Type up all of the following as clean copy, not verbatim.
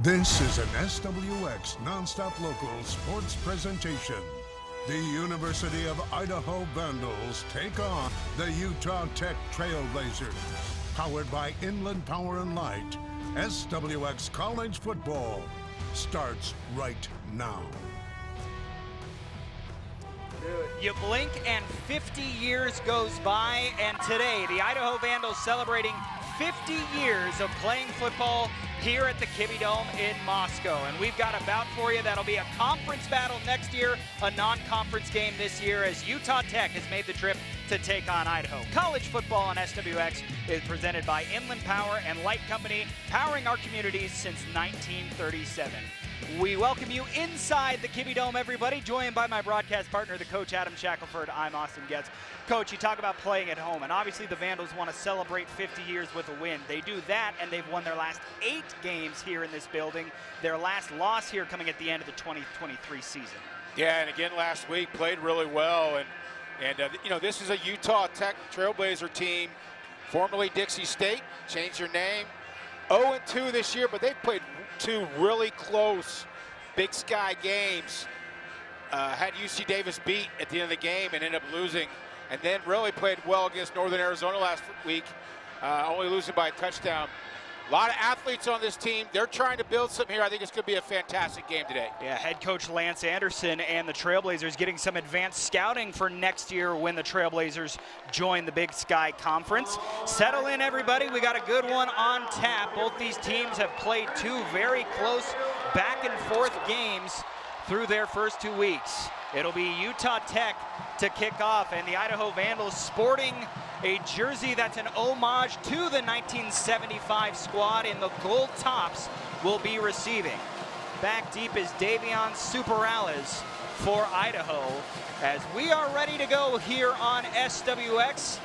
This is an SWX Nonstop Local Sports presentation. The University of Idaho Vandals take on the Utah Tech Trailblazers. Powered by Inland Power and Light, SWX College Football starts right now. You blink and 50 years goes by, and today the Idaho Vandals celebrating 50 years of playing football here at the Kibbie Dome in Moscow. And we've got a bout for you that'll be a conference battle next year, a non-conference game this year as Utah Tech has made the trip to take on Idaho. College football on SWX is presented by Inland Power and Light Company, powering our communities since 1937. We welcome you inside the Kibbie Dome, everybody, joined by my broadcast partner, the coach Adam Shackelford. I'm Austin Getz. Coach, you talk about playing at home, and obviously the Vandals want to celebrate 50 years with a win. They do that, and they've won their last 8 games here in this building. Their last loss here coming at the end of the 2023 season. Yeah, and again last week played really well, and you know, this is a Utah Tech Trailblazer team, formerly Dixie State, changed their name. 0-2 this year, but they've played 2 really close Big Sky games. Had UC Davis beat at the end of the game and ended up losing, and then really played well against Northern Arizona last week, only losing by a touchdown. A lot of athletes on this team. They're trying to build something here. I think it's going to be a fantastic game today. Yeah, head coach Lance Anderson and the Trailblazers getting some advanced scouting for next year when the Trailblazers join the Big Sky Conference. Settle in, everybody. We got a good one on tap. Both these teams have played 2 very close back and forth games through their first 2 weeks. It'll be Utah Tech to kick off, and the Idaho Vandals sporting a jersey that's an homage to the 1975 squad in the gold tops will be receiving. Back deep is Davion Superales for Idaho as we are ready to go here on SWX.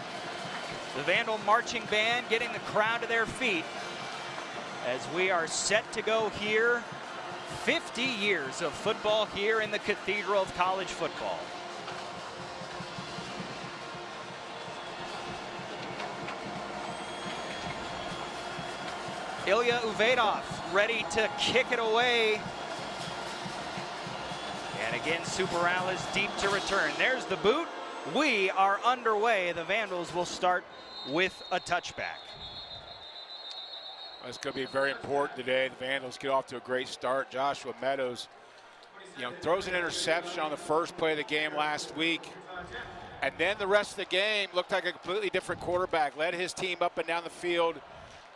The Vandal marching band getting the crowd to their feet as we are set to go here. 50 years of football here in the Cathedral of College Football. Ilya Uvedov ready to kick it away. And again, Superales deep to return. There's the boot. We are underway. The Vandals will start with a touchback. It's going to be very important today. The Vandals get off to a great start. Joshua Meadows, throws an interception on the first play of the game last week. And then the rest of the game looked like a completely different quarterback. Led his team up and down the field.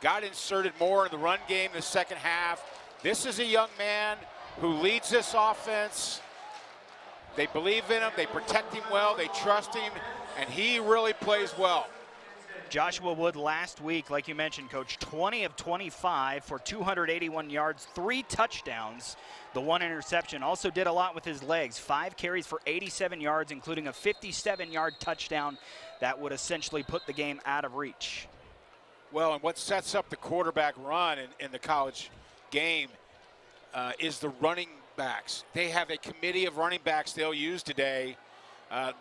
Got inserted more in the run game in the second half. This is a young man who leads this offense. They believe in him. They protect him well. They trust him. And he really plays well. Joshua Wood last week, like you mentioned, Coach, 20 of 25 for 281 yards, 3 touchdowns, the 1 interception. Also did a lot with his legs, 5 carries for 87 yards, including a 57-yard touchdown that would essentially put the game out of reach. Well, and what sets up the quarterback run in the college game is the running backs. They have a committee of running backs they'll use today,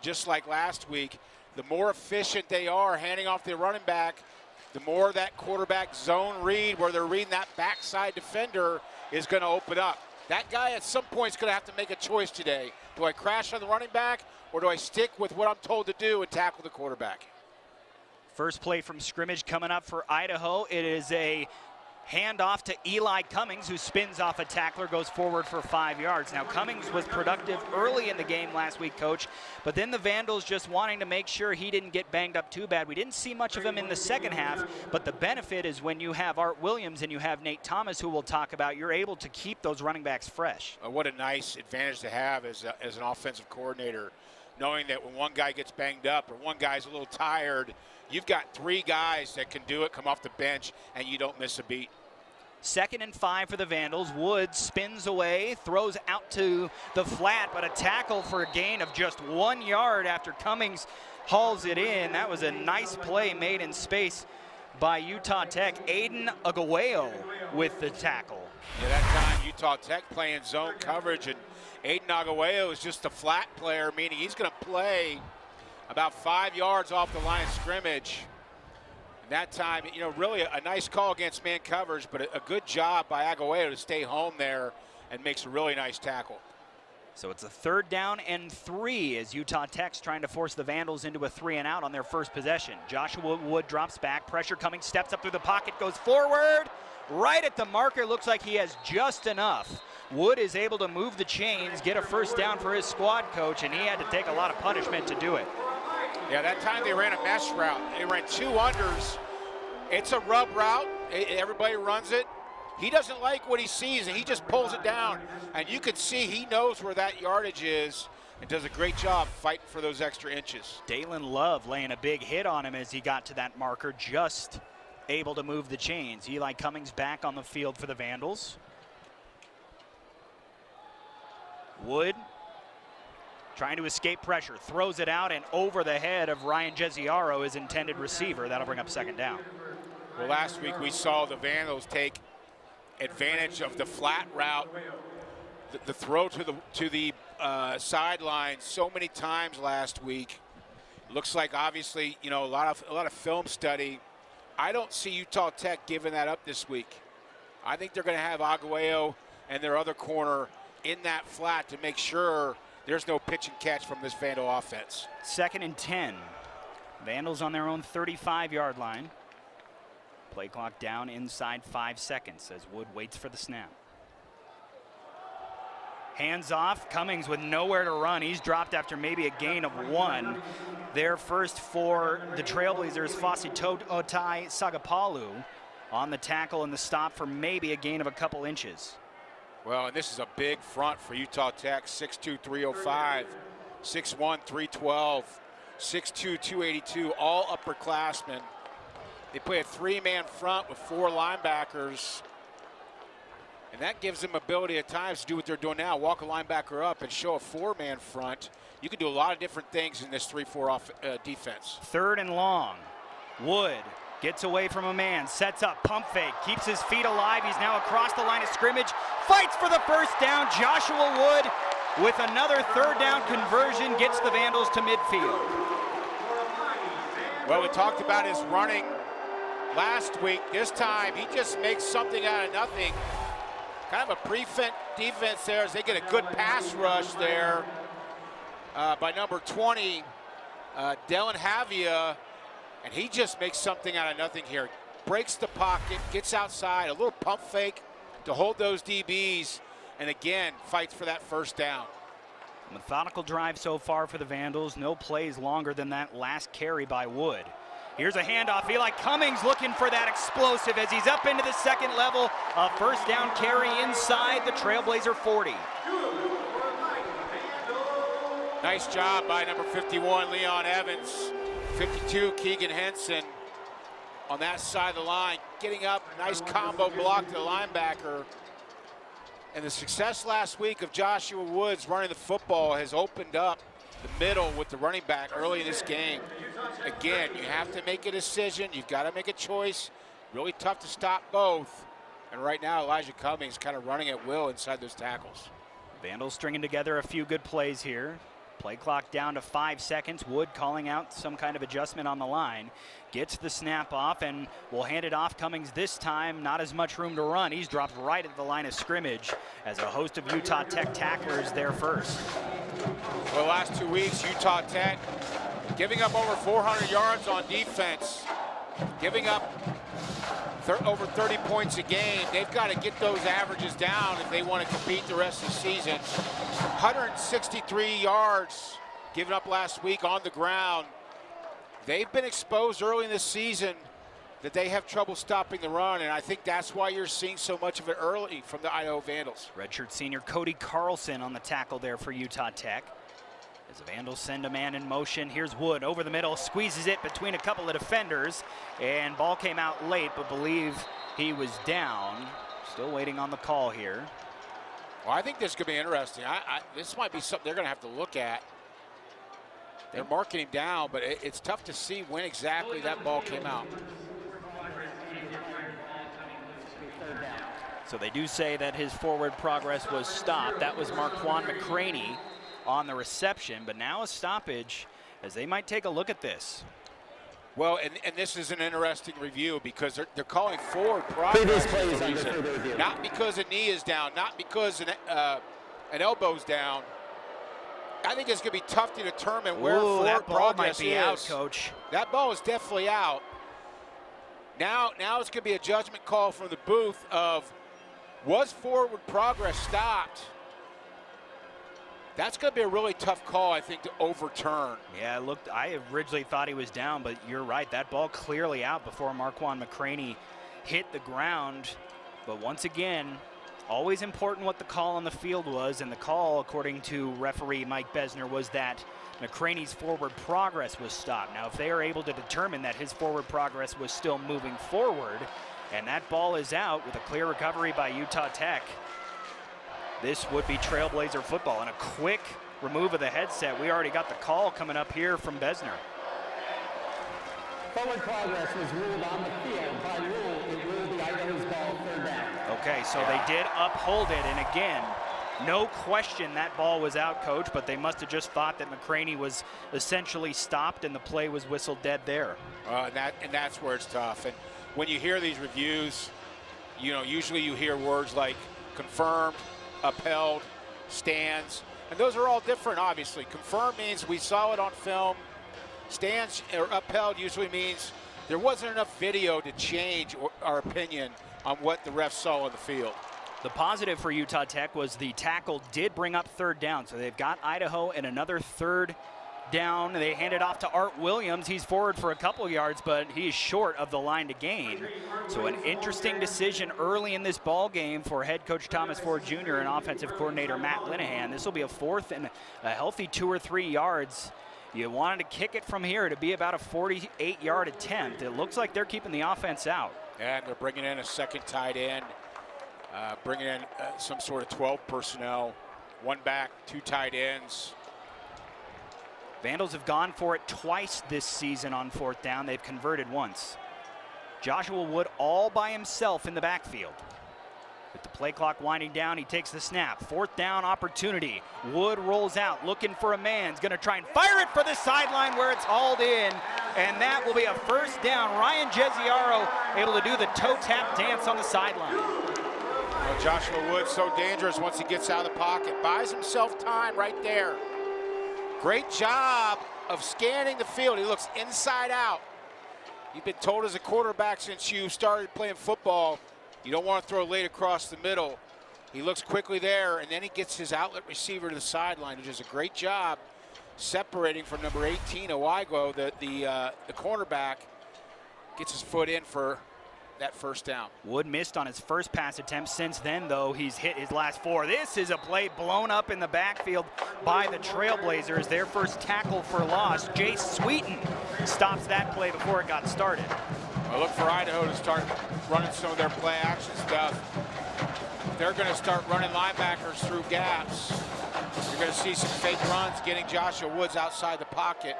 just like last week. The more efficient they are handing off the running back, the more that quarterback zone read, where they're reading that backside defender, is going to open up. That guy at some point is going to have to make a choice today. Do I crash on the running back, or do I stick with what I'm told to do and tackle the quarterback? First play from scrimmage coming up for Idaho. It is a handoff to Eli Cummings, who spins off a tackler, goes forward for 5 yards. Now, Cummings was productive early in the game last week, Coach, but then the Vandals just wanting to make sure he didn't get banged up too bad. We didn't see much of him in the second half, but the benefit is when you have Art Williams and you have Nate Thomas, who we'll talk about, you're able to keep those running backs fresh. What a nice advantage to have as an offensive coordinator, knowing that when one guy gets banged up or one guy's a little tired, you've got 3 guys that can do it, come off the bench, and you don't miss a beat. 2nd and 5 for the Vandals. Woods spins away, throws out to the flat, but a tackle for a gain of just 1 yard after Cummings hauls it in. That was a nice play made in space by Utah Tech. Aiden Aguayo with the tackle. Yeah, that time Utah Tech playing zone coverage, and Aiden Aguayo is just a flat player, meaning he's going to play about 5 yards off the line of scrimmage. That time, you know, really a nice call against man coverage, but a good job by Aguayo to stay home there and makes a really nice tackle. So it's a 3rd down and 3 as Utah Tech's trying to force the Vandals into a 3 and out on their first possession. Joshua Wood drops back, pressure coming, steps up through the pocket, goes forward, right at the marker. Looks like he has just enough. Wood is able to move the chains, get a first down for his squad coach, and he had to take a lot of punishment to do it. Yeah, that time they ran a mesh route. They ran 2 unders. It's a rub route. Everybody runs it. He doesn't like what he sees, and he just pulls it down. And you can see he knows where that yardage is and does a great job fighting for those extra inches. Dalen Love laying a big hit on him as he got to that marker, just able to move the chains. Eli Cummings back on the field for the Vandals. Wood trying to escape pressure, throws it out and over the head of Ryan Jesiaro, his intended receiver. That'll bring up 2nd down. Well, last week we saw the Vandals take advantage of the flat route, the throw to the sideline so many times last week. Looks like obviously, you know, a lot of film study. I don't see Utah Tech giving that up this week. I think they're going to have Aguayo and their other corner in that flat to make sure there's no pitch and catch from this Vandal offense. 2nd and 10. Vandals on their own 35-yard line. Play clock down inside 5 seconds as Wood waits for the snap. Hands off, Cummings with nowhere to run. He's dropped after maybe a gain of 1. Their first for the Trailblazers, Fasitotai Sagapalu on the tackle and the stop for maybe a gain of a couple inches. Well, and this is a big front for Utah Tech, 6'2", 305, 6'1", 312, 6'2", 282, all upperclassmen. They play a 3-man front with 4 linebackers, and that gives them ability at times to do what they're doing now, walk a linebacker up and show a 4-man front. You can do a lot of different things in this 3-4 defense. 3rd and long. Wood gets away from a man, sets up, pump fake, keeps his feet alive. He's now across the line of scrimmage, fights for the first down. Joshua Wood with another 3rd down conversion gets the Vandals to midfield. Well, we talked about his running last week. This time, he just makes something out of nothing. Kind of a prevent defense there as they get a good pass rush there by number 20, Dylan Havia, and he just makes something out of nothing here. Breaks the pocket, gets outside, a little pump fake to hold those DBs, and again, fights for that first down. Methodical drive so far for the Vandals. No plays longer than that last carry by Wood. Here's a handoff. Eli Cummings looking for that explosive as he's up into the 2nd level. A first down carry inside the Trailblazer 40. Nice job by number 51, Leon Evans. 52, Keegan Henson on that side of the line. Getting up, nice combo block to the linebacker. And the success last week of Joshua Woods running the football has opened up the middle with the running back early in this game. Again, you have to make a decision. You've got to make a choice. Really tough to stop both. And right now, Elijah Cummings kind of running at will inside those tackles. Vandals stringing together a few good plays here. Play clock down to 5 seconds. Wood calling out some kind of adjustment on the line. Gets the snap off and will hand it off. Cummings this time, not as much room to run. He's dropped right at the line of scrimmage as a host of Utah Tech tacklers there first. Well, the last 2 weeks, Utah Tech giving up over 400 yards on defense, giving up over 30 points a game. They've got to get those averages down if they want to compete the rest of the season. 163 yards given up last week on the ground. They've been exposed early in this season that they have trouble stopping the run, and I think that's why you're seeing so much of it early from the Idaho Vandals. Redshirt senior Cody Carlson on the tackle there for Utah Tech. As the Vandals send a man in motion, here's Wood over the middle, squeezes it between a couple of defenders, and ball came out late, but believe he was down. Still waiting on the call here. Well, I think this could be interesting. This might be something they're going to have to look at. They're marking him down, but it's tough to see when exactly that ball came out. So they do say that his forward progress was stopped. That was Marquand McCraney on the reception, but now a stoppage as they might take a look at this. Well, and this is an interesting review because they're calling forward progress for a reason. Not because a knee is down, not because an elbow's down. I think it's going to be tough to determine where forward that ball progress might be is. out, Coach. That ball is definitely out. Now it's going to be a judgment call from the booth of, was forward progress stopped? That's going to be a really tough call, I think, to overturn. Yeah, I originally thought he was down, but you're right. That ball clearly out before Marquand McCraney hit the ground. But once again, always important what the call on the field was, and the call, according to referee Mike Besner, was that McCraney's forward progress was stopped. Now, if they are able to determine that his forward progress was still moving forward, and that ball is out with a clear recovery by Utah Tech, this would be Trailblazer football. And a quick remove of the headset. We already got the call coming up here from Besner. Forward progress was ruled on the field. By rule, it ruled the Idaho's ball 3rd down. Okay, so they did uphold it, and again, no question that ball was out, Coach, but they must have just thought that McCraney was essentially stopped and the play was whistled dead there. And that's where it's tough. And when you hear these reviews, usually you hear words like confirmed, upheld, stands, and those are all different, obviously. Confirmed means we saw it on film. Stands or upheld usually means there wasn't enough video to change our opinion on what the refs saw on the field. The positive for Utah Tech was the tackle did bring up 3rd down, so they've got Idaho and another 3rd down. They hand it off to Art Williams. He's forward for a couple yards, but he's short of the line to gain. So an interesting decision early in this ball game for head coach Thomas Ford Jr. and offensive coordinator Matt Linehan. This will be a 4th and a healthy 2 or 3 yards. You wanted to kick it from here to be about a 48-yard attempt. It looks like they're keeping the offense out. And they're bringing in a second tight end, bringing in some sort of 12 personnel, 1 back, 2 tight ends. Vandals have gone for it twice this season on 4th down. They've converted once. Joshua Wood all by himself in the backfield. With the play clock winding down, he takes the snap. 4th down opportunity. Wood rolls out, looking for a man. He's going to try and fire it for the sideline where it's hauled in. And that will be a 1st down. Ryan Gesiaro able to do the toe tap dance on the sideline. Well, Joshua Wood so dangerous once he gets out of the pocket. Buys himself time right there. Great job of scanning the field. He looks inside out. You've been told as a quarterback since you started playing football, you don't want to throw late across the middle. He looks quickly there, and then he gets his outlet receiver to the sideline, which is a great job separating from number 18, Oigo, the cornerback. Gets his foot in for that 1st down. Wood missed on his first pass attempt. Since then, though, he's hit his last 4. This is a play blown up in the backfield by the Trailblazers. Their first tackle for loss. Jace Sweeten stops that play before it got started. I look for Idaho to start running some of their play action stuff. They're going to start running linebackers through gaps. You're going to see some fake runs, getting Joshua Woods outside the pocket.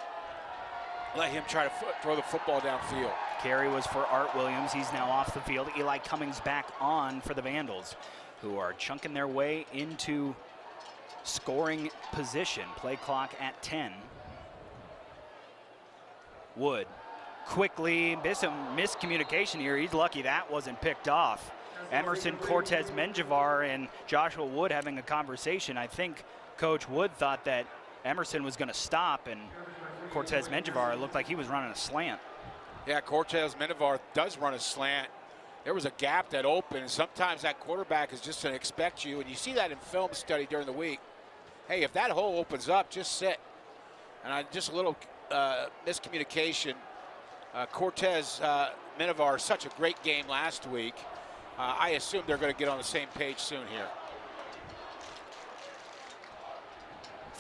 Let him try to throw the football downfield. Carry was for Art Williams. He's now off the field. Eli Cummings back on for the Vandals, who are chunking their way into scoring position. Play clock at 10. Wood quickly, some miscommunication here. He's lucky that wasn't picked off. Emerson Cortez Menjivar and Joshua Wood having a conversation. I think Coach Wood thought that Emerson was going to stop, and Cortez Menjivar looked like he was running a slant. Yeah, Cortez Menjivar does run a slant. There was a gap that opened, and sometimes that quarterback is just going to expect you, and you see that in film study during the week. Hey, if that hole opens up, just sit. And just a little miscommunication. Cortez Menjivar, such a great game last week. I assume they're going to get on the same page soon here.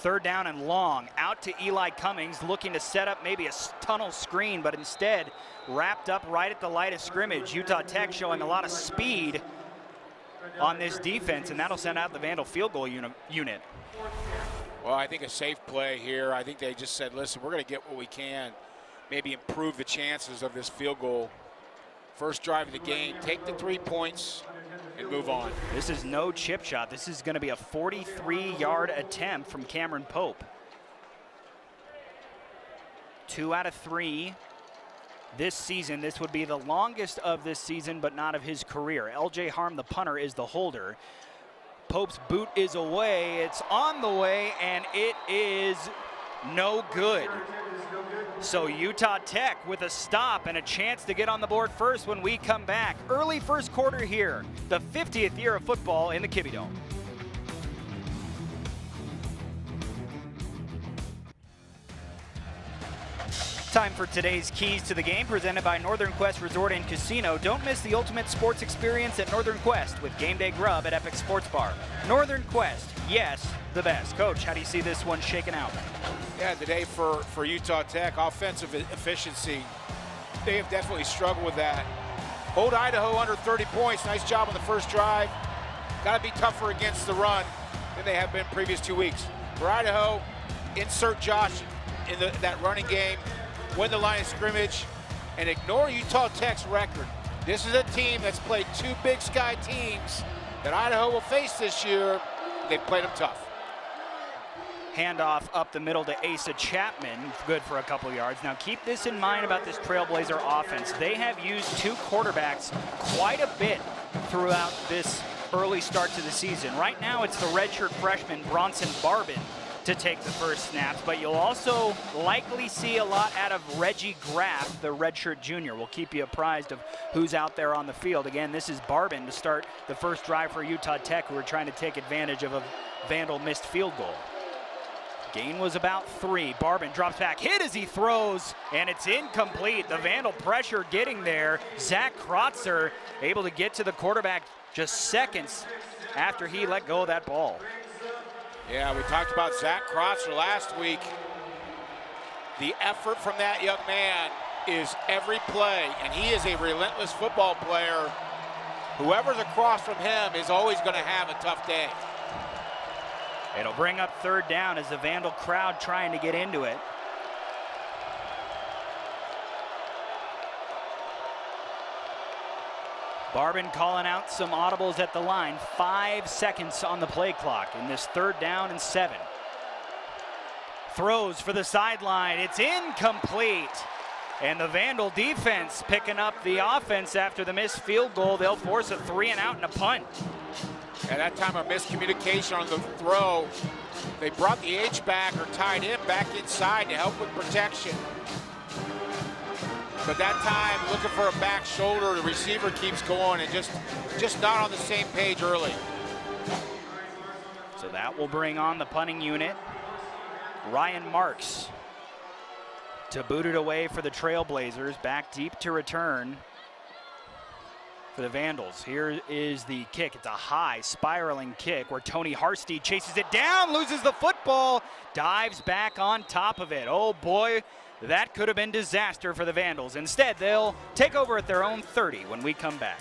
3rd down and long, out to Eli Cummings, looking to set up maybe a tunnel screen, but instead wrapped up right at the line of scrimmage. Utah Tech showing a lot of speed on this defense, and that'll send out the Vandal field goal unit. Well, I think a safe play here. I think they just said, listen, we're going to get what we can, maybe improve the chances of this field goal. First drive of the game, take the 3 points and move on. This is no chip shot. This is going to be a 43-yard attempt from Cameron Pope. 2 out of 3 this season. This would be the longest of this season, but not of his career. L.J. Harm, the punter, is the holder. Pope's boot is away. It's on the way, and it is no good. So Utah Tech with a stop and a chance to get on the board first when we come back. Early first quarter here, the 50th year of football in the Kibbie Dome. Time for today's Keys to the Game, presented by Northern Quest Resort and Casino. Don't miss the ultimate sports experience at Northern Quest with Game Day Grub at Epic Sports Bar. Northern Quest, yes, the best. Coach, how do you see this one shaking out? Yeah, today for Utah Tech, offensive efficiency, they have definitely struggled with that. Hold Idaho under 30 points. Nice job on the first drive. Got to be tougher against the run than they have been previous 2 weeks. For Idaho, insert Josh in that running game, win the line of scrimmage, and ignore Utah Tech's record. This is a team that's played two Big Sky teams that Idaho will face this year. They've played them tough. Handoff up the middle to Asa Chapman, good for a couple yards. Now keep this in mind about this Trailblazer offense. They have used two quarterbacks quite a bit throughout this early start to the season. Right now it's the redshirt freshman Bronson Barbin to take the first snaps, but you'll also likely see a lot out of Reggie Graff, the redshirt junior. We'll keep you apprised of who's out there on the field. Again, this is Barbin to start the first drive for Utah Tech, who are trying to take advantage of a Vandal missed field goal. Gain was about 3. Barbin drops back, hit as he throws, and it's incomplete. The Vandal pressure getting there. Zach Krotzer able to get to the quarterback just seconds after he let go of that ball. Yeah, we talked about Zach Krotzer last week. The effort from that young man is every play, and he is a relentless football player. Whoever's across from him is always going to have a tough day. It'll bring up third down as the Vandal crowd trying to get into it. Barbin calling out some audibles at the line. 5 seconds on the play clock in this 3rd down and 7. Throws for the sideline. It's incomplete. And the Vandal defense picking up the offense after the missed field goal. They'll force a 3-and-out and a punt. At that time, a miscommunication on the throw. They brought the H-back or tight end back inside to help with protection. But that time, looking for a back shoulder, the receiver keeps going and just not on the same page early. So that will bring on the punting unit. Ryan Marks to boot it away for the Trailblazers. Back deep to return for the Vandals. Here is the kick. It's a high spiraling kick where Tony Harstey chases it down, loses the football, dives back on top of it. Oh boy, that could have been disaster for the Vandals. Instead, they'll take over at their own 30 when we come back.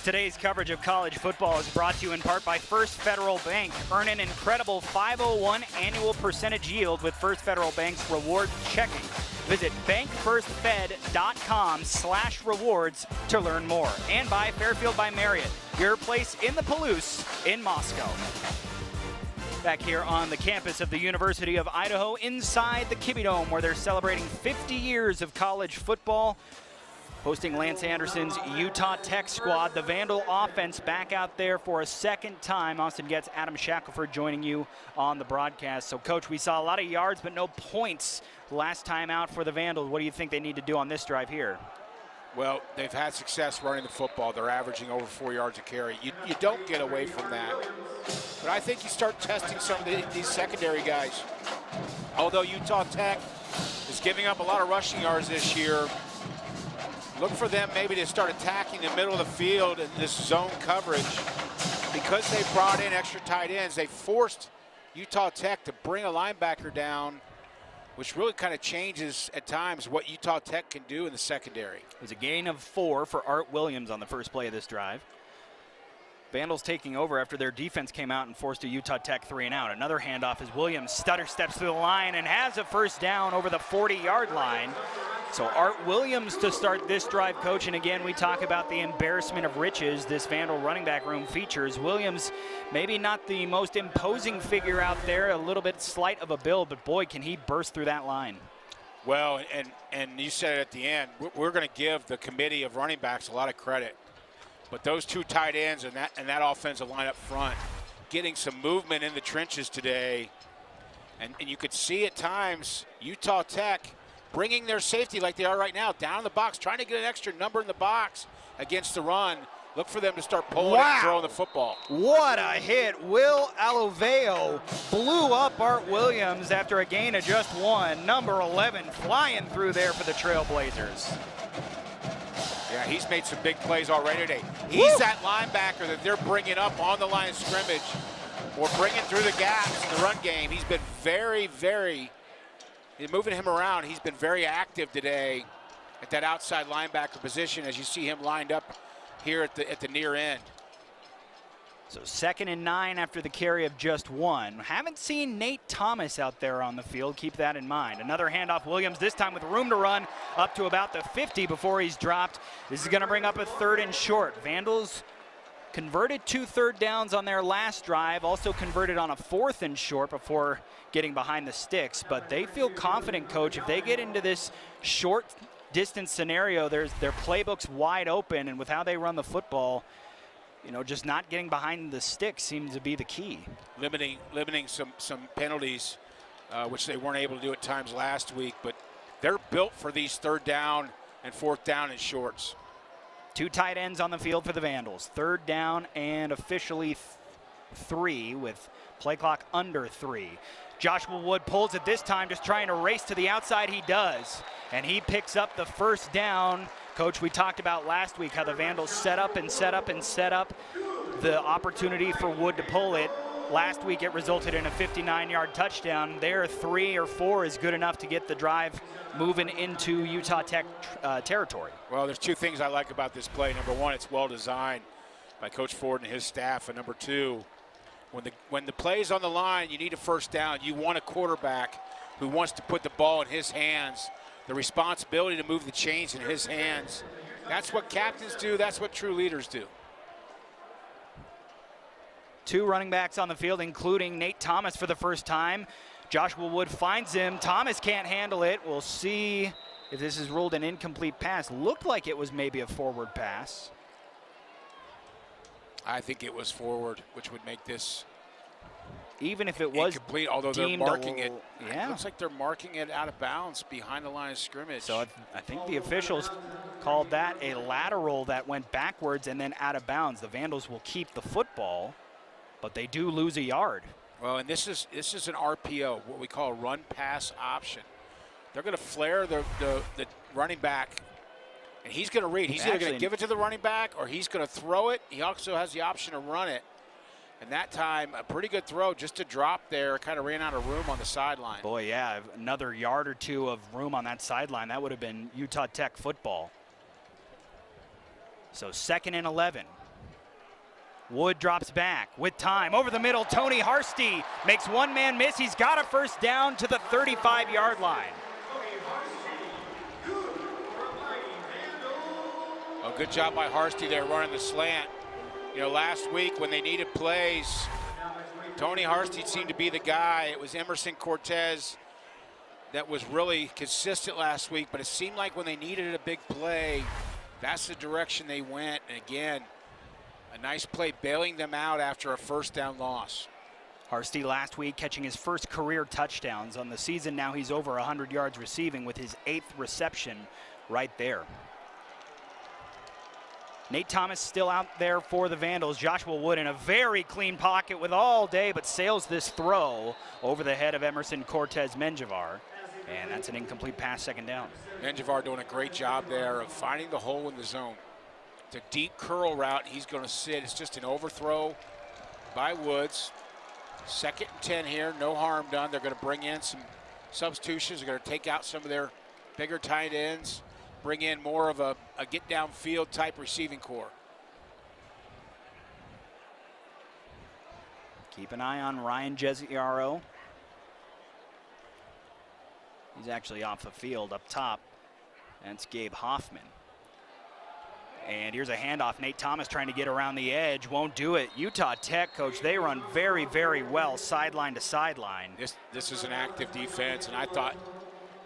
Today's coverage of college football is brought to you in part by First Federal Bank. Earn an incredible 501 annual percentage yield with First Federal Bank's reward checking. Visit bankfirstfed.com/rewards to learn more. And by Fairfield by Marriott, your place in the Palouse in Moscow. Back here on the campus of the University of Idaho inside the Kibbie Dome, where they're celebrating 50 years of college football. Hosting Lance Anderson's Utah Tech squad. The Vandal offense back out there for a second time. Austin Getz, Adam Shackelford joining you on the broadcast. So, Coach, we saw a lot of yards, but no points last time out for the Vandals. What do you think they need to do on this drive here? Well, they've had success running the football. They're averaging over 4 yards a carry. You don't get away from that. But I think you start testing some of these secondary guys. Although Utah Tech is giving up a lot of rushing yards this year, look for them maybe to start attacking the middle of the field in this zone coverage. Because they brought in extra tight ends, they forced Utah Tech to bring a linebacker down, which really kind of changes at times what Utah Tech can do in the secondary. It was a gain of 4 for Art Williams on the first play of this drive. Vandals taking over after their defense came out and forced a Utah Tech 3-and-out. Another handoff as Williams stutter steps through the line and has a first down over the 40-yard line. So Art Williams to start this drive, coach. And again, we talk about the embarrassment of riches this Vandal running back room features. Williams, maybe not the most imposing figure out there, a little bit slight of a build, but boy, can he burst through that line. Well, and you said it at the end, we're going to give the committee of running backs a lot of credit. But those two tight ends and that offensive line up front, getting some movement in the trenches today. And you could see at times Utah Tech bringing their safety like they are right now, down in the box, trying to get an extra number in the box against the run. Look for them to start pulling and throwing the football. What a hit. Will Aloveo blew up Art Williams after a gain of just 1. Number 11 flying through there for the Trailblazers. Yeah, he's made some big plays already today. He's that linebacker that they're bringing up on the line of scrimmage or bringing through the gaps in the run game. He's been moving him around. He's been very active today at that outside linebacker position as you see him lined up here at the near end. So 2nd and 9 after the carry of just 1. Haven't seen Nate Thomas out there on the field. Keep that in mind. Another handoff. Williams this time with room to run up to about the 50 before he's dropped. This is going to bring up a 3rd and short. Vandals converted 2 third downs on their last drive. Also converted on a 4th and short before getting behind the sticks. But they feel confident, coach, if they get into this short distance scenario, their playbook's wide open, and with how they run the football, you know, just not getting behind the sticks seems to be the key. Limiting some penalties, which they weren't able to do at times last week, but they're built for these 3rd down and 4th down and shorts. 2 tight ends on the field for the Vandals. 3rd down and officially 3 with play clock under 3. Joshua Wood pulls it this time, just trying to race to the outside. He does, and he picks up the 1st down. Coach, we talked about last week how the Vandals set up the opportunity for Wood to pull it. Last week it resulted in a 59-yard touchdown. There, 3 or 4 is good enough to get the drive moving into Utah Tech territory. Well, there's 2 things I like about this play. Number 1, it's well designed by Coach Ford and his staff. And number 2, when the play's on the line, you need a 1st down. You want a quarterback who wants to put the ball in his hands, the responsibility to move the chains in his hands. That's what captains do. That's what true leaders do. 2 running backs on the field, including Nate Thomas for the first time. Joshua Wood finds him. Thomas can't handle it. We'll see if this is ruled an incomplete pass. Looked like it was maybe a forward pass. I think it was forward, which would make this even if it was incomplete, although they're marking it. Yeah. It looks like they're marking it out of bounds behind the line of scrimmage. So I think the officials called that a lateral that went backwards and then out of bounds. The Vandals will keep the football, but they do lose a yard. Well, and this is an RPO, what we call a run-pass option. They're going to flare the running back, and he's going to read. He's either going to give it to the running back or he's going to throw it. He also has the option to run it. And that time, a pretty good throw just to drop there, kind of ran out of room on the sideline. Boy, yeah, another yard or 2 of room on that sideline. That would have been Utah Tech football. So 2nd and 11. Wood drops back with time. Over the middle, Tony Harsty makes one man miss. He's got a 1st down to the 35-yard line. A good job by Harsty there running the slant. You know, last week when they needed plays, Tony Harsty seemed to be the guy. It was Emerson Cortez that was really consistent last week, but it seemed like when they needed a big play, that's the direction they went. And again, a nice play bailing them out after a 1st down loss. Harsty last week catching his 1st career touchdowns on the season. Now he's over 100 yards receiving with his 8th reception right there. Nate Thomas still out there for the Vandals. Joshua Wood in a very clean pocket with all day, but sails this throw over the head of Emerson Cortez Menjivar. And that's an incomplete pass, 2nd down. Menjivar doing a great job there of finding the hole in the zone. It's a deep curl route. He's going to sit. It's just an overthrow by Woods. 2nd and 10 here. No harm done. They're going to bring in some substitutions. They're going to take out some of their bigger tight ends, bring in more of a get downfield type receiving core. Keep an eye on Ryan Jesiaro. He's actually off the field up top. That's Gabe Hoffman. And here's a handoff. Nate Thomas trying to get around the edge. Won't do it. Utah Tech, coach, they run very, very well sideline to sideline. This is an active defense, and I thought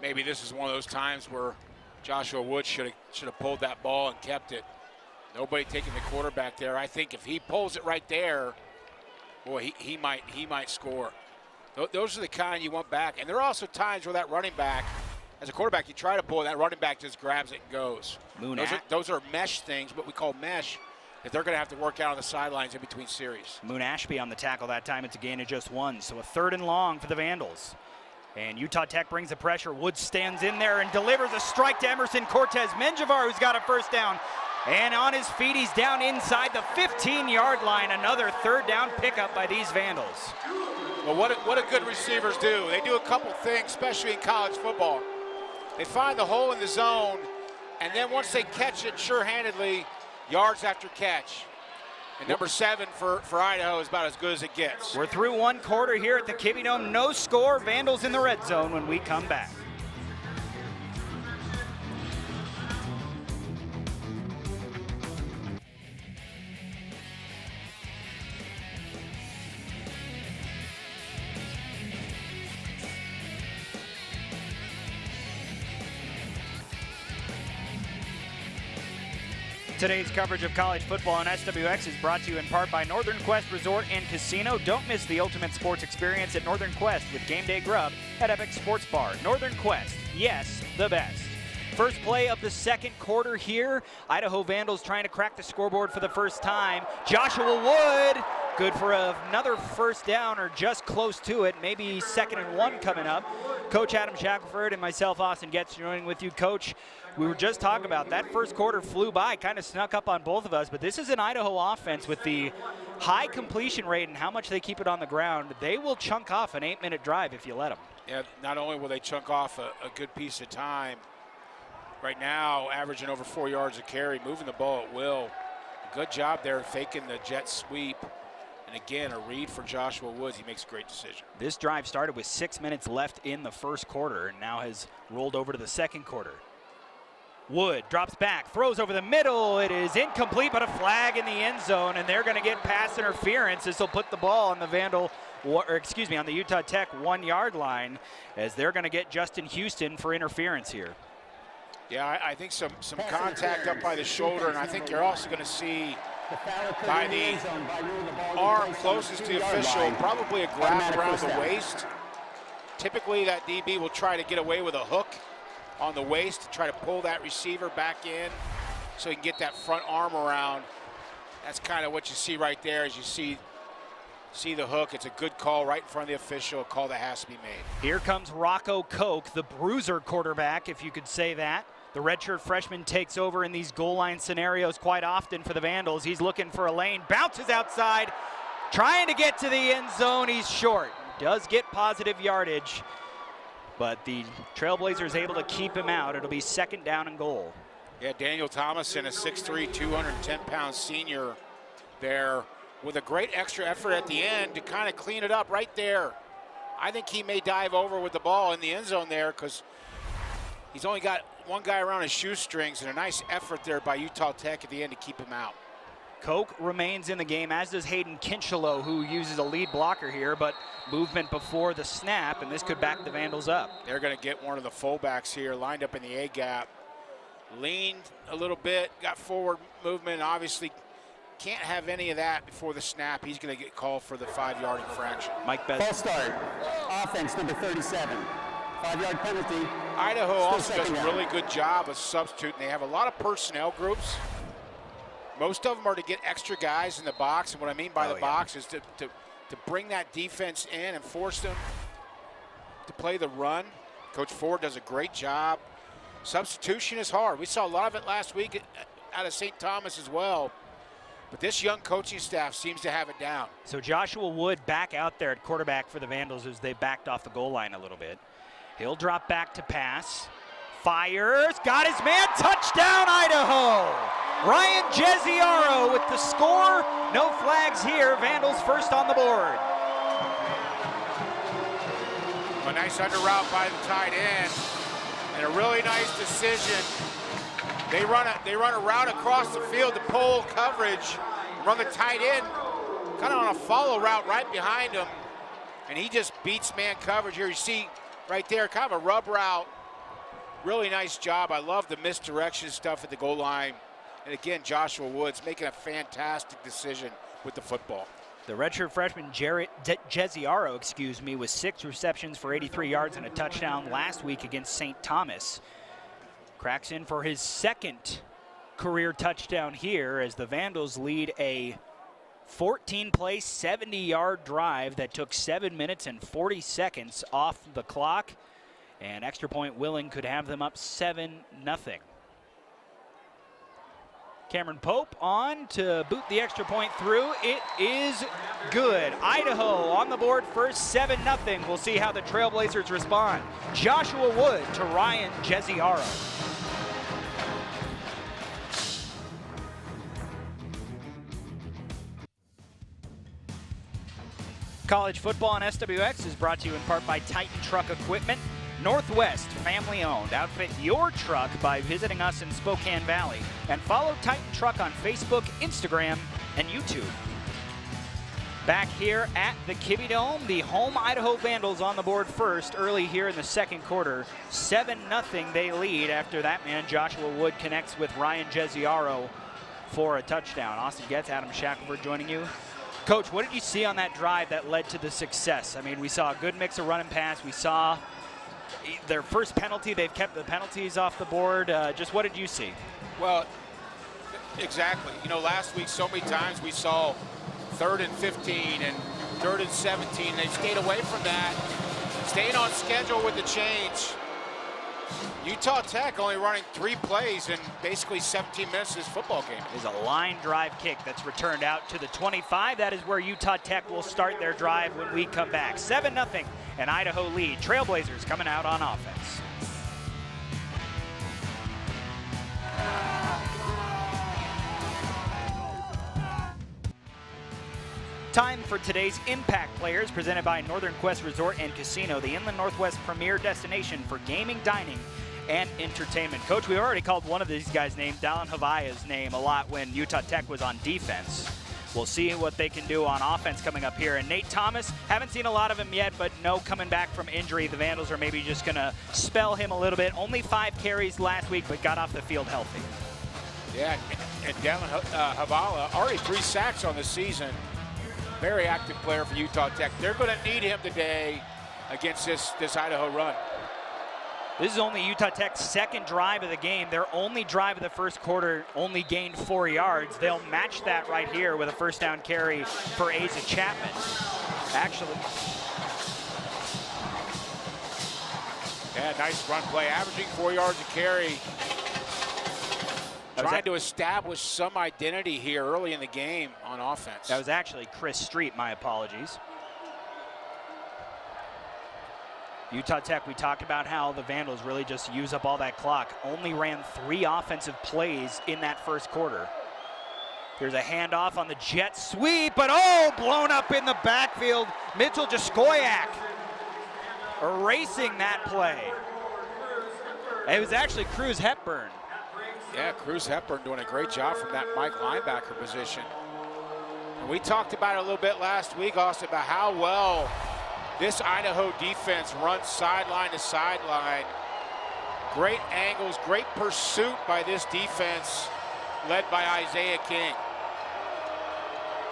maybe this is one of those times where Joshua Woods should have pulled that ball and kept it. Nobody taking the quarterback there. I think if he pulls it right there, boy, he might score. Those are the kind you want back. And there are also times where that running back, as a quarterback, you try to pull, that running back just grabs it and goes. Those are mesh things, what we call mesh, that they're going to have to work out on the sidelines in between series. Moon Ashby on the tackle that time. It's a gain of just 1. So a 3rd and long for the Vandals. And Utah Tech brings the pressure. Woods stands in there and delivers a strike to Emerson Cortez Menjivar, who's got a first down. And on his feet, he's down inside the 15-yard line. Another 3rd down pickup by these Vandals. Well, what do good receivers do? They do a couple things, especially in college football. They find the hole in the zone, and then once they catch it sure-handedly, yards after catch. And number 7 for Idaho is about as good as it gets. We're through 1 quarter here at the Kibbie Dome. No score. Vandals in the red zone when we come back. Today's coverage of college football on SWX is brought to you in part by Northern Quest Resort and Casino. Don't miss the ultimate sports experience at Northern Quest with Game Day Grub at Epic Sports Bar. Northern Quest, yes, the best. First play of the 2nd quarter here. Idaho Vandals trying to crack the scoreboard for the first time. Joshua Wood, good for another first down or just close to it. Maybe 2nd and 1 coming up. Coach Adam Shackelford and myself, Austin Getz, joining with you. Coach, we were just talking about that first quarter flew by, kind of snuck up on both of us, but this is an Idaho offense with the high completion rate and how much they keep it on the ground. They will chunk off an 8-minute drive if you let them. Yeah, not only will they chunk off a good piece of time, right now averaging over 4 yards a carry, moving the ball at will. Good job there faking the jet sweep. And again, a read for Joshua Woods. He makes a great decision. This drive started with 6 minutes left in the first quarter and now has rolled over to the 2nd quarter. Wood drops back, throws over the middle. It is incomplete, but a flag in the end zone, and they're going to get pass interference. This will put the ball on the on the Utah Tech 1-yard line, as they're going to get Justin Houston for interference here. Yeah, I think some contact up by the shoulder, and I think you're also going to see by the arm closest to the official, probably a grab around the waist. Typically, that DB will try to get away with a hook on the waist to try to pull that receiver back in so he can get that front arm around. That's kind of what you see right there as you see the hook. It's a good call right in front of the official, a call that has to be made. Here comes Rocco Koch, the bruiser quarterback, if you could say that. The redshirt freshman takes over in these goal line scenarios quite often for the Vandals. He's looking for a lane, bounces outside, trying to get to the end zone. He's short, does get positive yardage, but the Trailblazers able to keep him out. It'll be 2nd down and goal. Yeah, Daniel Thomason, a 6'3", 210-pound senior there with a great extra effort at the end to kind of clean it up right there. I think he may dive over with the ball in the end zone there because he's only got one guy around his shoestrings, and a nice effort there by Utah Tech at the end to keep him out. Koch remains in the game, as does Hayden Kinchelow, who uses a lead blocker here, but movement before the snap, and this could back the Vandals up. They're going to get one of the fullbacks here, lined up in the A-gap. Leaned a little bit, got forward movement, obviously can't have any of that before the snap. He's going to get called for the 5-yard infraction. Mike Best. False start. Offense number 37. 5-yard penalty. Idaho also does a really good job of substituting. They have a lot of personnel groups. Most of them are to get extra guys in the box, and what I mean by the box is to bring that defense in and force them to play the run. Coach Ford does a great job. Substitution is hard. We saw a lot of it last week out of St. Thomas as well. But this young coaching staff seems to have it down. So Joshua Wood back out there at quarterback for the Vandals as they backed off the goal line a little bit. He'll drop back to pass. Fires, got his man, touchdown Idaho! Ryan Jesiaro with the score. No flags here. Vandals first on the board. A nice under route by the tight end. And a really nice decision. They run a route across the field to pull coverage, run the tight end, kind of on a follow route right behind him. And he just beats man coverage here. You see right there, kind of a rub route. Really nice job. I love the misdirection stuff at the goal line. And again, Joshua Woods making a fantastic decision with the football. The redshirt freshman Jeziaro, with 6 receptions for 83 yards and a touchdown last week against St. Thomas. Cracks in for his 2nd career touchdown here as the Vandals lead a 14-play, 70-yard drive that took 7 minutes and 40 seconds off the clock. And extra point willing could have them up 7-0. Cameron Pope on to boot the extra point through. It is good. Idaho on the board first, 7-0. We'll see how the Trailblazers respond. Joshua Wood to Ryan Jeziaro. College football on SWX is brought to you in part by Titan Truck Equipment. Northwest, family owned. Outfit your truck by visiting us in Spokane Valley. And follow Titan Truck on Facebook, Instagram, and YouTube. Back here at the Kibbie Dome, the home Idaho Vandals on the board first early here in the 2nd quarter. 7-0 they lead after that man Joshua Wood connects with Ryan Jeziaro for a touchdown. Austin Getz, Adam Shackelford joining you. Coach, what did you see on that drive that led to the success? I mean, we saw a good mix of run and pass. We saw their first penalty. They've kept the penalties off the board. Just what did you see? Well, exactly. You know, last week so many times we saw 3rd and 15 and 3rd and 17. They've stayed away from that, staying on schedule with the change. Utah Tech only running 3 plays in basically 17 minutes of this football game. Is a line drive kick that's returned out to the 25. That is where Utah Tech will start their drive when we come back. 7-0, and Idaho lead. Trailblazers coming out on offense. Time for today's Impact Players, presented by Northern Quest Resort and Casino, the Inland Northwest premier destination for gaming, dining, and entertainment. Coach, we already called one of these guys' name, Dallin Havaya's name, a lot when Utah Tech was on defense. We'll see what they can do on offense coming up here. And Nate Thomas, haven't seen a lot of him yet, but no coming back from injury. The Vandals are maybe just going to spell him a little bit. Only 5 carries last week, but got off the field healthy. Yeah, and Dallin Havala, already 3 sacks on the season. Very active player for Utah Tech. They're going to need him today against this Idaho run. This is only Utah Tech's 2nd drive of the game. Their only drive of the first quarter only gained 4 yards. They'll match that right here with a first down carry for Asa Chapman. Actually. Yeah, nice run play, averaging 4 yards a carry. Trying to establish some identity here early in the game on offense. That was actually Chris Street, my apologies. Utah Tech, we talked about how the Vandals really just use up all that clock. Only ran 3 offensive plays in that first quarter. Here's a handoff on the jet sweep, but oh, blown up in the backfield. Mitchell Jaskoyak erasing that play. It was actually Cruz Hepburn. Yeah, Cruz Hepburn doing a great job from that Mike linebacker position. And we talked about it a little bit last week, Austin, about how well this Idaho defense runs sideline to sideline. Great angles, great pursuit by this defense led by Isaiah King.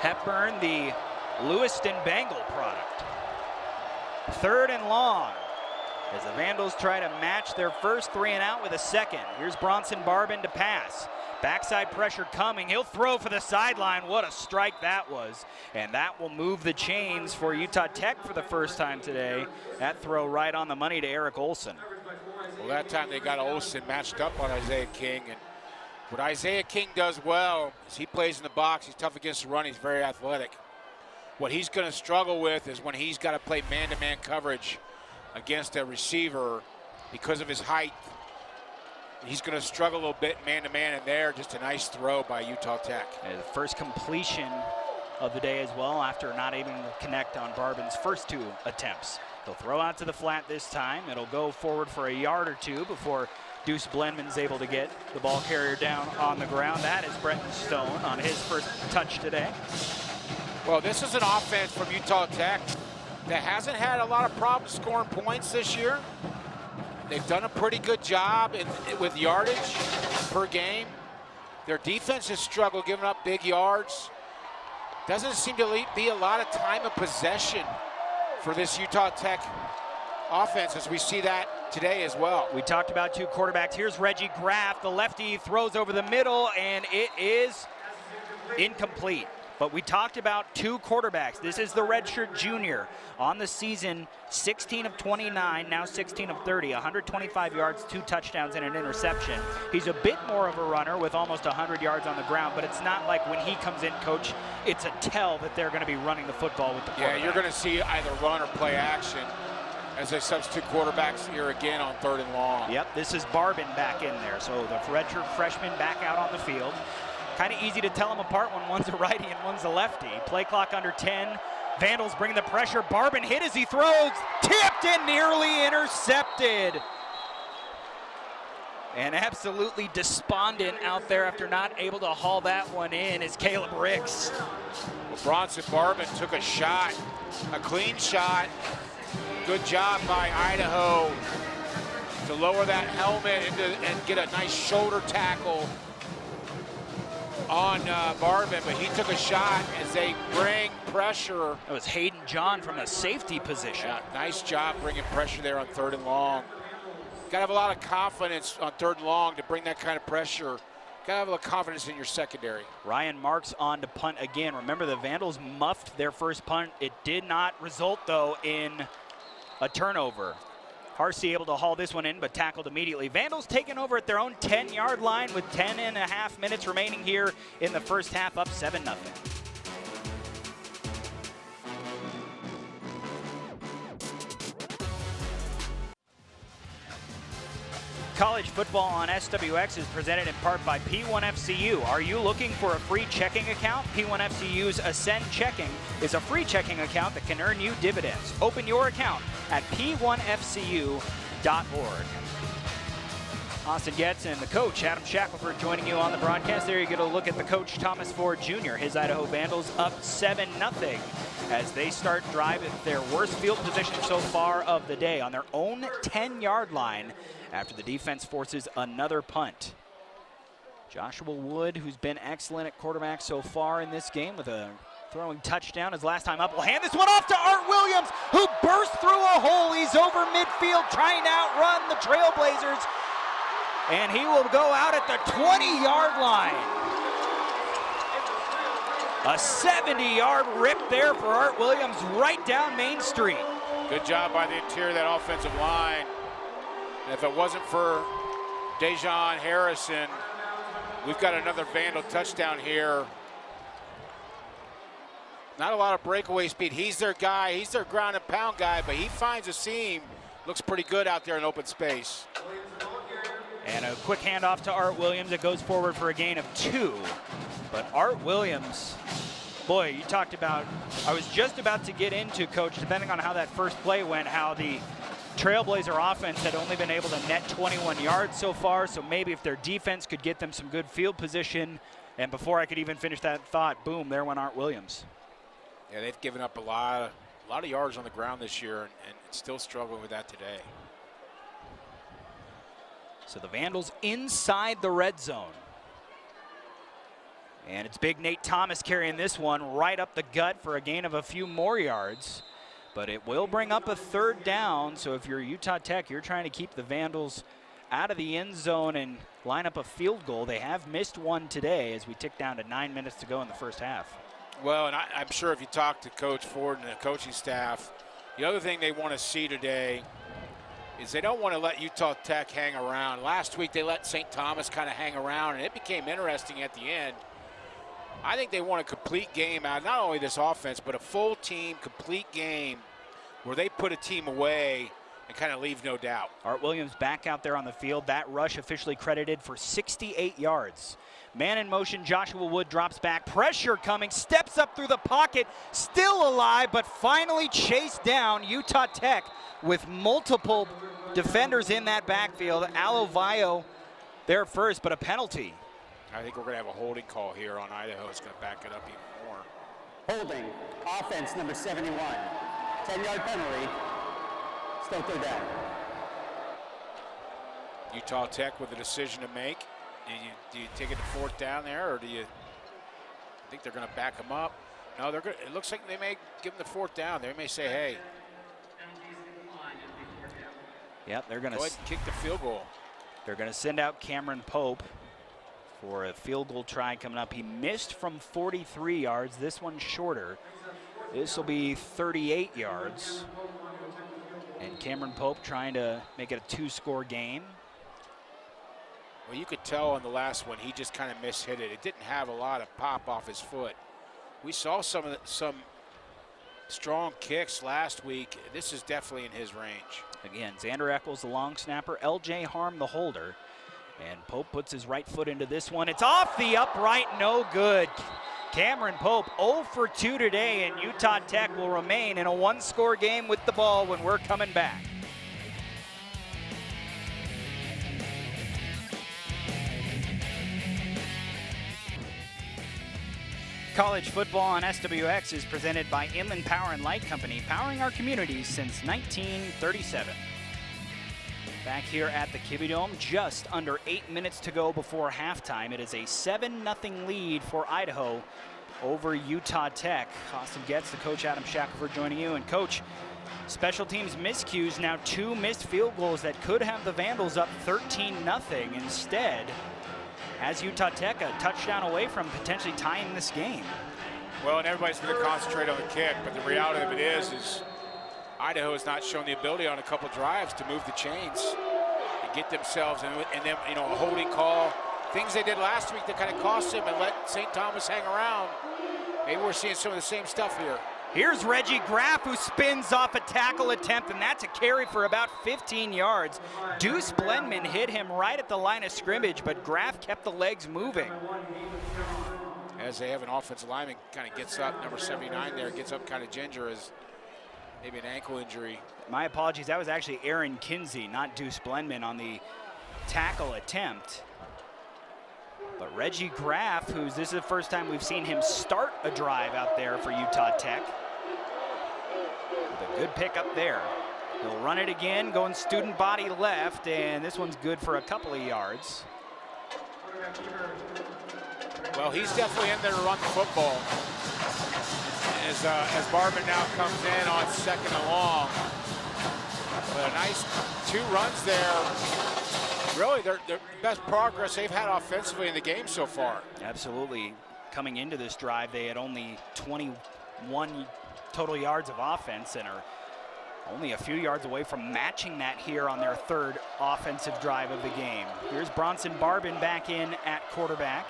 Hepburn, the Lewiston Bengal product. 3rd and long as the Vandals try to match their first 3 and out with a 2nd. Here's Bronson Barbin to pass. Backside pressure coming. He'll throw for the sideline. What a strike that was. And that will move the chains for Utah Tech for the first time today. That throw right on the money to Eric Olson. Well, that time they got Olson matched up on Isaiah King. And what Isaiah King does well is he plays in the box. He's tough against the run. He's very athletic. What he's going to struggle with is when he's got to play man-to-man coverage against a receiver because of his height. He's going to struggle a little bit man-to-man, and there, just a nice throw by Utah Tech. And the first completion of the day as well after not able to connect on Barbin's first 2 attempts. They'll throw out to the flat this time. It'll go forward for a yard or two before Deuce Blenman's able to get the ball carrier down on the ground. That is Brenton Stone on his first touch today. Well, this is an offense from Utah Tech that hasn't had a lot of problems scoring points this year. They've done a pretty good job with yardage per game. Their defense has struggled giving up big yards. Doesn't seem to be a lot of time of possession for this Utah Tech offense, as we see that today as well. We talked about two quarterbacks. Here's Reggie Graff, the lefty, throws over the middle, and it is incomplete. But we talked about two quarterbacks. This is the redshirt junior on the season, 16 of 29, now 16 of 30, 125 yards, 2 touchdowns, and an interception. He's a bit more of a runner with almost 100 yards on the ground, but it's not like when he comes in, Coach, it's a tell that they're going to be running the football with the quarterback. Yeah, you're going to see either run or play action as they substitute quarterbacks here again on 3rd and long. Yep, this is Barbin back in there. So the redshirt freshman back out on the field. Kind of easy to tell them apart when one's a righty and one's a lefty. Play clock under 10. Vandals bring the pressure. Barbin hit as he throws. Tipped and nearly intercepted. And absolutely despondent out there after not able to haul that one in is Caleb Ricks. Well, Bronson Barbin took a shot, a clean shot. Good job by Idaho to lower that helmet and get a nice shoulder tackle on Barbin, but he took a shot as they bring pressure. That was Hayden John from a safety position. Yeah, nice job bringing pressure there on 3rd and long. Got to have a lot of confidence on 3rd and long to bring that kind of pressure. Got to have a little confidence in your secondary. Ryan Marks on to punt again. Remember, the Vandals muffed their first punt. It did not result, though, in a turnover. Harsey able to haul this one in, but tackled immediately. Vandals taking over at their own 10-yard line with 10.5 minutes remaining here in the first half, up 7-0. College football on SWX is presented in part by P1FCU. Are you looking for a free checking account? P1FCU's Ascend Checking is a free checking account that can earn you dividends. Open your account at p1fcu.org. Austin Getz and the coach, Adam Shackelford, joining you on the broadcast. There you get a look at the coach, Thomas Ford Jr. His Idaho Vandals up 7-0 as they start drive at their worst field position so far of the day on their own 10-yard line after the defense forces another punt. Joshua Wood, who's been excellent at quarterback so far in this game with a throwing touchdown his last time up, will hand this one off to Art Williams, who burst through a hole. He's over midfield trying to outrun the Trailblazers, and he will go out at the 20-yard line. A 70-yard rip there for Art Williams right down Main Street. Good job by the interior of that offensive line. And if it wasn't for Dejon Harrison, we've got another Vandal touchdown here. Not a lot of breakaway speed. He's their guy. He's their ground and pound guy, but he finds a seam. Looks pretty good out there in open space. And a quick handoff to Art Williams. It goes forward for a gain of 2. But Art Williams, boy, you talked about, I was just about to get into, Coach, depending on how that first play went, how the Trailblazer offense had only been able to net 21 yards so far, so maybe if their defense could get them some good field position, and before I could even finish that thought, boom, there went Art Williams. Yeah, they've given up a lot of yards on the ground this year, and still struggling with that today. So the Vandals inside the red zone. And it's big Nate Thomas carrying this one right up the gut for a gain of a few more yards. But it will bring up a 3rd down. So if you're Utah Tech, you're trying to keep the Vandals out of the end zone and line up a field goal. They have missed one today as we tick down to 9 minutes to go in the first half. Well, and I'm sure if you talk to Coach Ford and the coaching staff, the other thing they want to see today is they don't want to let Utah Tech hang around. Last week they let St. Thomas kind of hang around, and it became interesting at the end. I think they want a complete game out, not only this offense, but a full team, complete game where they put a team away and kind of leave no doubt. Art Williams back out there on the field. That rush officially credited for 68 yards. Man in motion, Joshua Wood drops back. Pressure coming, steps up through the pocket, still alive, but finally chased down. Utah Tech with multiple defenders in that backfield. Alovaio there first, but a penalty. I think we're going to have a holding call here on Idaho. It's going to back it up even more. Holding, offense number 71. 10-yard penalty. Still third down. Utah Tech with a decision to make. Do you take it to fourth down there, or do you think they're going to back them up? No, they're good. It looks like they may give them the fourth down. They may say, hey. Yep, they're going to go ahead and kick the field goal. They're going to send out Cameron Pope for a field goal try coming up. He missed from 43 yards. This one's shorter. This will be 38 yards. And Cameron Pope trying to make it a two-score game. Well, you could tell on the last one, he just kind of mishit it. It didn't have a lot of pop off his foot. We saw some strong kicks last week. This is definitely in his range. Again, Xander Eccles, the long snapper, L.J. Harm, the holder. And Pope puts his right foot into this one. It's off the upright, no good. Cameron Pope 0 for 2 today, and Utah Tech will remain in a one-score game with the ball when we're coming back. College football on SWX is presented by Inland Power and Light Company, powering our communities since 1937. Back here at the Kibbie Dome, just under 8 minutes to go before halftime. It is a 7-0 lead for Idaho over Utah Tech. Austin Getz, the coach, Adam Shackelford joining you. And coach, special teams miscues, now 2 missed field goals that could have the Vandals up 13-0. Instead, as Utah Tech a touchdown away from potentially tying this game. Well, and everybody's going to concentrate on the kick, but the reality of it is Idaho has not shown the ability on a couple drives to move the chains and get themselves, and then, you know, a holding call. Things they did last week that kind of cost them and let St. Thomas hang around. Maybe we're seeing some of the same stuff here. Here's Reggie Graff, who spins off a tackle attempt, and that's a carry for about 15 yards. Deuce Blenman hit him right at the line of scrimmage, but Graff kept the legs moving. As they have an offensive lineman kind of gets up, number 79 there, gets up kind of ginger as maybe an ankle injury. My apologies, that was actually Aaron Kinsey, not Deuce Blenman on the tackle attempt. But Reggie Graff, this is the first time we've seen him start a drive out there for Utah Tech. With a good pick up there. He'll run it again, going student body left, and this one's good for a couple of yards. Well, he's definitely in there to run the football. As Barber now comes in on second and long. But a nice 2 runs there. Really, their best progress they've had offensively in the game so far. Absolutely. Coming into this drive, they had only 21 total yards of offense and are only a few yards away from matching that here on their 3rd offensive drive of the game. Here's Bronson Barbin back in at quarterback.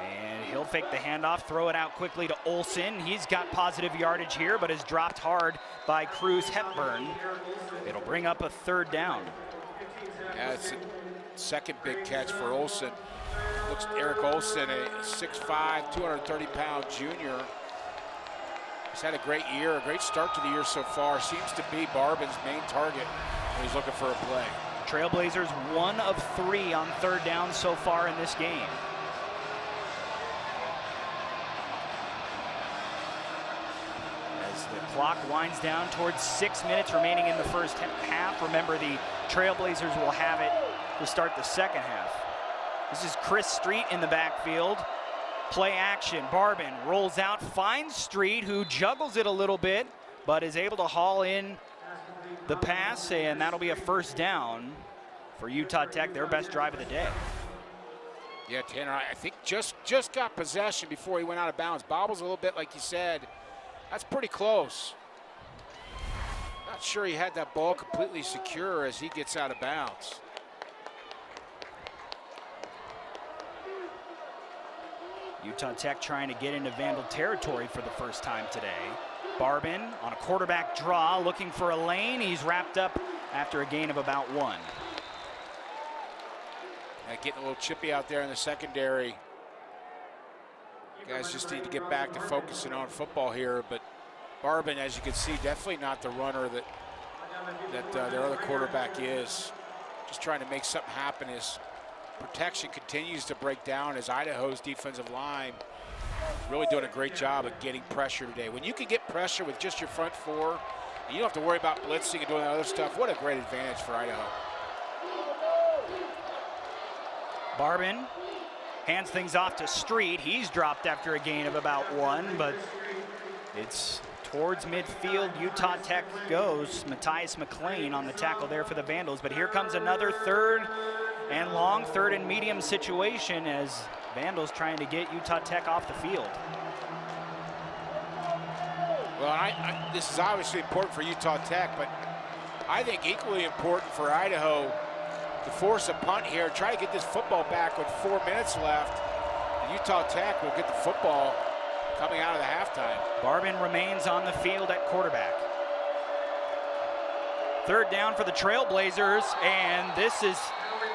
And he'll fake the handoff, throw it out quickly to Olsen. He's got positive yardage here, but is dropped hard by Cruz Hepburn. It'll bring up a 3rd down. Yeah, it's a second big catch for Olsen. Looks Eric Olsen, a 6'5", 230-pound junior. He's had a great year, a great start to the year so far. Seems to be Barbin's main target when he's looking for a play. Trailblazers 1 of 3 on 3rd down so far in this game. As the clock winds down towards 6 minutes remaining in the first half. Remember, the Trailblazers will have it to start the second half. This is Chris Street in the backfield. Play action, Barbin rolls out, finds Street, who juggles it a little bit, but is able to haul in the pass, and that'll be a 1st down for Utah Tech, their best drive of the day. Yeah, Tanner, I think just got possession before he went out of bounds. Bobbles a little bit, like you said. That's pretty close. Not sure he had that ball completely secure as he gets out of bounds. Utah Tech trying to get into Vandal territory for the first time today. Barbin on a quarterback draw, looking for a lane. He's wrapped up after a gain of about 1. Getting a little chippy out there in the secondary. Guys just need to get back to focusing on football here, but Barbin, as you can see, definitely not the runner that their other quarterback is. Just trying to make something happen. His protection continues to break down as Idaho's defensive line really doing a great job of getting pressure today. When you can get pressure with just your front four, and you don't have to worry about blitzing and doing that other stuff, what a great advantage for Idaho. Barbin hands things off to Street. He's dropped after a gain of about 1, but it's towards midfield. Utah Tech goes. Matthias McLean on the tackle there for the Vandals, but here comes another 3rd and long, 3rd and medium situation as Vandals trying to get Utah Tech off the field. Well, this is obviously important for Utah Tech, but I think equally important for Idaho to force a punt here, try to get this football back with 4 minutes left. And Utah Tech will get the football coming out of the halftime. Barbin remains on the field at quarterback. 3rd down for the Trailblazers, and this is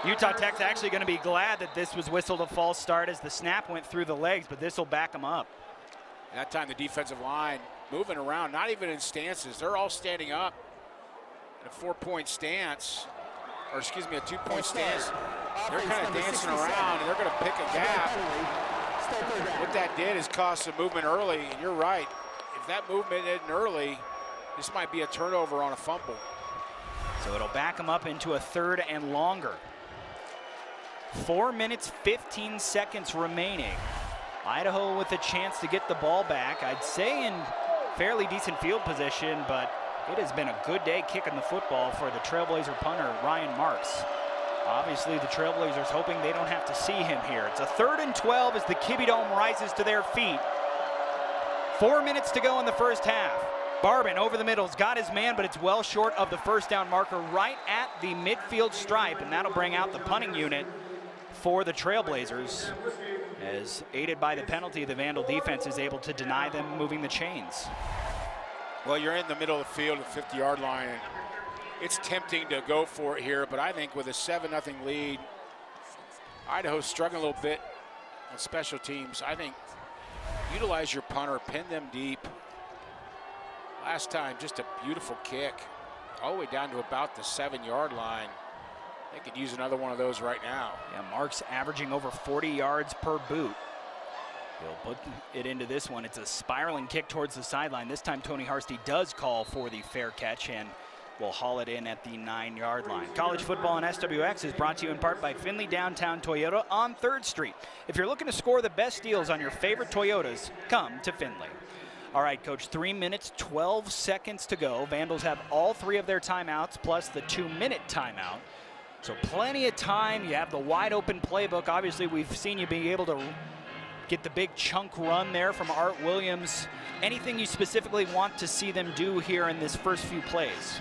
Utah Tech's actually going to be glad that this was whistled a false start as the snap went through the legs, but this will back them up. That time the defensive line moving around, not even in stances. They're all standing up in a 4-point stance. Or excuse me, a 2-point stance. They're kind of dancing around, and they're going to pick a gap. What that did is cause some movement early, and you're right. If that movement isn't early, this might be a turnover on a fumble. So it'll back them up into a 3rd and longer. 4 minutes, 15 seconds remaining. Idaho with a chance to get the ball back. I'd say in fairly decent field position, but it has been a good day kicking the football for the Trailblazer punter, Ryan Marks. Obviously, the Trailblazers hoping they don't have to see him here. It's a 3rd and 12 as the Kibbie Dome rises to their feet. 4 minutes to go in the first half. Barbin over the middle's got his man, but it's well short of the 1st down marker right at the midfield stripe, and that'll bring out the punting unit for the Trailblazers. As aided by the penalty, the Vandal defense is able to deny them moving the chains. Well, you're in the middle of the field at the 50-yard line, and it's tempting to go for it here, but I think with a 7-0 lead, Idaho's struggling a little bit on special teams. I think utilize your punter, pin them deep. Last time, just a beautiful kick all the way down to about the 7-yard line. They could use another one of those right now. Yeah, Mark's averaging over 40 yards per boot. He'll put it into this one. It's a spiraling kick towards the sideline. This time Tony Harsty does call for the fair catch and will haul it in at the 9-yard line. College football on SWX is brought to you in part by Findlay Downtown Toyota on 3rd Street. If you're looking to score the best deals on your favorite Toyotas, come to Findlay. All right, Coach, 3 minutes, 12 seconds to go. Vandals have all 3 of their timeouts plus the 2-minute timeout. So plenty of time. You have the wide open playbook. Obviously, we've seen you be able to get the big chunk run there from Art Williams. Anything you specifically want to see them do here in this first few plays?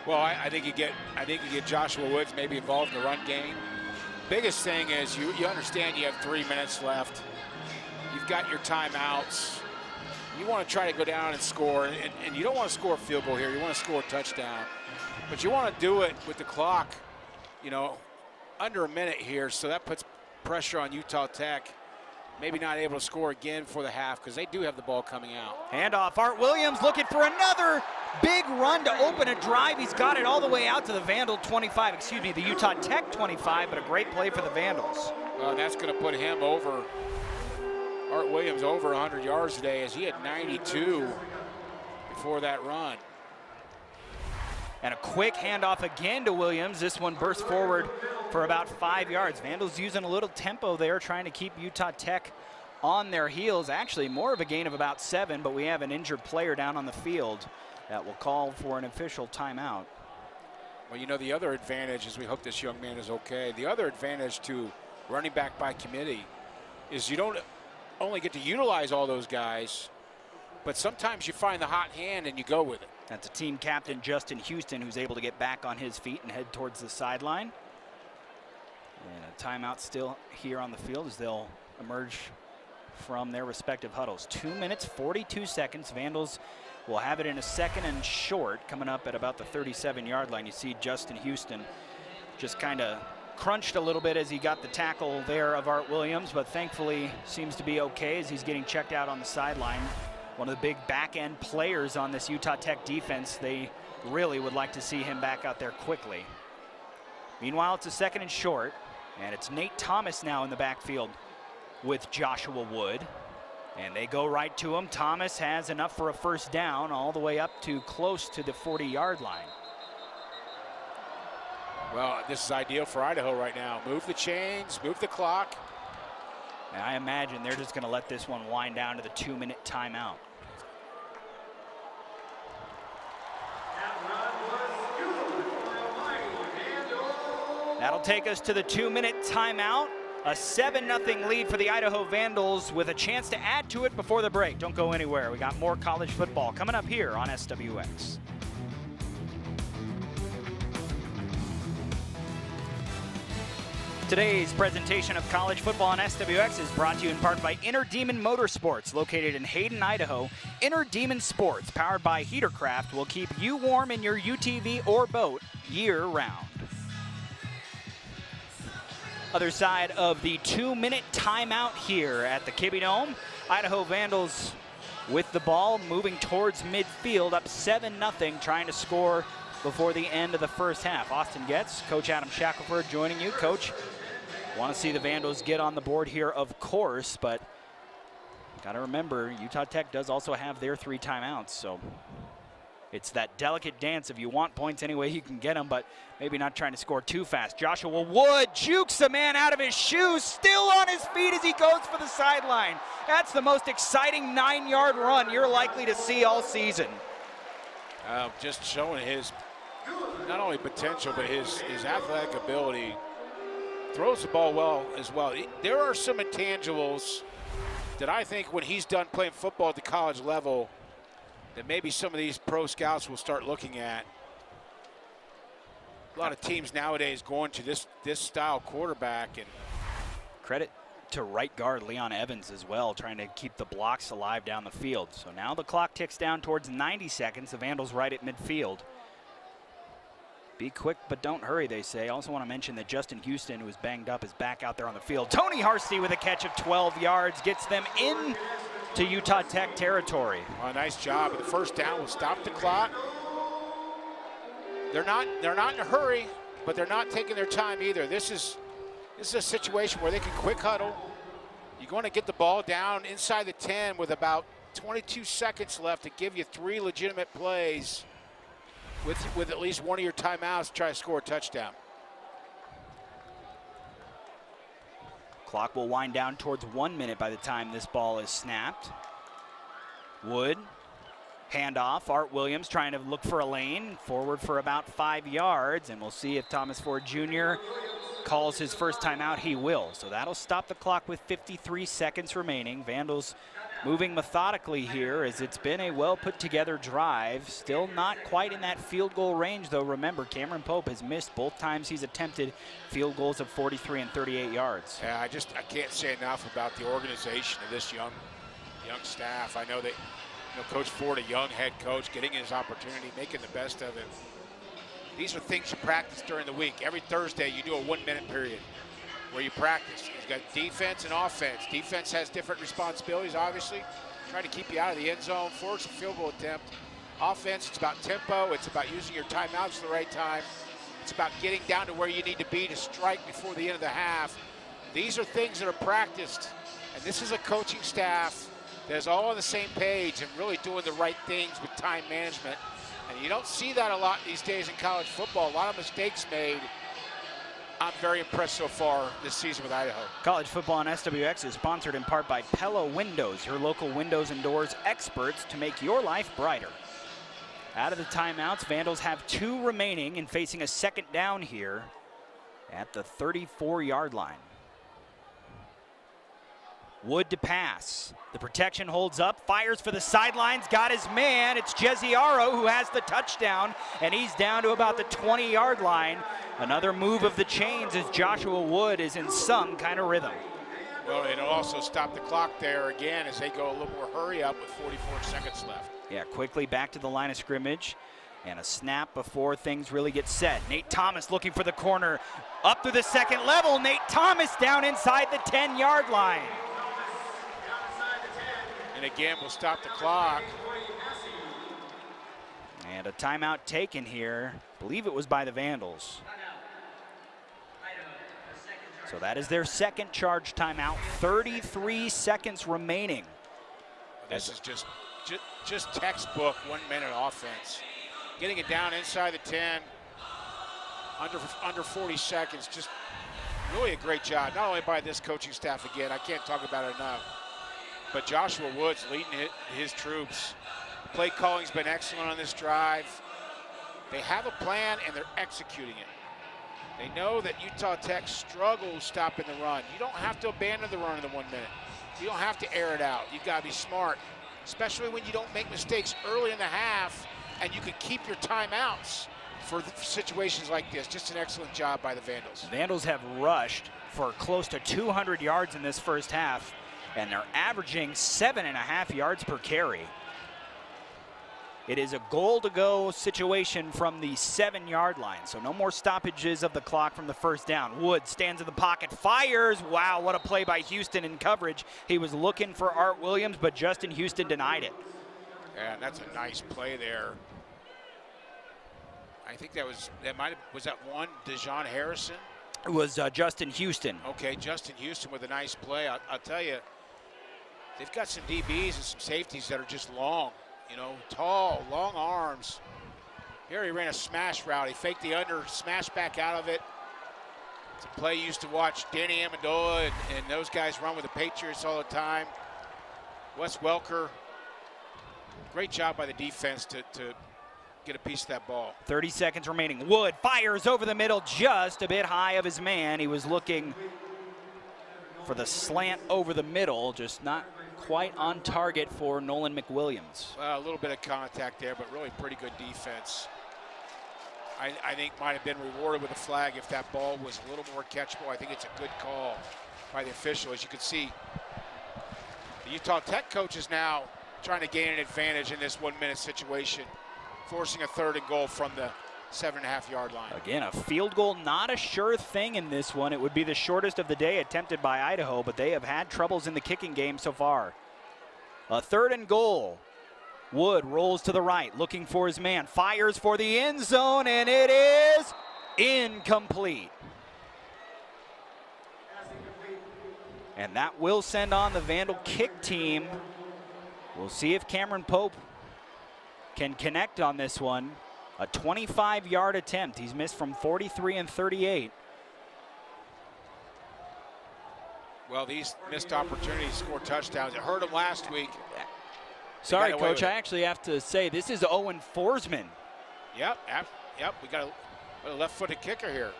Well, I think you get Joshua Woods maybe involved in the run game. Biggest thing is you understand you have 3 minutes left. You've got your timeouts. You want to try to go down and score, and you don't want to score a field goal here. You want to score a touchdown, but you want to do it with the clock, under a minute here. So that puts pressure on Utah Tech. Maybe not able to score again for the half because they do have the ball coming out. Handoff, Art Williams looking for another big run to open a drive. He's got it all the way out to the Vandal 25, the Utah Tech 25, but a great play for the Vandals. Well, that's going to put him over, Art Williams over 100 yards today as he had 92 before that run. And a quick handoff again to Williams. This one bursts forward for about 5 yards. Vandals using a little tempo there, trying to keep Utah Tech on their heels. Actually, more of a gain of about 7, but we have an injured player down on the field that will call for an official timeout. Well, the other advantage is we hope this young man is okay. The other advantage to running back by committee is you don't only get to utilize all those guys, but sometimes you find the hot hand and you go with it. That's a team captain, Justin Houston, who's able to get back on his feet and head towards the sideline. And a timeout still here on the field as they'll emerge from their respective huddles. 2 minutes, 42 seconds. Vandals will have it in a second and short, coming up at about the 37-yard line. You see Justin Houston just kind of crunched a little bit as he got the tackle there of Art Williams, but thankfully seems to be okay as he's getting checked out on the sideline. One of the big back-end players on this Utah Tech defense. They really would like to see him back out there quickly. Meanwhile, it's a second and short, and it's Nate Thomas now in the backfield with Joshua Wood. And they go right to him. Thomas has enough for a first down all the way up to close to the 40-yard line. Well, this is ideal for Idaho right now. Move the chains, move the clock. And I imagine they're just going to let this one wind down to the 2-minute timeout. That'll take us to the 2-minute timeout. A 7-0 lead for the Idaho Vandals with a chance to add to it before the break. Don't go anywhere. We got more college football coming up here on SWX. Today's presentation of college football on SWX is brought to you in part by Inner Demon Motorsports, located in Hayden, Idaho. Inner Demon Sports, powered by Heatercraft, will keep you warm in your UTV or boat year-round. Other side of the 2-minute timeout here at the Kibbie Dome. Idaho Vandals with the ball, moving towards midfield, up 7-0, trying to score before the end of the first half. Austin Getz, Coach Adam Shackelford joining you. Coach, want to see the Vandals get on the board here, of course, but got to remember, Utah Tech does also have their 3 timeouts, so it's that delicate dance of you want points any way you can get them, but maybe not trying to score too fast. Joshua Wood jukes a man out of his shoes, still on his feet as he goes for the sideline. That's the most exciting 9-yard run you're likely to see all season. Just showing his not only potential, but his athletic ability. Throws the ball well as well. There are some intangibles that I think when he's done playing football at the college level, that maybe some of these pro scouts will start looking at. A lot of teams nowadays going to this style quarterback. And credit to right guard Leon Evans as well, trying to keep the blocks alive down the field. So now the clock ticks down towards 90 seconds. The Vandals right at midfield. Be quick, but don't hurry, they say. Also want to mention that Justin Houston, who was banged up, is back out there on the field. Tony Harsty with a catch of 12 yards gets them in to Utah Tech territory. Well, nice job. The first down will stop the clock. They're not in a hurry, but they're not taking their time either. This is a situation where they can quick huddle. You're going to get the ball down inside the 10 with about 22 seconds left to give you 3 legitimate plays with at least one of your timeouts to try to score a touchdown. Clock will wind down towards 1 minute by the time this ball is snapped. Wood, handoff. Art Williams trying to look for a lane. Forward for about 5 yards, and we'll see if Thomas Ford Jr. calls his first timeout. He will. So that'll stop the clock with 53 seconds remaining. Vandals moving methodically here as it's been a well put together drive. Still not quite in that field goal range, though. Remember, Cameron Pope has missed both times he's attempted field goals of 43 and 38 yards. Yeah, I can't say enough about the organization of this young staff. I know that Coach Ford, a young head coach, getting his opportunity, making the best of it. These are things you practice during the week. Every Thursday you do a 1-minute period where you practice. You've got defense and offense. Defense has different responsibilities, obviously. Trying to keep you out of the end zone, force a field goal attempt. Offense, it's about tempo. It's about using your timeouts at the right time. It's about getting down to where you need to be to strike before the end of the half. These are things that are practiced. And this is a coaching staff that is all on the same page and really doing the right things with time management. And you don't see that a lot these days in college football. A lot of mistakes made. I'm very impressed so far this season with Idaho. College football on SWX is sponsored in part by Pella Windows, your local windows and doors experts to make your life brighter. Out of the timeouts, Vandals have 2 remaining and facing a second down here at the 34-yard line. Wood to pass. The protection holds up, fires for the sidelines, got his man. It's Jesiaro who has the touchdown, and he's down to about the 20-yard line. Another move of the chains as Joshua Wood is in some kind of rhythm. Well, it'll also stop the clock there again as they go a little more hurry up with 44 seconds left. Yeah, quickly back to the line of scrimmage. And a snap before things really get set. Nate Thomas looking for the corner. Up to the second level. Nate Thomas down inside the 10-yard line. And again, we'll stop the clock. And a timeout taken here. I believe it was by the Vandals. So that is their second charge timeout. 33 seconds remaining. This is just textbook 1 minute offense. Getting it down inside the 10, under 40 seconds. Just really a great job, not only by this coaching staff again, I can't talk about it enough, but Joshua Woods leading his troops. Play calling's been excellent on this drive. They have a plan and they're executing it. They know that Utah Tech struggles stopping the run. You don't have to abandon the run in the 1 minute. You don't have to air it out. You've got to be smart, especially when you don't make mistakes early in the half and you can keep your timeouts for situations like this. Just an excellent job by the Vandals. Vandals have rushed for close to 200 yards in this first half, and they're averaging 7.5 yards per carry. It is a goal-to-go situation from the 7-yard line, so no more stoppages of the clock from the first down. Wood stands in the pocket, fires. Wow, what a play by Houston in coverage. He was looking for Art Williams, but Justin Houston denied it. Yeah, that's a nice play there. I think was that one, Dejon Harrison? It was Justin Houston. Okay, Justin Houston with a nice play. I'll tell you, they've got some DBs and some safeties that are just long. You know, tall, long arms. Here he ran a smash route. He faked the under, smashed back out of it. It's a play you used to watch Danny Amendola and those guys run with the Patriots all the time. Wes Welker, great job by the defense to get a piece of that ball. 30 seconds remaining. Wood fires over the middle, just a bit high of his man. He was looking for the slant over the middle, just not quite on target for Nolan McWilliams. A little bit of contact there, but really pretty good defense. I think might have been rewarded with a flag if that ball was a little more catchable. I think it's a good call by the official. As you can see, the Utah Tech coach is now trying to gain an advantage in this 1 minute situation, forcing a 3rd and goal from the 7.5-yard line. Again, a field goal, not a sure thing in this one. It would be the shortest of the day attempted by Idaho, but they have had troubles in the kicking game so far. A 3rd and goal. Wood rolls to the right, looking for his man, fires for the end zone, and it is incomplete. And that will send on the Vandal kick team. We'll see if Cameron Pope can connect on this one. A 25-yard attempt. He's missed from 43 and 38. Well, these missed opportunities to score touchdowns. It hurt them last week. Sorry, Coach, I actually have to say this is Owen Forsman. Yep, we got a left-footed kicker here.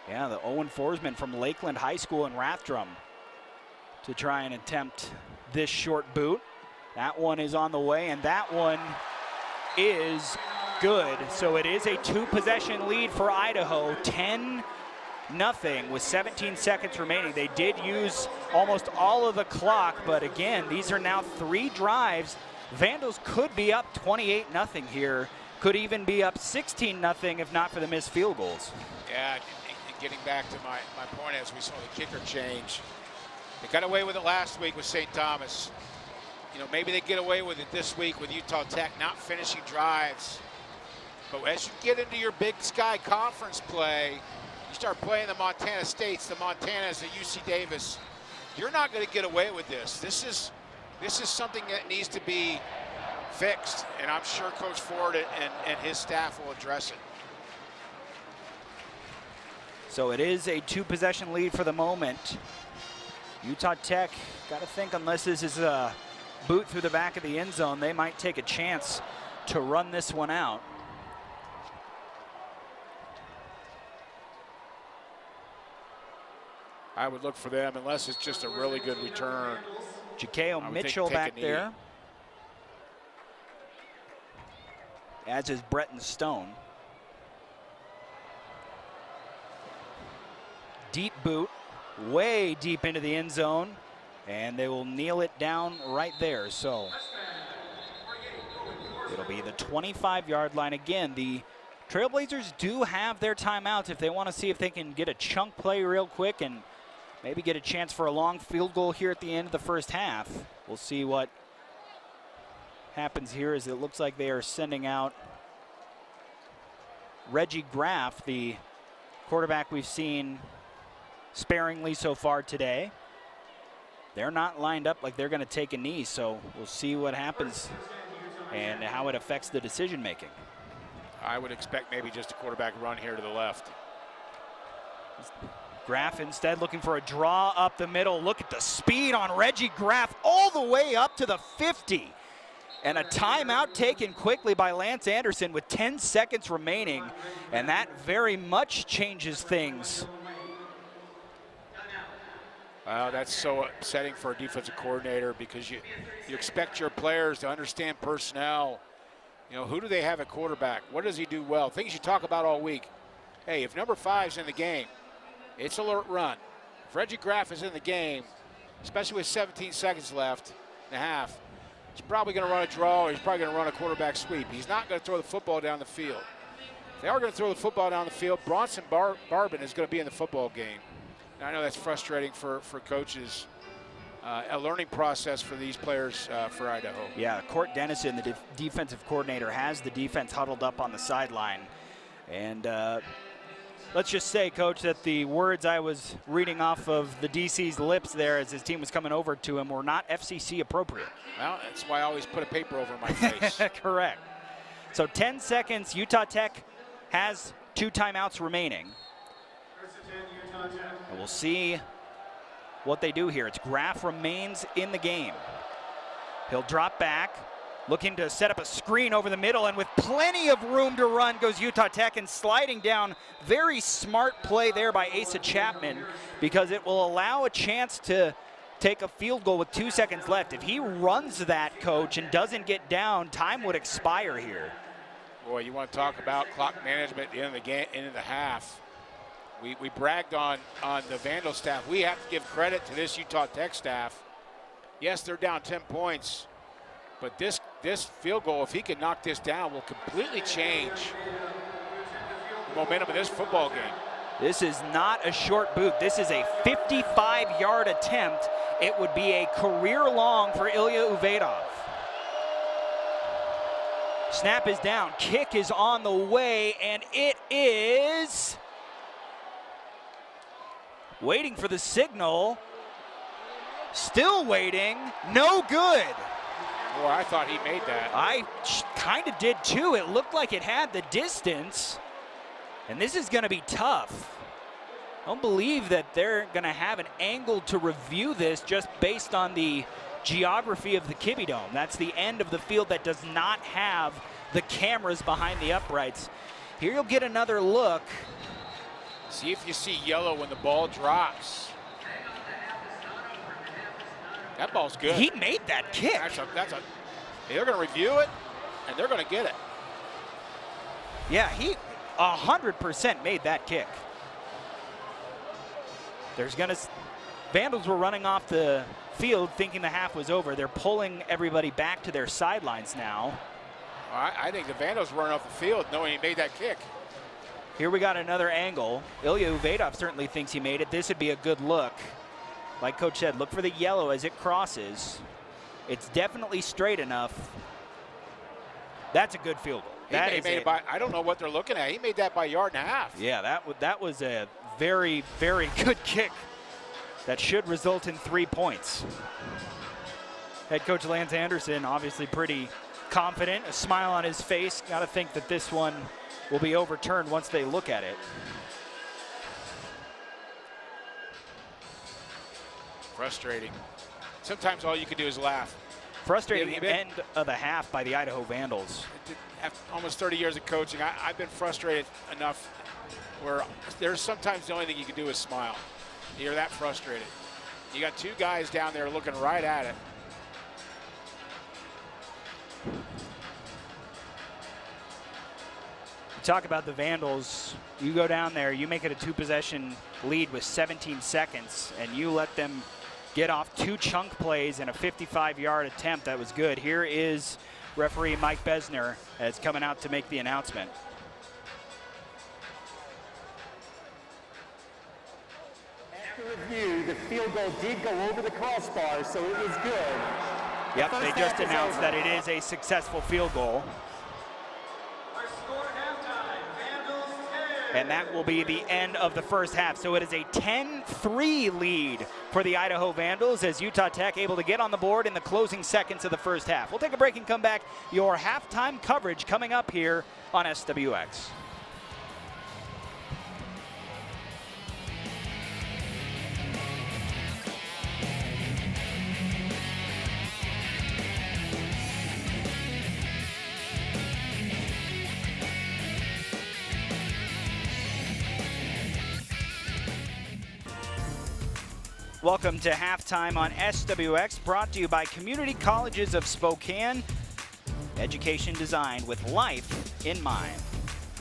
Yeah, the Owen Forsman from Lakeland High School in Rathdrum to try and attempt this short boot. That one is on the way, and that one is good. So it is a 2-possession lead for Idaho, 10-0 with 17 seconds remaining. They did use almost all of the clock, but again, these are now 3 drives. Vandals could be up 28-0 here, could even be up 16-0 if not for the missed field goals. Yeah, and getting back to my point as we saw the kicker change. They got away with it last week with St. Thomas. You know, maybe they get away with it this week with Utah Tech not finishing drives. But as you get into your Big Sky Conference play, you start playing the Montana States, the Montanas, the UC Davis, you're not going to get away with this. This is something that needs to be fixed, and I'm sure Coach Ford and his staff will address it. So it is a 2-possession lead for the moment. Utah Tech, got to think, unless this is a boot through the back of the end zone, they might take a chance to run this one out. I would look for them unless it's just a really good return. Jakeo Mitchell back there, as is Bretton Stone. Deep boot, way deep into the end zone. And they will kneel it down right there. So it'll be the 25-yard line again. The Trailblazers do have their timeouts if they want to see if they can get a chunk play real quick and maybe get a chance for a long field goal here at the end of the first half. We'll see what happens here as it looks like they are sending out Reggie Graff, the quarterback we've seen sparingly so far today. They're not lined up like they're going to take a knee, so we'll see what happens and how it affects the decision making. I would expect maybe just a quarterback run here to the left. Graff instead looking for a draw up the middle. Look at the speed on Reggie Graff all the way up to the 50. And a timeout taken quickly by Lance Anderson with 10 seconds remaining. And that very much changes things. Well, that's so upsetting for a defensive coordinator because you expect your players to understand personnel. You know, who do they have at quarterback? What does he do well? Things you talk about all week. Hey, if number 5's in the game, it's alert run. If Reggie Graff is in the game, especially with 17 seconds left and a half, he's probably going to run a draw or he's probably going to run a quarterback sweep. He's not going to throw the football down the field. If they are going to throw the football down the field, Bronson Barbin is going to be in the football game. And I know that's frustrating for coaches. A learning process for these players for Idaho. Yeah, Court Dennison, the defensive coordinator, has the defense huddled up on the sideline. And let's just say, Coach, that the words I was reading off of the DC's lips there as his team was coming over to him were not FCC appropriate. Well, that's why I always put a paper over my face. Correct. So 10 seconds. Utah Tech has 2 timeouts remaining. And we'll see what they do here. It's Graff remains in the game. He'll drop back, looking to set up a screen over the middle, and with plenty of room to run goes Utah Tech, and sliding down. Very smart play there by Asa Chapman because it will allow a chance to take a field goal with 2 seconds left. If he runs that, Coach, and doesn't get down, time would expire here. Boy, you want to talk about clock management at the end of the game, end of the half. We bragged on the Vandal staff. We have to give credit to this Utah Tech staff. Yes, they're down 10 points, but this field goal, if he can knock this down, will completely change the momentum of this football game. This is not a short boot. This is a 55-yard attempt. It would be a career long for Ilya Uvedov. Snap is down. Kick is on the way, and it is waiting for the signal. Still waiting. No good. Boy, I thought he made that. I kind of did too. It looked like it had the distance. And this is going to be tough. I don't believe that they're going to have an angle to review this just based on the geography of the Kibbie Dome. That's the end of the field that does not have the cameras behind the uprights. Here you'll get another look. See if you see yellow when the ball drops. That ball's good. He made that kick. They're going to review it, and they're going to get it. Yeah, he 100% made that kick. Vandals were running off the field thinking the half was over. They're pulling everybody back to their sidelines now. I think the Vandals were running off the field knowing he made that kick. Here we got another angle. Ilya Uvedov certainly thinks he made it. This would be a good look. Like Coach said, look for the yellow as it crosses. It's definitely straight enough. That's a good field goal. I don't know what they're looking at. He made that by a yard and a half. Yeah, that was a very, very good kick that should result in 3 points. Head coach Lance Anderson obviously pretty confident, a smile on his face. Got to think that this one will be overturned once they look at it. Frustrating. Sometimes all you can do is laugh. Frustrating end of the half by the Idaho Vandals. After almost 30 years of coaching, I've been frustrated enough where there's sometimes the only thing you can do is smile. You're that frustrated. You got 2 guys down there looking right at it. Talk about the Vandals. You go down there, you make it a 2-possession lead with 17 seconds, and you let them get off 2 chunk plays and a 55-yard attempt. That was good. Here is referee Mike Besner as coming out to make the announcement. After review, the field goal did go over the crossbar, so it was good. Yep, they just announced that it is a successful field goal. And that will be the end of the first half. So it is a 10-3 lead for the Idaho Vandals as Utah Tech able to get on the board in the closing seconds of the first half. We'll take a break and come back. Your halftime coverage coming up here on SWX. Welcome to halftime on SWX, brought to you by Community Colleges of Spokane. Education designed with life in mind.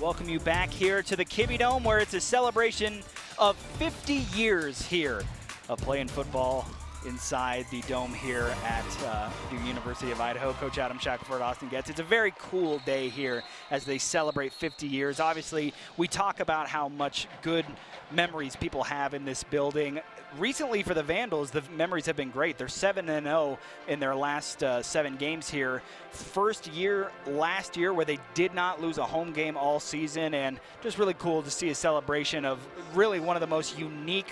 Welcome you back here to the Kibbie Dome, where it's a celebration of 50 years here of playing football inside the dome here at the University of Idaho. Coach Adam Shackelford, Austin Getz. It's a very cool day here as they celebrate 50 years. Obviously, we talk about how much good memories people have in this building. Recently for the Vandals, the memories have been great. They're 7-0 in their last 7 games here. First year last year where they did not lose a home game all season, and just really cool to see a celebration of really one of the most unique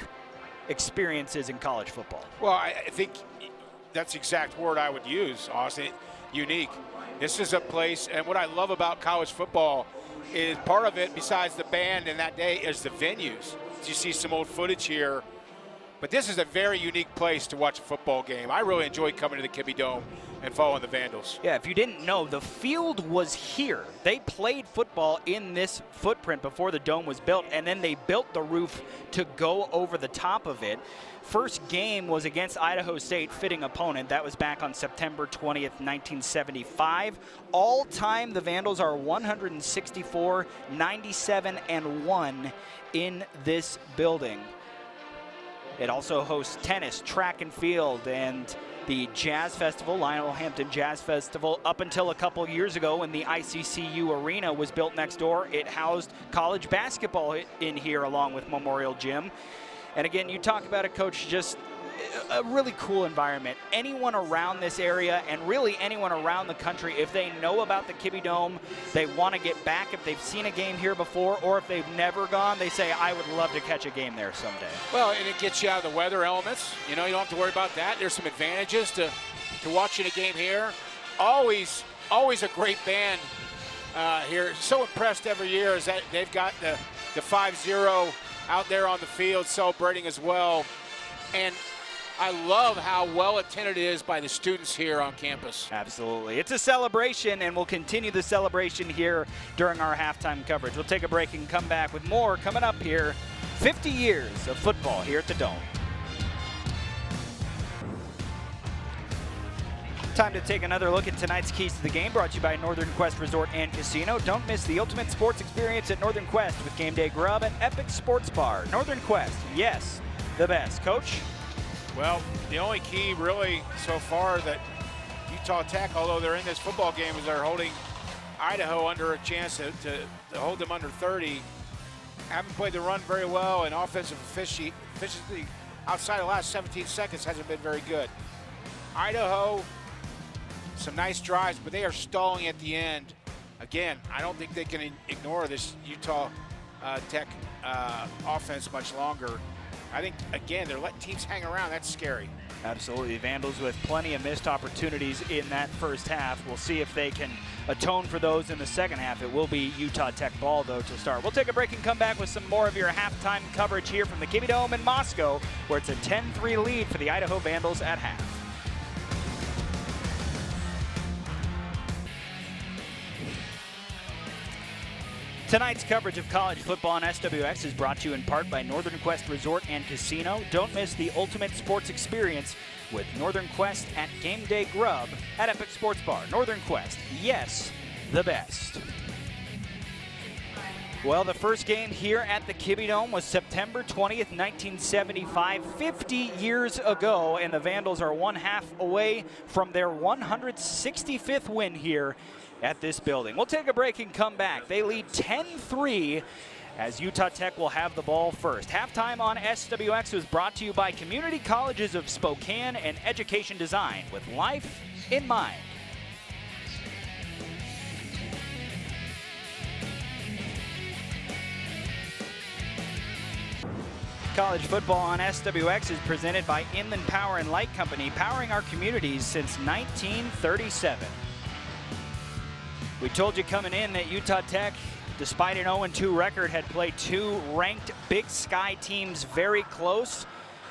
experiences in college football. Well, I think that's the exact word I would use, Austin. Unique. This is a place, and what I love about college football is part of it, besides the band and that day, is the venues. You see some old footage here. But this is a very unique place to watch a football game. I really enjoy coming to the Kibbie Dome and following the Vandals. Yeah, if you didn't know, the field was here. They played football in this footprint before the dome was built, and then they built the roof to go over the top of it. First game was against Idaho State, fitting opponent. That was back on September 20th, 1975. All time, the Vandals are 164, 97, and 1 in this building. It also hosts tennis, track and field, and the Jazz Festival, Lionel Hampton Jazz Festival. Up until a couple years ago when the ICCU Arena was built next door, it housed college basketball in here along with Memorial Gym. And again, you talk about it, Coach, just a really cool environment. Anyone around this area, and really anyone around the country, if they know about the Kibbie Dome, they want to get back. If they've seen a game here before, or if they've never gone, they say, I would love to catch a game there someday. Well, and it gets you out of the weather elements. You know, you don't have to worry about that. There's some advantages to watching a game here. Always a great band here. So impressed every year is that they've got the 5-0 out there on the field celebrating as well. And I love how well attended it is by the students here on campus. Absolutely. It's a celebration, and we'll continue the celebration here during our halftime coverage. We'll take a break and come back with more coming up here. 50 years of football here at the Dome. Time to take another look at tonight's keys to the game, brought to you by Northern Quest Resort and Casino. Don't miss the ultimate sports experience at Northern Quest with Game Day Grub and Epic Sports Bar. Northern Quest, yes, the best. Coach? Well, the only key really so far that Utah Tech, although they're in this football game, is they're holding Idaho under a chance to hold them under 30. Haven't played the run very well, and offensive efficiency outside the last 17 seconds hasn't been very good. Idaho, some nice drives, but they are stalling at the end. Again, I don't think they can ignore this Utah Tech offense much longer. I think, again, they're letting teams hang around. That's scary. Absolutely. Vandals with plenty of missed opportunities in that first half. We'll see if they can atone for those in the second half. It will be Utah Tech ball, though, to start. We'll take a break and come back with some more of your halftime coverage here from the Kibbie Dome in Moscow, where it's a 10-3 lead for the Idaho Vandals at half. Tonight's coverage of college football on SWX is brought to you in part by Northern Quest Resort and Casino. Don't miss the ultimate sports experience with Northern Quest at Game Day Grub at Epic Sports Bar. Northern Quest, yes, the best. Well, the first game here at the Kibbie Dome was September 20th, 1975, 50 years ago, and the Vandals are one half away from their 165th win here at this building. We'll take a break and come back. They lead 10-3 as Utah Tech will have the ball first. Halftime on SWX was brought to you by Community Colleges of Spokane and Education Design with life in mind. College football on SWX is presented by Inland Power and Light Company, powering our communities since 1937. We told you coming in that Utah Tech, despite an 0-2 record, had played two ranked Big Sky teams very close.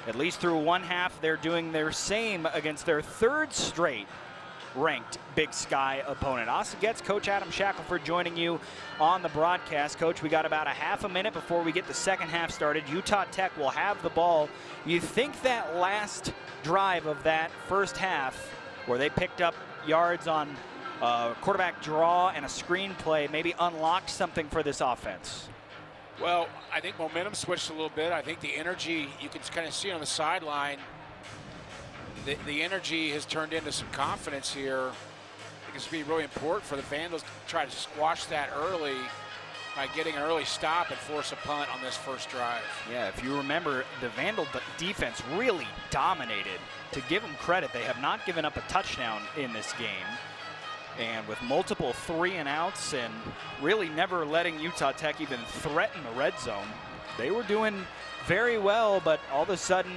At least through one half, they're doing their same against their third straight ranked Big Sky opponent. Austin Getz, Coach Adam Shackelford joining you on the broadcast. Coach, we got about a half a minute before we get the second half started. Utah Tech will have the ball. You think that last drive of that first half, where they picked up yards on quarterback draw and a screenplay, maybe unlocked something for this offense? Well, I think momentum switched a little bit. I think the energy, you can kind of see on the sideline, the energy has turned into some confidence here. I think it's going to be really important for the Vandals to try to squash that early by getting an early stop and force a punt on this first drive. Yeah, if you remember, the Vandal defense really dominated. To give them credit, they have not given up a touchdown in this game. And with multiple 3-and-outs and really never letting Utah Tech even threaten the red zone, they were doing very well, but all of a sudden,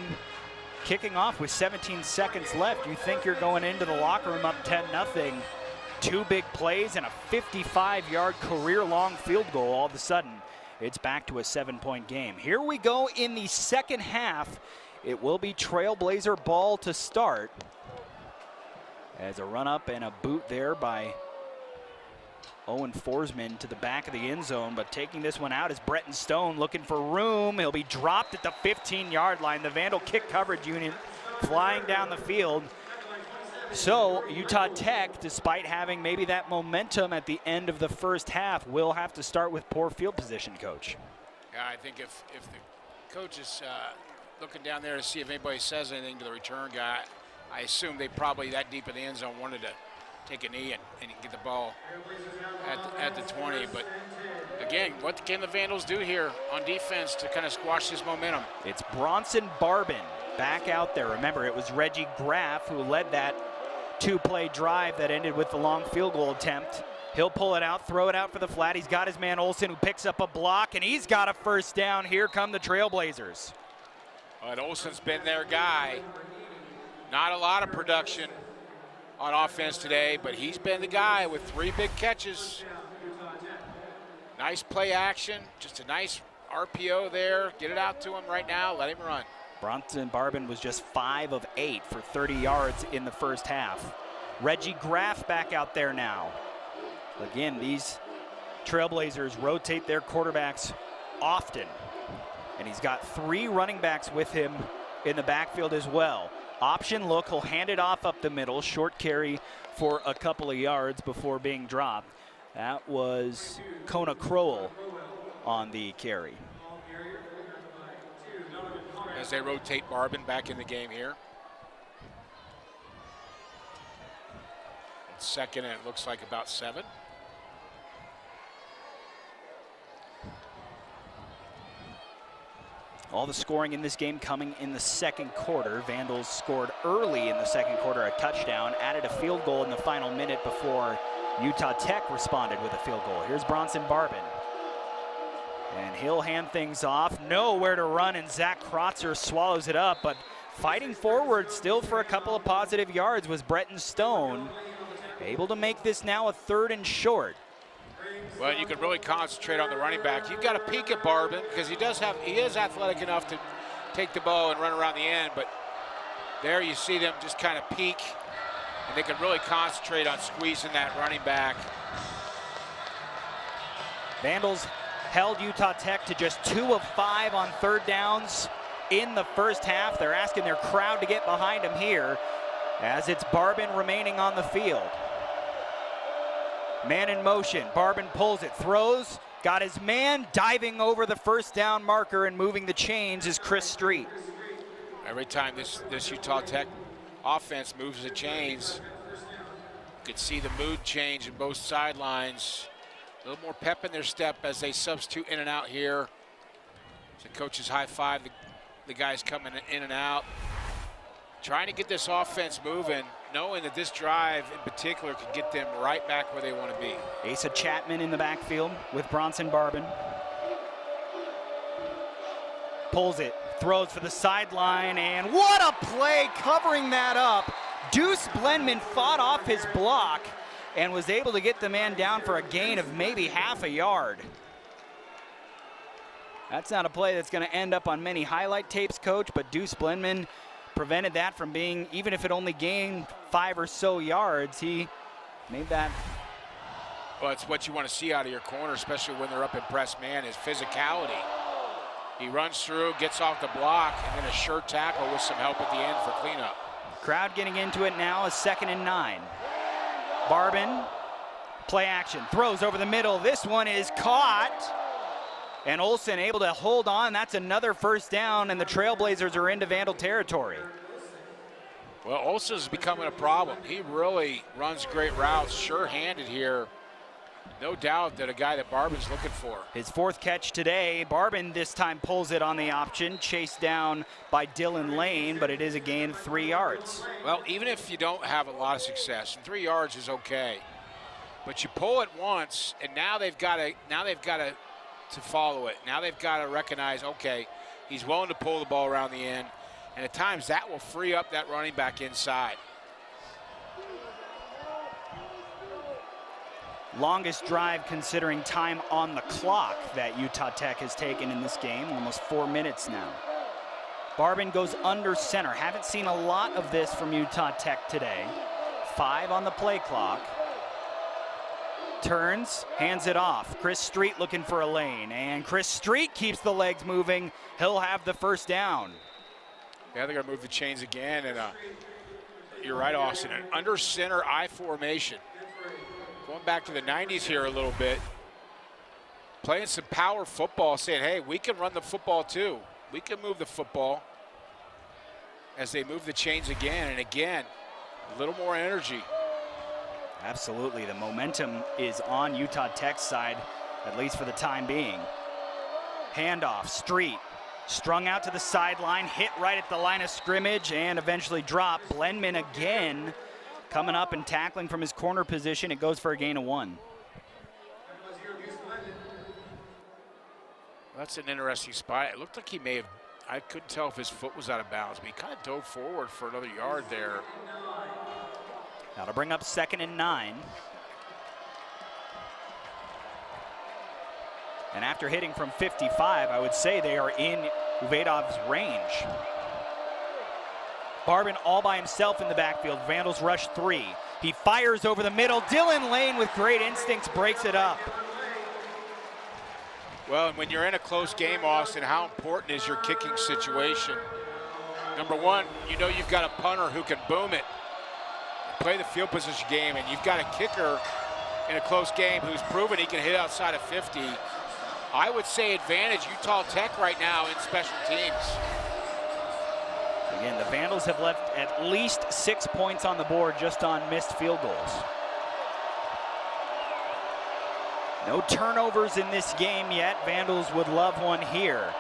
kicking off with 17 seconds left, you think you're going into the locker room up 10-0. Two big plays and a 55-yard career-long field goal. All of a sudden, it's back to a 7-point game. Here we go in the second half. It will be Trailblazer ball to start. As a run-up and a boot there by Owen Forsman to the back of the end zone, but taking this one out is Bretton Stone looking for room. He'll be dropped at the 15-yard line. The Vandal kick coverage unit flying down the field. So Utah Tech, despite having maybe that momentum at the end of the first half, will have to start with poor field position, Coach. Yeah, I think if the coach is looking down there to see if anybody says anything to the return guy, I assume they probably that deep in the end zone wanted to take a knee and get the ball at the 20. But again, what can the Vandals do here on defense to kind of squash this momentum? It's Bronson Barbin back out there. Remember, it was Reggie Graff who led that two-play drive that ended with the long field goal attempt. He'll pull it out, throw it out for the flat. He's got his man Olsen, who picks up a block, and he's got a first down. Here come the Trailblazers. And Olsen's been their guy. Not a lot of production on offense today, but he's been the guy with 3 big catches. Nice play action, just a nice RPO there. Get it out to him right now, let him run. Bronson Barbin was just 5 of 8 for 30 yards in the first half. Reggie Graff back out there now. Again, these Trailblazers rotate their quarterbacks often, and he's got 3 running backs with him in the backfield as well. Option look, he'll hand it off up the middle, short carry for a couple of yards before being dropped. That was Kona Crowell on the carry. As they rotate Barbin back in the game here. Second, and it looks like about 7. All the scoring in this game coming in the second quarter. Vandals scored early in the second quarter, a touchdown, added a field goal in the final minute before Utah Tech responded with a field goal. Here's Bronson Barbin. And he'll hand things off. Nowhere to run, and Zach Krotzer swallows it up, but fighting forward still for a couple of positive yards was Bretton Stone. Able to make this now a 3rd and short. Well, you can really concentrate on the running back. You've got to peek at Barbin because he is athletic enough to take the ball and run around the end, but there you see them just kind of peek, and they can really concentrate on squeezing that running back. Vandals held Utah Tech to just 2 of 5 on 3rd downs in the first half. They're asking their crowd to get behind them here as it's Barbin remaining on the field. Man in motion, Barbin pulls it, throws, Got his man diving over the first down marker and moving the chains is Chris Street. Every time this Utah Tech offense moves the chains, you could see the mood change in both sidelines. A little more pep in their step as they substitute in and out here. The coaches high five the guys coming in and out. Trying to get this offense moving, knowing that this drive in particular could get them right back where they want to be. Asa Chapman in the backfield with Bronson Barbin. Pulls it, throws for the sideline, and what a play covering that up. Deuce Blendman fought off his block and was able to get the man down for a gain of maybe half a yard. That's not a play that's going to end up on many highlight tapes, Coach, but Deuce Blendman prevented that from being, even if it only gained 5 or so yards, he made that. Well, it's what you want to see out of your corner, especially when they're up in press man, is physicality. He runs through, gets off the block, and then a sure tackle with some help at the end for cleanup. Crowd getting into it now is 2nd and 9. Barbin, play action, throws over the middle. This one is caught. And Olsen able to hold on. That's another first down, and the Trailblazers are into Vandal territory. Well, Olsen's becoming a problem. He really runs great routes, sure-handed here. No doubt that a guy that Barbin's looking for. His 4th catch today. Barbin this time pulls it on the option, chased down by Dylan Lane, but it is a gain of 3 yards. Well, even if you don't have a lot of success, 3 yards is okay. But you pull it once, and now they've got to follow it. Now they've got to recognize, okay, he's willing to pull the ball around the end, and at times that will free up that running back inside. Longest drive considering time on the clock that Utah Tech has taken in this game, almost 4 minutes now. Barbin goes under center. Haven't seen a lot of this from Utah Tech today. 5 on the play clock. Turns, hands it off. Chris Street looking for a lane, and Chris Street keeps the legs moving. He'll have the first down. Yeah, they're going to move the chains again, and you're right, Austin. An under center I formation. Going back to the 90s here a little bit. Playing some power football, saying, hey, we can run the football too. We can move the football. As they move the chains again and again, a little more energy. Absolutely, the momentum is on Utah Tech's side, at least for the time being. Handoff, Street, strung out to the sideline, hit right at the line of scrimmage, and eventually dropped. Blendman again coming up and tackling from his corner position. It goes for a gain of 1. That's an interesting spot. It looked like he may have, I couldn't tell if his foot was out of bounds, but he kind of dove forward for another yard there. Now to bring up 2nd and 9. And after hitting from 55, I would say they are in Uvedov's range. Barbin all by himself in the backfield. Vandals rush 3. He fires over the middle. Dylan Lane with great instincts breaks it up. Well, and when you're in a close game, Austin, how important is your kicking situation? Number one, you know you've got a punter who can boom it. Play the field position game, and you've got a kicker in a close game who's proven he can hit outside of 50. I would say advantage Utah Tech right now in special teams. Again, the Vandals have left at least 6 points on the board just on missed field goals. No turnovers in this game yet. Vandals would love one here.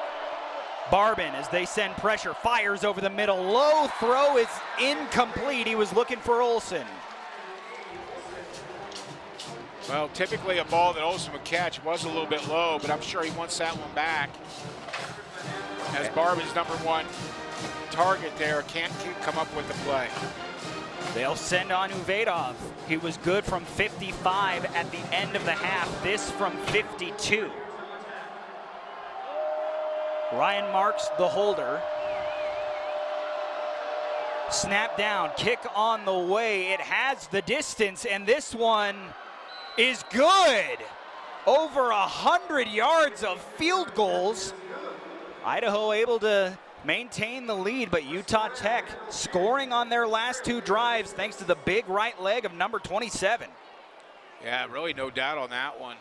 Barbin, as they send pressure, fires over the middle. Low throw is incomplete. He was looking for Olsen. Well, typically a ball that Olsen would catch was a little bit low, but I'm sure he wants that one back. As Barbin's number 1 target there, can't come up with the play. They'll send on Uvedov. He was good from 55 at the end of the half. This from 52. Ryan Marks, the holder. Snap down, kick on the way. It has the distance, and this one is good. Over 100 yards of field goals. Idaho able to maintain the lead, but Utah Tech scoring on their last 2 drives thanks to the big right leg of number 27. Yeah, really no doubt on that one.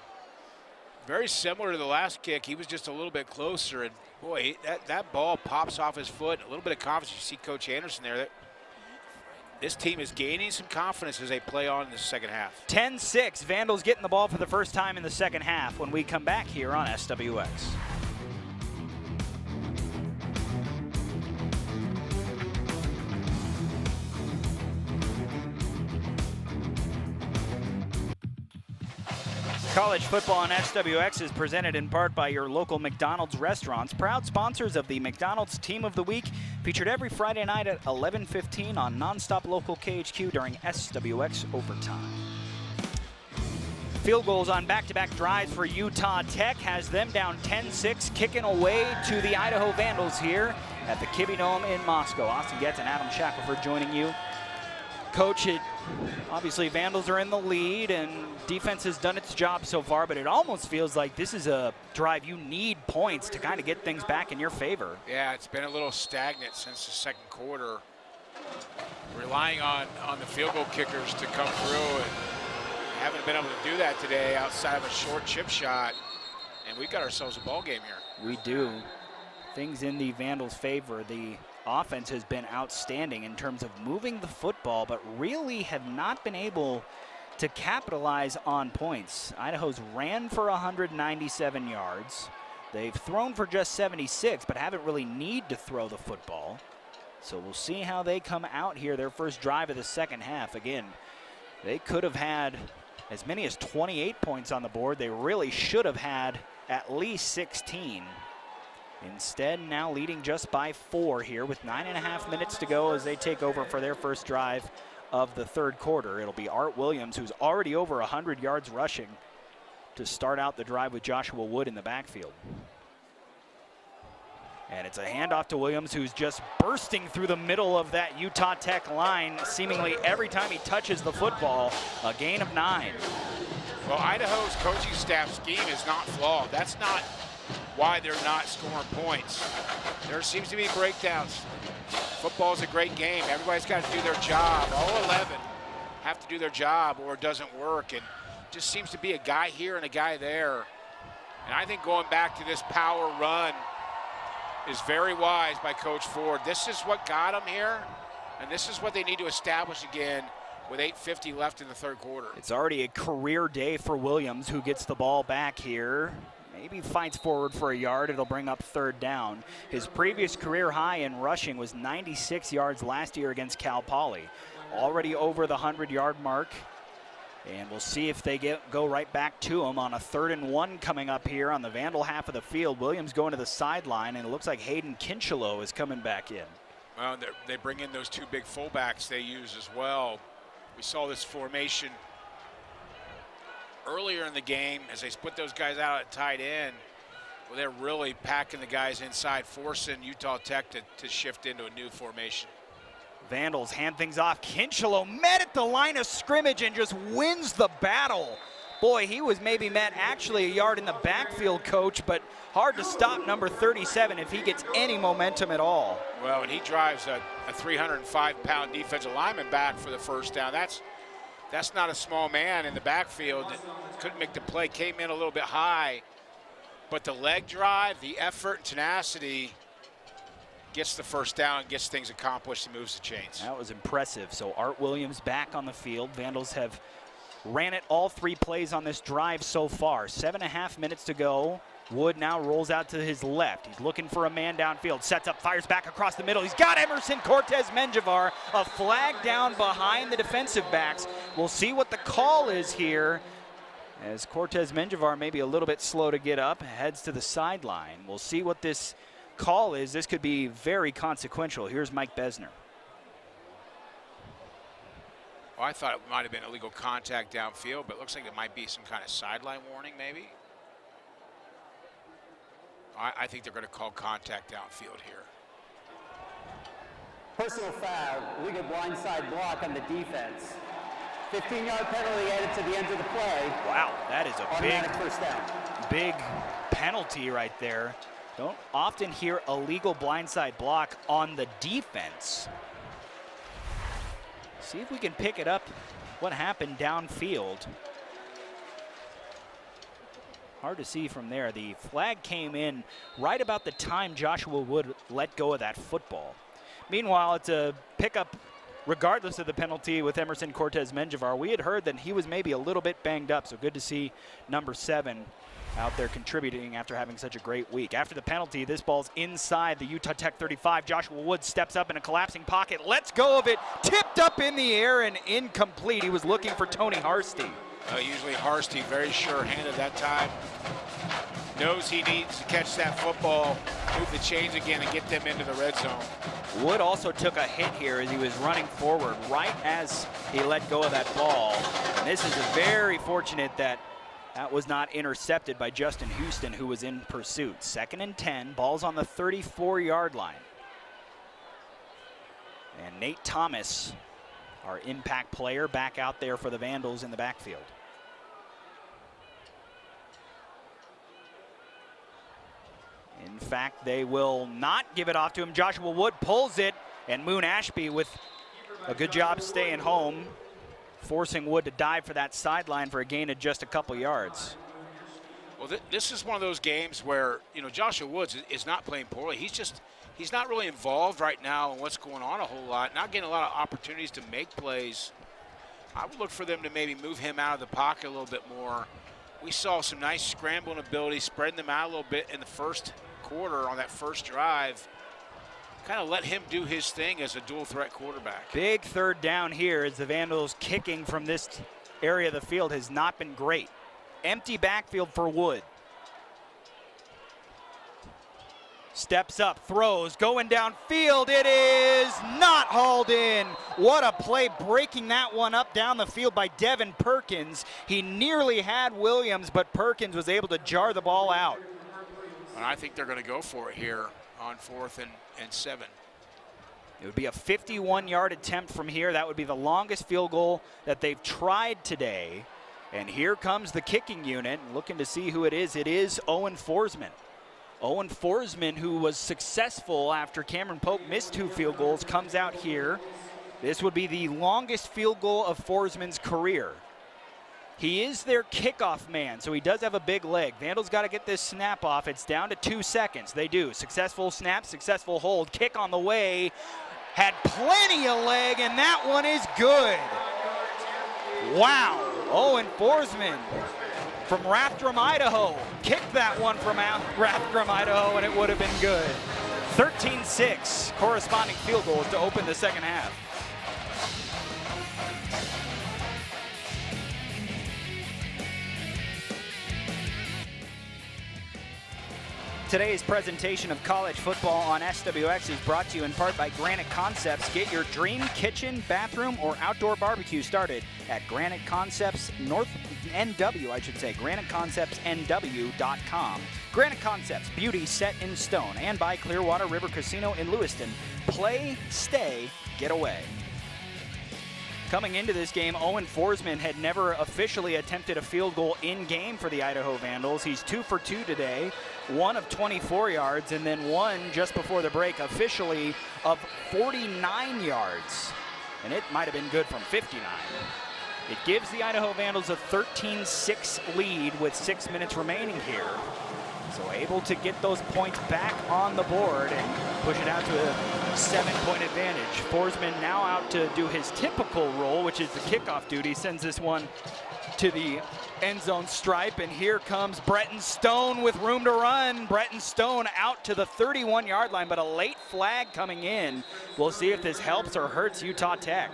Very similar to the last kick. He was just a little bit closer, and boy, that ball pops off his foot. A little bit of confidence. You see Coach Anderson there. This team is gaining some confidence as they play on in the second half. 10-6, Vandals getting the ball for the first time in the second half when we come back here on SWX. College football on SWX is presented in part by your local McDonald's restaurants, proud sponsors of the McDonald's Team of the Week, featured every Friday night at 11:15 on Nonstop Local KHQ during SWX Overtime. Field goals on back-to-back drives for Utah Tech has them down 10-6, kicking away to the Idaho Vandals here at the Kibbie Dome in Moscow. Austin Getz and Adam Shackelford joining you. Coach, obviously Vandals are in the lead and defense has done its job so far, but it almost feels like this is a drive you need points to kind of get things back in your favor. Yeah, it's been a little stagnant since the second quarter. Relying on the field goal kickers to come through, and haven't been able to do that today outside of a short chip shot. And we've got ourselves a ball game here. We do. Things in the Vandals' favor. The offense has been outstanding in terms of moving the football, but really have not been able to capitalize on points. Idaho's ran for 197 yards. They've thrown for just 76, but haven't really need to throw the football. So we'll see how they come out here, their first drive of the second half. Again, they could have had as many as 28 points on the board. They really should have had at least 16. Instead, now leading just by 4 here with 9.5 minutes to go as they take over for their first drive of the third quarter. It'll be Art Williams, who's already over 100 yards rushing, to start out the drive with Joshua Wood in the backfield. And it's a handoff to Williams, who's just bursting through the middle of that Utah Tech line seemingly every time he touches the football. A gain of 9. Well, Idaho's coaching staff scheme is not flawed. That's not why they're not scoring points. There seems to be breakdowns. Football's a great game. Everybody's got to do their job. All 11 have to do their job or it doesn't work. And just seems to be a guy here and a guy there. And I think going back to this power run is very wise by Coach Ford. This is what got them here, and this is what they need to establish again with 8:50 left in the third quarter. It's already a career day for Williams, who gets the ball back here. Maybe fights forward for a yard. It'll bring up third down. His previous career high in rushing was 96 yards last year against Cal Poly. Already over the 100-yard mark. And we'll see if they go right back to him on a 3rd and 1 coming up here on the Vandal half of the field. Williams going to the sideline, and it looks like Hayden Kinchelow is coming back in. Well, they bring in those 2 big fullbacks they use as well. We saw this formation earlier in the game as they split those guys out at tight end. Well, they're really packing the guys inside, forcing Utah Tech to shift into a new formation. Vandals hand things off. Kinchelow met at the line of scrimmage and just wins the battle. Boy, he was maybe met actually a yard in the backfield, Coach, but hard to stop number 37 if he gets any momentum at all. Well, and he drives a 305-pound defensive lineman back for the first down. That's not a small man in the backfield. Couldn't make the play, came in a little bit high. But the leg drive, the effort, and tenacity gets the first down, gets things accomplished, and moves the chains. That was impressive. So Art Williams back on the field. Vandals have ran it all 3 plays on this drive so far. 7.5 minutes to go. Wood now rolls out to his left. He's looking for a man downfield. Sets up, fires back across the middle. He's got Emerson Cortez Menjivar. A flag down behind the defensive backs. We'll see what the call is here, as Cortez Menjivar maybe a little bit slow to get up, heads to the sideline. We'll see what this call is. This could be very consequential. Here's Mike Besner. Well, I thought it might have been illegal contact downfield, but it looks like it might be some kind of sideline warning maybe. I think they're going to call contact downfield here. Personal foul, legal blindside block on the defense. 15-yard penalty added to the end of the play. Wow, that is a Automatic first down. big penalty right there. Don't often hear a legal blindside block on the defense. See if we can pick it up, what happened downfield. hard to see from there. The flag came in right about the time Joshua Wood let go of that football. Meanwhile, it's a pickup regardless of the penalty with Emerson Cortez Menjivar. We had heard that he was maybe a little bit banged up, so good to see number 7 out there contributing after having such a great week. After the penalty, this ball's inside the Utah Tech 35. Joshua Wood steps up in a collapsing pocket, lets go of it, tipped up in the air and incomplete. He was looking for Tony Harsty. Usually Harsty, very sure-handed that time. Knows he needs to catch that football, move the chains again, and get them into the red zone. Wood also took a hit here as he was running forward right as he let go of that ball. And this is very fortunate that that was not intercepted by Justin Houston, who was in pursuit. 2nd and 10, ball's on the 34-yard line. And Nate Thomas, our impact player, back out there for the Vandals in the backfield. In fact, they will not give it off to him. Joshua Wood pulls it, and Moon Ashby with a good job staying home, forcing Wood to dive for that sideline for a gain of just a couple yards. Well, this is one of those games where, you know, Joshua Woods is not playing poorly. He's not really involved right now in what's going on a whole lot, not getting a lot of opportunities to make plays. I would look for them to maybe move him out of the pocket a little bit more. We saw some nice scrambling ability, spreading them out a little bit in the first quarter on that first drive. Kind of let him do his thing as a dual threat quarterback. Big 3rd down here as the Vandals kicking from this area of the field has not been great. Empty backfield for Wood. Steps up, throws, going downfield. It is not hauled in. What a play, breaking that one up down the field by Devin Perkins. He nearly had Williams, but Perkins was able to jar the ball out. And I think they're going to go for it here on 4th and 7. It would be a 51-yard attempt from here. That would be the longest field goal that they've tried today. And here comes the kicking unit, looking to see who it is. It is Owen Forsman. Owen Forsman, who was successful after Cameron Pope missed 2 field goals, comes out here. This would be the longest field goal of Forsman's career. He is their kickoff man, so he does have a big leg. Vandals got to get this snap off. It's down to 2 seconds. They do. Successful snap, successful hold. Kick on the way. Had plenty of leg, and that one is good. Wow. Owen Forsman from Rathdrum, Idaho. Kicked that one from Rathdrum, Idaho, and it would have been good. 13-6, corresponding field goals to open the second half. Today's presentation of college football on SWX is brought to you in part by Granite Concepts. Get your dream kitchen, bathroom, or outdoor barbecue started at Granite Concepts GraniteConceptsNW.com. Granite Concepts, beauty set in stone. And by Clearwater River Casino in Lewiston. Play, stay, get away. Coming into this game, Owen Forsman had never officially attempted a field goal in-game for the Idaho Vandals. He's 2 for 2 today, 1 of 24 yards, and then 1 just before the break, officially of 49 yards. And it might have been good from 59. It gives the Idaho Vandals a 13-6 lead with 6 minutes remaining here. So able to get those points back on the board and push it out to a 7-point advantage. Forsman now out to do his typical role, which is the kickoff duty. Sends this one to the end zone stripe, and here comes Bretton Stone with room to run. Bretton Stone out to the 31-yard line, but a late flag coming in. We'll see if this helps or hurts Utah Tech.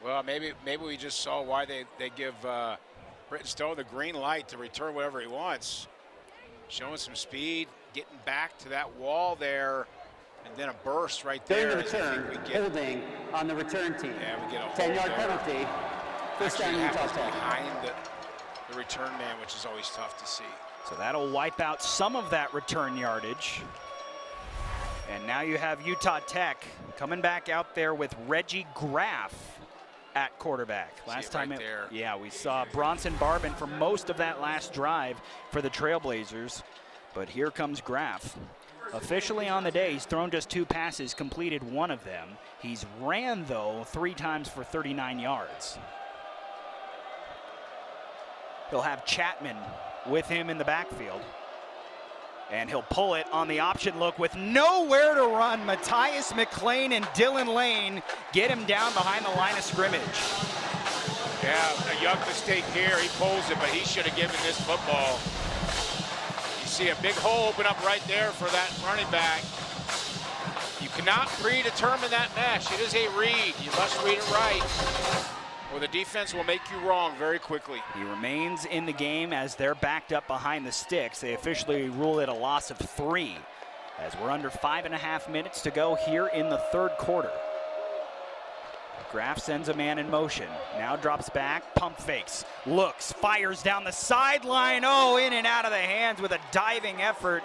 Well, maybe we just saw why they give Britton Stone the green light to return whatever he wants. Showing some speed, getting back to that wall there, and then a burst right there. During the return, holding on the return team. Yeah, we get a 10-yard penalty. First down Utah Tech. Behind the return man, which is always tough to see. So that'll wipe out some of that return yardage. And now you have Utah Tech coming back out there with Reggie Graff at quarterback. Last time, yeah, we saw Bronson Barbin for most of that last drive for the Trailblazers. But here comes Graff. Officially on the day, he's thrown just 2 passes, completed 1 of them. He's ran, though, 3 times for 39 yards. He'll have Chapman with him in the backfield. And he'll pull it on the option look with nowhere to run. Matthias McLean and Dylan Lane get him down behind the line of scrimmage. Yeah, a young mistake here. He pulls it, but he should have given this football. You see a big hole open up right there for that running back. You cannot predetermine that mesh. It is a read. You must read it right, or the defense will make you wrong very quickly. He remains in the game as they're backed up behind the sticks. They officially rule it a loss of 3 as we're under 5.5 minutes to go here in the third quarter. Graff sends a man in motion. Now drops back, pump fakes, looks, fires down the sideline. Oh, in and out of the hands with a diving effort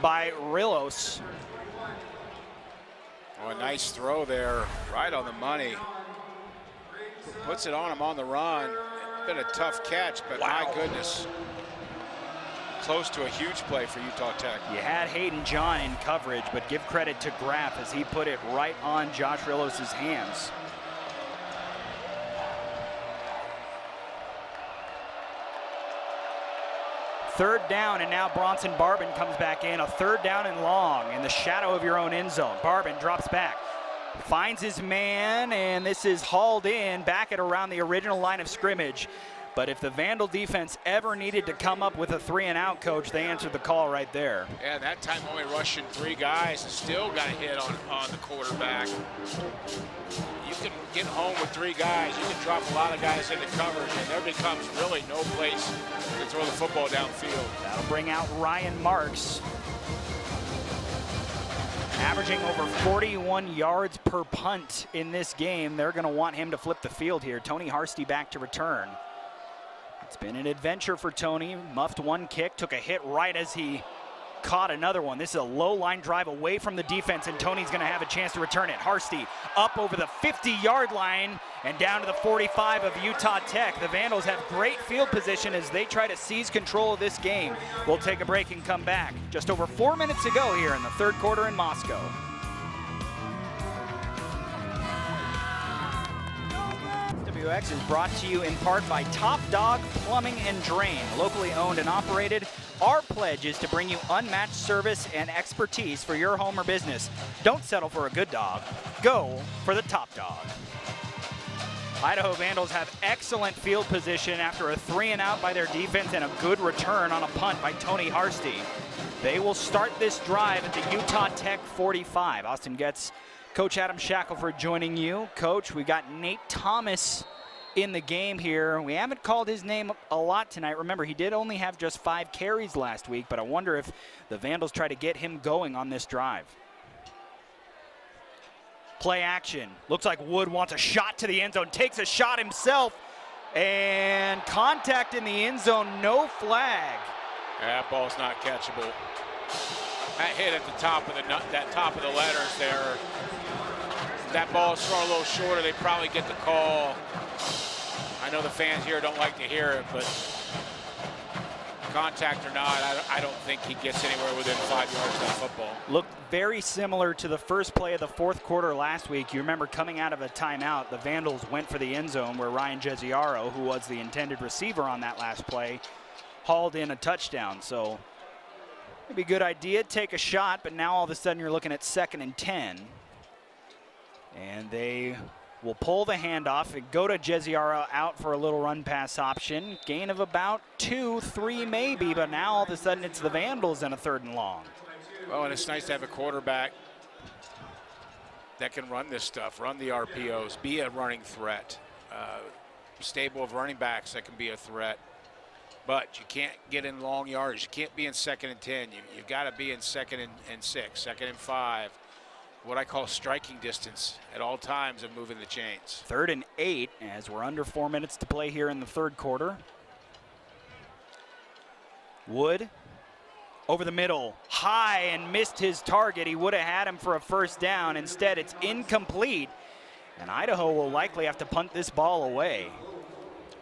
by Rillos. Oh, a nice throw there, right on the money. Puts it on him on the run. Been a tough catch, but wow, my goodness. Close to a huge play for Utah Tech. You had Hayden John in coverage, but give credit to Graff as he put it right on Josh Rillos' hands. Third down, and now Bronson Barbin comes back in. A third down and long in the shadow of your own end zone. Barbin drops back, finds his man, and this is hauled in back at around the original line of scrimmage. But if the Vandal defense ever needed to come up with a 3-and-out, coach, they answered the call right there. Yeah, that time only rushing 3 guys and still got a hit on the quarterback. You can get home with 3 guys. You can drop a lot of guys into coverage, and there becomes really no place to throw the football downfield. That'll bring out Ryan Marks, averaging over 41 yards per punt in this game. They're going to want him to flip the field here. Tony Harsty back to return. It's been an adventure for Tony. Muffed one kick, took a hit right as he caught another one. This is a low line drive away from the defense, and Tony's going to have a chance to return it. Harsty up over the 50-yard line and down to the 45 of Utah Tech. The Vandals have great field position as they try to seize control of this game. We'll take a break and come back. Just over 4 minutes to go here in the third quarter in Moscow. WX is brought to you in part by Top Dog Plumbing and Drain. Locally owned and operated, our pledge is to bring you unmatched service and expertise for your home or business. Don't settle for a good dog. Go for the top dog. Idaho Vandals have excellent field position after a 3-and-out by their defense and a good return on a punt by Tony Harsty. They will start this drive at the Utah Tech 45. Austin Getz, Coach Adam Shackelford joining you. Coach, we got Nate Thomas in the game here. We haven't called his name a lot tonight. Remember, he did only have just 5 carries last week, but I wonder if the Vandals try to get him going on this drive. Play action. Looks like Wood wants a shot to the end zone, takes a shot himself, and contact in the end zone, no flag. Yeah, that ball's not catchable. That hit at the top of the letters there. That ball is thrown a little shorter, they probably get the call. I know the fans here don't like to hear it, but contact or not, I don't think he gets anywhere within 5 yards of that football. Looked very similar to the first play of the fourth quarter last week. You remember coming out of a timeout, the Vandals went for the end zone where Ryan Gesiaro, who was the intended receiver on that last play, hauled in a touchdown. So maybe a good idea, take a shot, but now all of a sudden you're looking at 2nd and 10. And they will pull the handoff and go to Gesiaro out for a little run pass option. Gain of about 2, 3 maybe, but now all of a sudden it's the Vandals in a 3rd and long. Well, and it's nice to have a quarterback that can run this stuff, run the RPOs, be a running threat. Stable of running backs that can be a threat. But you can't get in long yards. You can't be in 2nd and 10. You've got to be in 2nd and 6, 2nd and 5. What I call striking distance at all times of moving the chains. 3rd and 8 as we're under 4 minutes to play here in the third quarter. Wood over the middle, high, and missed his target. He would have had him for a first down. Instead, it's incomplete, and Idaho will likely have to punt this ball away.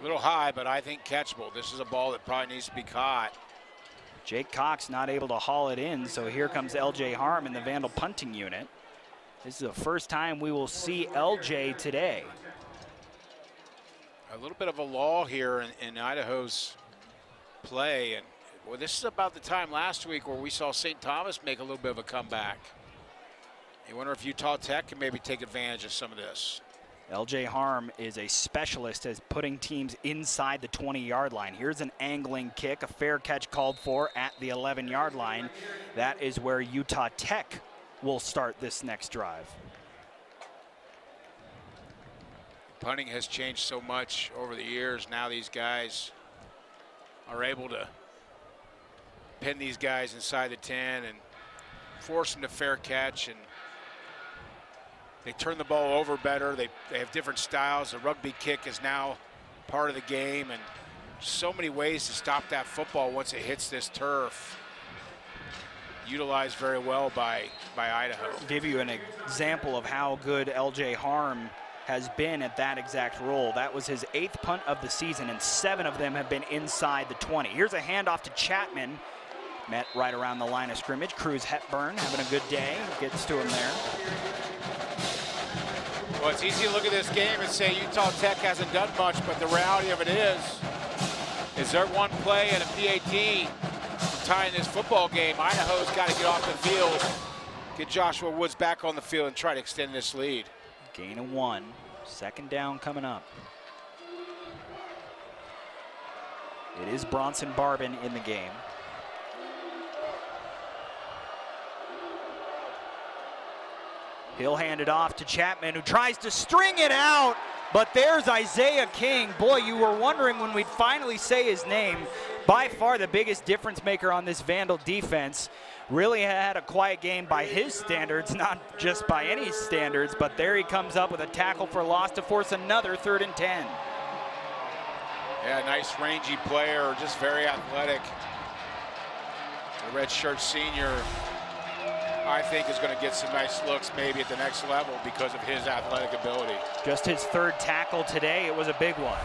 A little high, but I think catchable. This is a ball that probably needs to be caught. Jake Cox not able to haul it in, so here comes LJ Harm in the Vandal punting unit. This is the first time we will see LJ today. a little bit of a lull here in Idaho's play. And well, this is about the time last week where we saw St. Thomas make a little bit of a comeback. You wonder if Utah Tech can maybe take advantage of some of this. LJ Harm is a specialist at putting teams inside the 20-yard line. Here's an angling kick, a fair catch called for at the 11-yard line. That is where Utah Tech will start this next drive. Punting has changed so much over the years. Now these guys are able to pin these guys inside the 10 and force them to fair catch, and they turn the ball over better. They have different styles. The rugby kick is now part of the game, and so many ways to stop that football once it hits this turf. Utilized very well by Idaho. I'll give you an example of how good LJ Harm has been at that exact role. That was his 8th punt of the season, and 7 of them have been inside the 20. Here's a handoff to Chapman. Met right around the line of scrimmage. Cruz Hepburn having a good day. Gets to him there. Well, it's easy to look at this game and say Utah Tech hasn't done much, but the reality of it is there one play and a PAT from tying this football game. Idaho's got to get off the field, get Joshua Woods back on the field and try to extend this lead. Gain of 1. 2nd down coming up. It is Bronson Barbin in the game. He'll hand it off to Chapman, who tries to string it out, but there's Isaiah King. Boy, you were wondering when we'd finally say his name. By far the biggest difference maker on this Vandal defense. Really had a quiet game by his standards, not just by any standards, but there he comes up with a tackle for loss to force another 3rd and 10. Yeah, nice rangy player, just very athletic. The redshirt senior, I think, is going to get some nice looks maybe at the next level because of his athletic ability. Just his 3rd tackle today. It was a big one.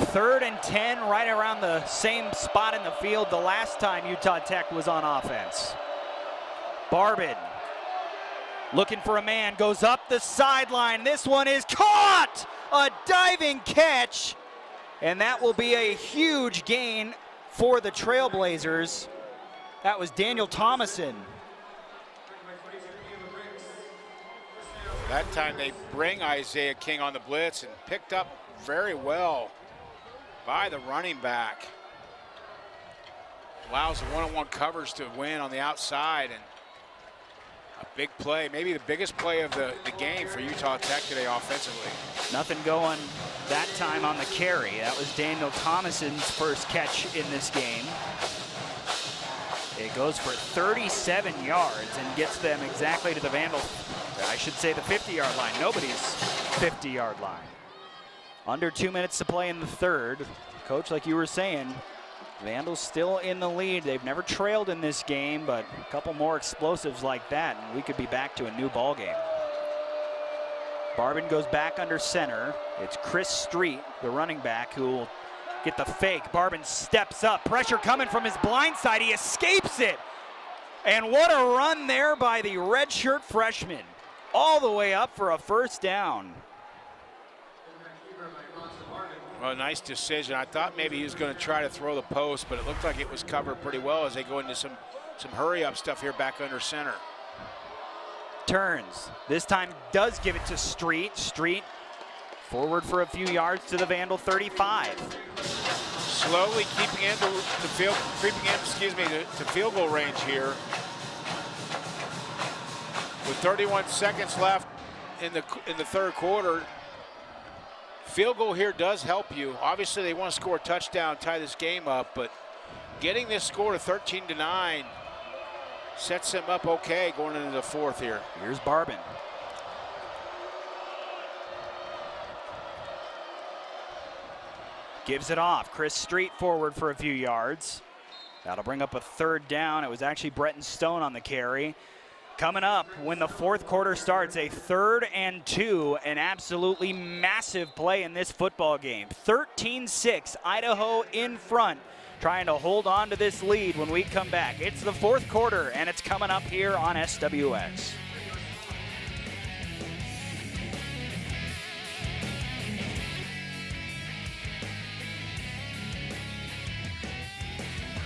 3rd and 10, right around the same spot in the field the last time Utah Tech was on offense. Barbin looking for a man, goes up the sideline. This one is caught! A diving catch, and that will be a huge gain for the Trailblazers. That was Daniel Thomason. That time they bring Isaiah King on the blitz and picked up very well by the running back. Allows the one-on-one coverage to win on the outside, and a big play, maybe the biggest play of the game for Utah Tech today offensively. Nothing going that time on the carry. That was Daniel Thomason's first catch in this game. It goes for 37 yards and gets them exactly to the Vandal, I should say the 50-yard line. Nobody's 50-yard line. Under 2 minutes to play in the 3rd. Coach, like you were saying, Vandals still in the lead. They've never trailed in this game, but a couple more explosives like that, and we could be back to a new ball game. Barbin goes back under center. It's Chris Street, the running back, who will get the fake. Barbin steps up. Pressure coming from his blind side. He escapes it. And what a run there by the redshirt freshman. All the way up for a 1st down. Well, nice decision. I thought maybe he was going to try to throw the post, but it looked like it was covered pretty well as they go into some hurry-up stuff here back under center. Turns. This time does give it to Street. Street forward for a few yards to the Vandal 35. Slowly keeping into the field, creeping in, to field goal range here. With 31 seconds left in the 3rd quarter. Field goal here does help you. Obviously, they want to score a touchdown, tie this game up, but getting this score to 13-9 sets them up okay going into the 4th here. Here's Barbin. Gives it off. Chris Street forward for a few yards. That'll bring up a 3rd down. It was actually Bretton Stone on the carry. Coming up when the 4th quarter starts, a 3rd and 2, an absolutely massive play in this football game. 13-6, Idaho in front, trying to hold on to this lead when we come back. It's the 4th quarter, and it's coming up here on SWX.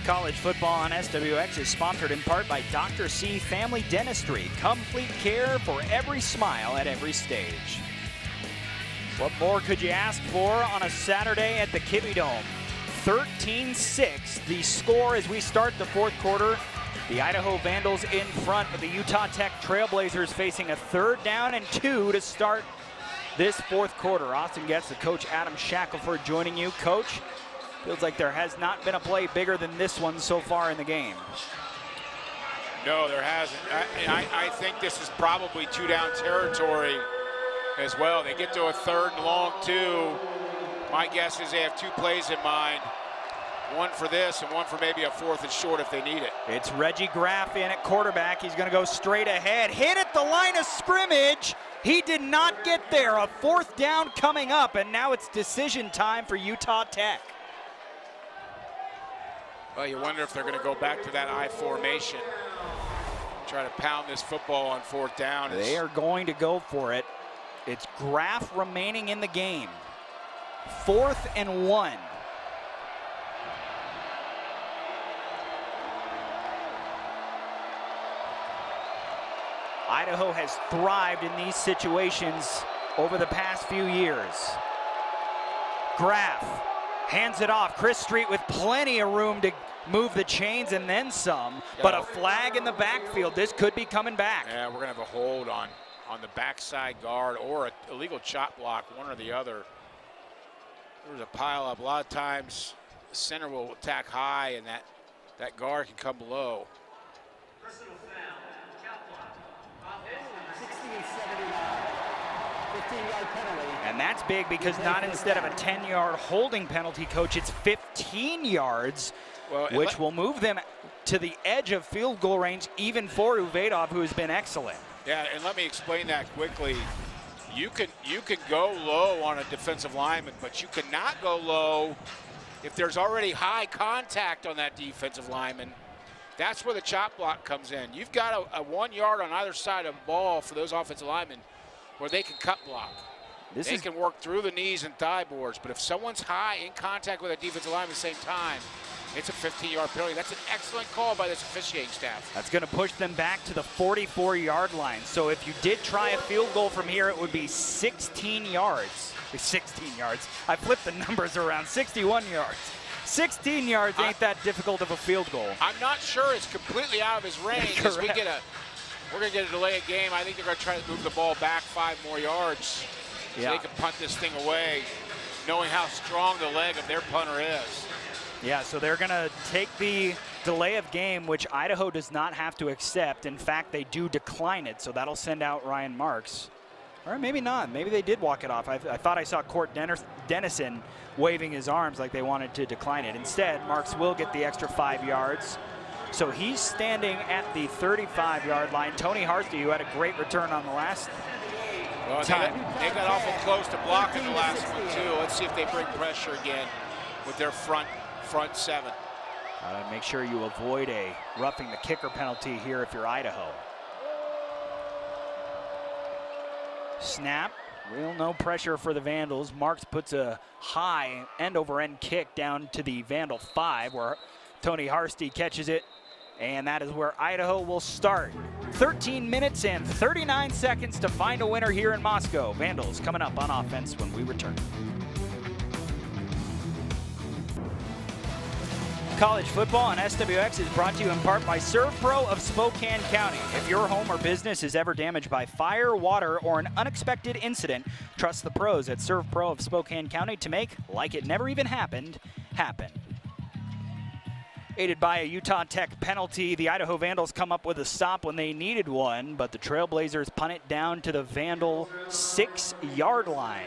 College football on SWX is sponsored in part by Dr. C Family Dentistry. Complete care for every smile at every stage. What more could you ask for on a Saturday at the Kibbie Dome? 13-6, the score as we start the fourth quarter. The Idaho Vandals in front of the Utah Tech Trailblazers facing a 3rd down and 2 to start this fourth quarter. Austin Getz, the coach Adam Shackelford joining you. Coach, feels like there has not been a play bigger than this one so far in the game. No, there hasn't. I think this is probably 2-down territory as well. They get to a 3rd and long 2. My guess is they have 2 plays in mind. One for this and one for maybe a 4th and short if they need it. It's Reggie Graff in at quarterback. He's going to go straight ahead. Hit at the line of scrimmage. He did not get there. A 4th down coming up, and now it's decision time for Utah Tech. Well, you wonder if they're going to go back to that I formation. Try to pound this football on 4th down. They are going to go for it. It's Graff remaining in the game. 4th and 1. Idaho has thrived in these situations over the past few years. Graff hands it off. Chris Street with plenty of room to move the chains and then some, but a flag in the backfield. This could be coming back. Yeah, we're going to have a hold on the backside guard or an illegal chop block, one or the other. There's a pile up. A lot of times the center will attack high and that guard can come low. Personal foul, chop block. 16-79. 15-yard penalty. And that's big because not instead of a 10-yard holding penalty, Coach, it's 15 yards, which will move them to the edge of field goal range, even for Uvedov, who has been excellent. Yeah, and let me explain that quickly. You can go low on a defensive lineman, but you cannot go low if there's already high contact on that defensive lineman. That's where the chop block comes in. You've got a 1 yard on either side of the ball for those offensive linemen where they can cut block. They can work through the knees and thigh boards, but if someone's high in contact with a defensive lineman at the same time, it's a 15-yard penalty. That's an excellent call by this officiating staff. That's going to push them back to the 44-yard line. So if you did try a field goal from here, it would be 16 yards. 16 yards. I flipped the numbers around. 61 yards. 16 yards ain't that difficult of a field goal. I'm not sure it's completely out of his range. As we're going to get a delay of game. I think they're going to try to move the ball back 5 more yards so they can punt this thing away, knowing how strong the leg of their punter is. Yeah, so they're going to take the delay of game, which Idaho does not have to accept. In fact, they do decline it, so that'll send out Ryan Marks. Or maybe not. Maybe they did walk it off. I thought I saw Court Dennison waving his arms like they wanted to decline it. Instead, Marks will get the extra 5 yards. So he's standing at the 35-yard line. Tony Harsty, who had a great return on the last time. They got awful close to blocking the last one, too. Let's see if they bring pressure again with their front 7. Make sure you avoid a roughing the kicker penalty here if you're Idaho. Snap, real no pressure for the Vandals. Marks puts a high end-over-end kick down to the Vandal 5 where Tony Harsty catches it, and that is where Idaho will start. 13 minutes and 39 seconds to find a winner here in Moscow. Vandals coming up on offense when we return. College football on SWX is brought to you in part by ServPro of Spokane County. If your home or business is ever damaged by fire, water, or an unexpected incident, trust the pros at ServPro of Spokane County to make like it never even happened, happen. Aided by a Utah Tech penalty, the Idaho Vandals come up with a stop when they needed one, but the Trailblazers punt it down to the Vandal 6-yard line.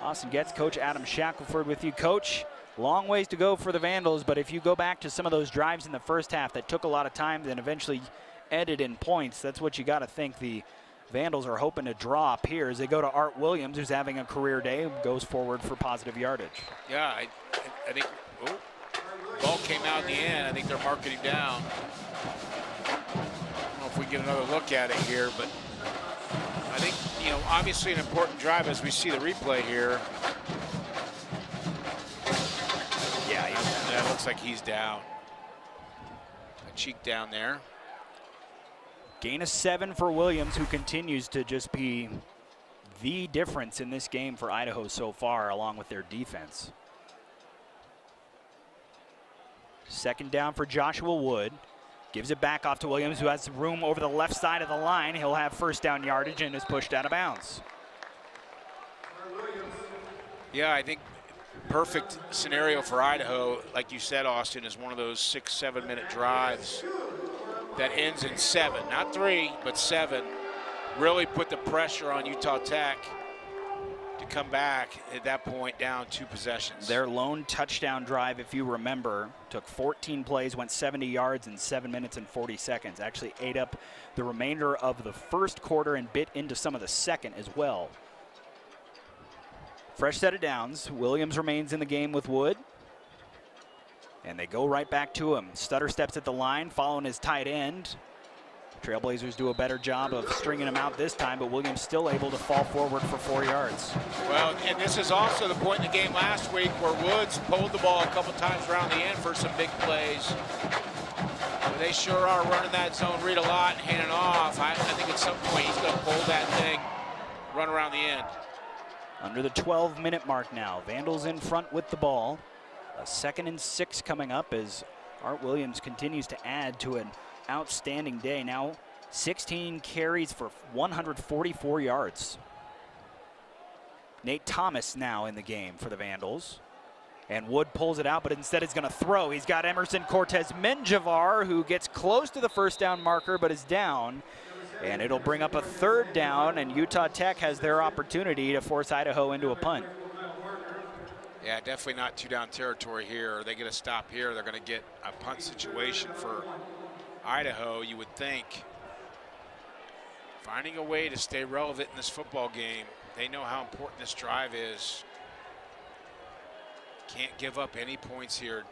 Austin Getz, Coach Adam Shackelford with you. Coach, long ways to go for the Vandals, but if you go back to some of those drives in the first half that took a lot of time and eventually ended in points, that's what you got to think the Vandals are hoping to draw up here as they go to Art Williams, who's having a career day, goes forward for positive yardage. Yeah, I think ball came out in the end. I think they're marking him down. I don't know if we get another look at it here, but I think, obviously an important drive as we see the replay here. Yeah, it looks like he's down. cheek down there. Gain of 7 for Williams, who continues to just be the difference in this game for Idaho so far, along with their defense. Second down for Joshua Wood. Gives it back off to Williams, who has room over the left side of the line. He'll have first down yardage and is pushed out of bounds. Yeah, I think perfect scenario for Idaho, like you said, Austin, is one of those 6-7 minute drives that ends in 7, not 3, but 7. Really put the pressure on Utah Tech to come back at that point down 2 possessions. Their lone touchdown drive, if you remember, took 14 plays, went 70 yards in 7 minutes and 40 seconds. Actually ate up the remainder of the first quarter and bit into some of the second as well. Fresh set of downs. Williams remains in the game with Wood. And they go right back to him. Stutter steps at the line, following his tight end. Trailblazers do a better job of stringing him out this time, but Williams still able to fall forward for 4 yards. Well, and this is also the point in the game last week where Woods pulled the ball a couple times around the end for some big plays. But they sure are running that zone read a lot and handing off. I think at some point he's going to pull that thing, run around the end. Under the 12-minute mark now. Vandals in front with the ball. A 2nd and 6 coming up as Art Williams continues to add to an outstanding day. Now 16 carries for 144 yards. Nate Thomas now in the game for the Vandals. And Wood pulls it out, but instead is going to throw. He's got Emerson Cortez Menjivar, who gets close to the first down marker but is down. And it'll bring up a 3rd down, and Utah Tech has their opportunity to force Idaho into a punt. Yeah, definitely not 2-down territory here. Are they going to stop here? They're going to get a punt situation for Idaho, you would think. Finding a way to stay relevant in this football game. They know how important this drive is. Can't give up any points here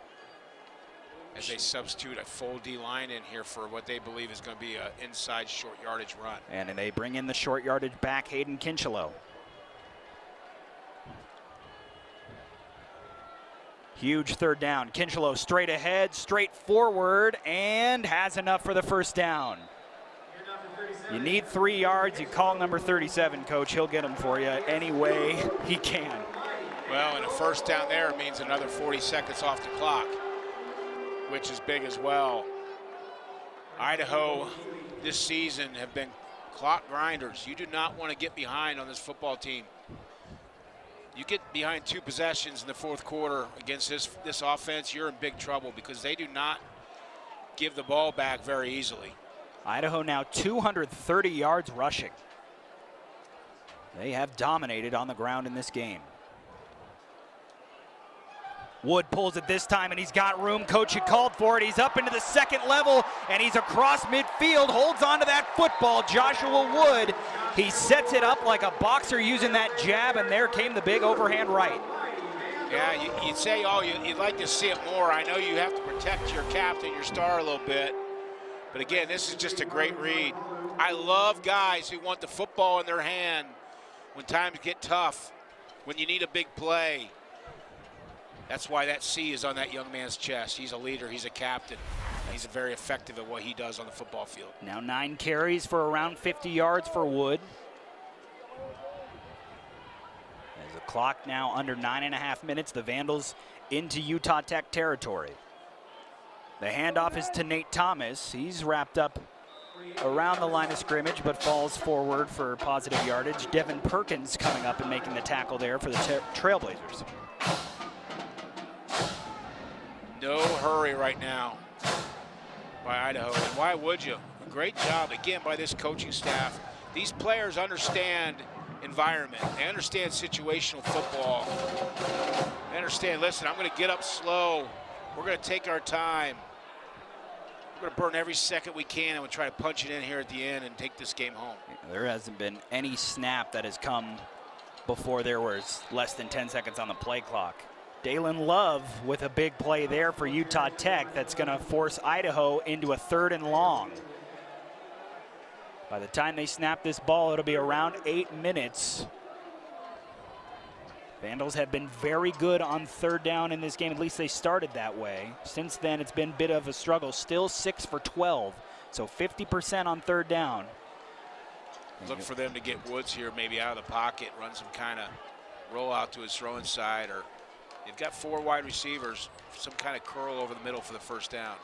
as they substitute a full D line in here for what they believe is going to be an inside short yardage run. And they bring in the short yardage back, Hayden Kinchelow. Huge 3rd down. Kinchelow straight ahead, straight forward, and has enough for the first down. You need 3 yards. You call number 37, Coach. He'll get them for you any way he can. Well, and a first down there means another 40 seconds off the clock, which is big as well. Idaho this season have been clock grinders. You do not want to get behind on this football team. You get behind 2 possessions in the 4th quarter against this offense, you're in big trouble because they do not give the ball back very easily. Idaho now 230 yards rushing. They have dominated on the ground in this game. Wood pulls it this time, and he's got room. Coach had called for it. He's up into the 2nd level, and he's across midfield, holds onto that football. Joshua Wood, he sets it up like a boxer using that jab, and there came the big overhand right. Yeah, you'd say, oh, you'd like to see it more. I know you have to protect your captain, your star a little bit. But again, this is just a great read. I love guys who want the football in their hand when times get tough, when you need a big play. That's why that C is on that young man's chest. He's a leader, he's a captain. He's very effective at what he does on the football field. Now 9 carries for around 50 yards for Wood. As the clock now under 9.5 minutes, the Vandals into Utah Tech territory. The handoff is to Nate Thomas. He's wrapped up around the line of scrimmage, but falls forward for positive yardage. Devin Perkins coming up and making the tackle there for the Trailblazers. No hurry right now by Idaho, and why would you? A great job, again, by this coaching staff. These players understand environment. They understand situational football. They understand, listen, I'm going to get up slow. We're going to take our time. We're going to burn every second we can, and we'll try to punch it in here at the end and take this game home. There hasn't been any snap that has come before there was less than 10 seconds on the play clock. Dalen Love with a big play there for Utah Tech that's going to force Idaho into a 3rd and long. By the time they snap this ball, it'll be around 8 minutes. Vandals have been very good on third down in this game. At least they started that way. Since then, it's been a bit of a struggle. Still 6 for 12, so 50% on third down. Look for them to get Woods here, maybe out of the pocket, run some kind of roll out to his throwing side, or they've got 4 wide receivers, some kind of curl over the middle for the first down.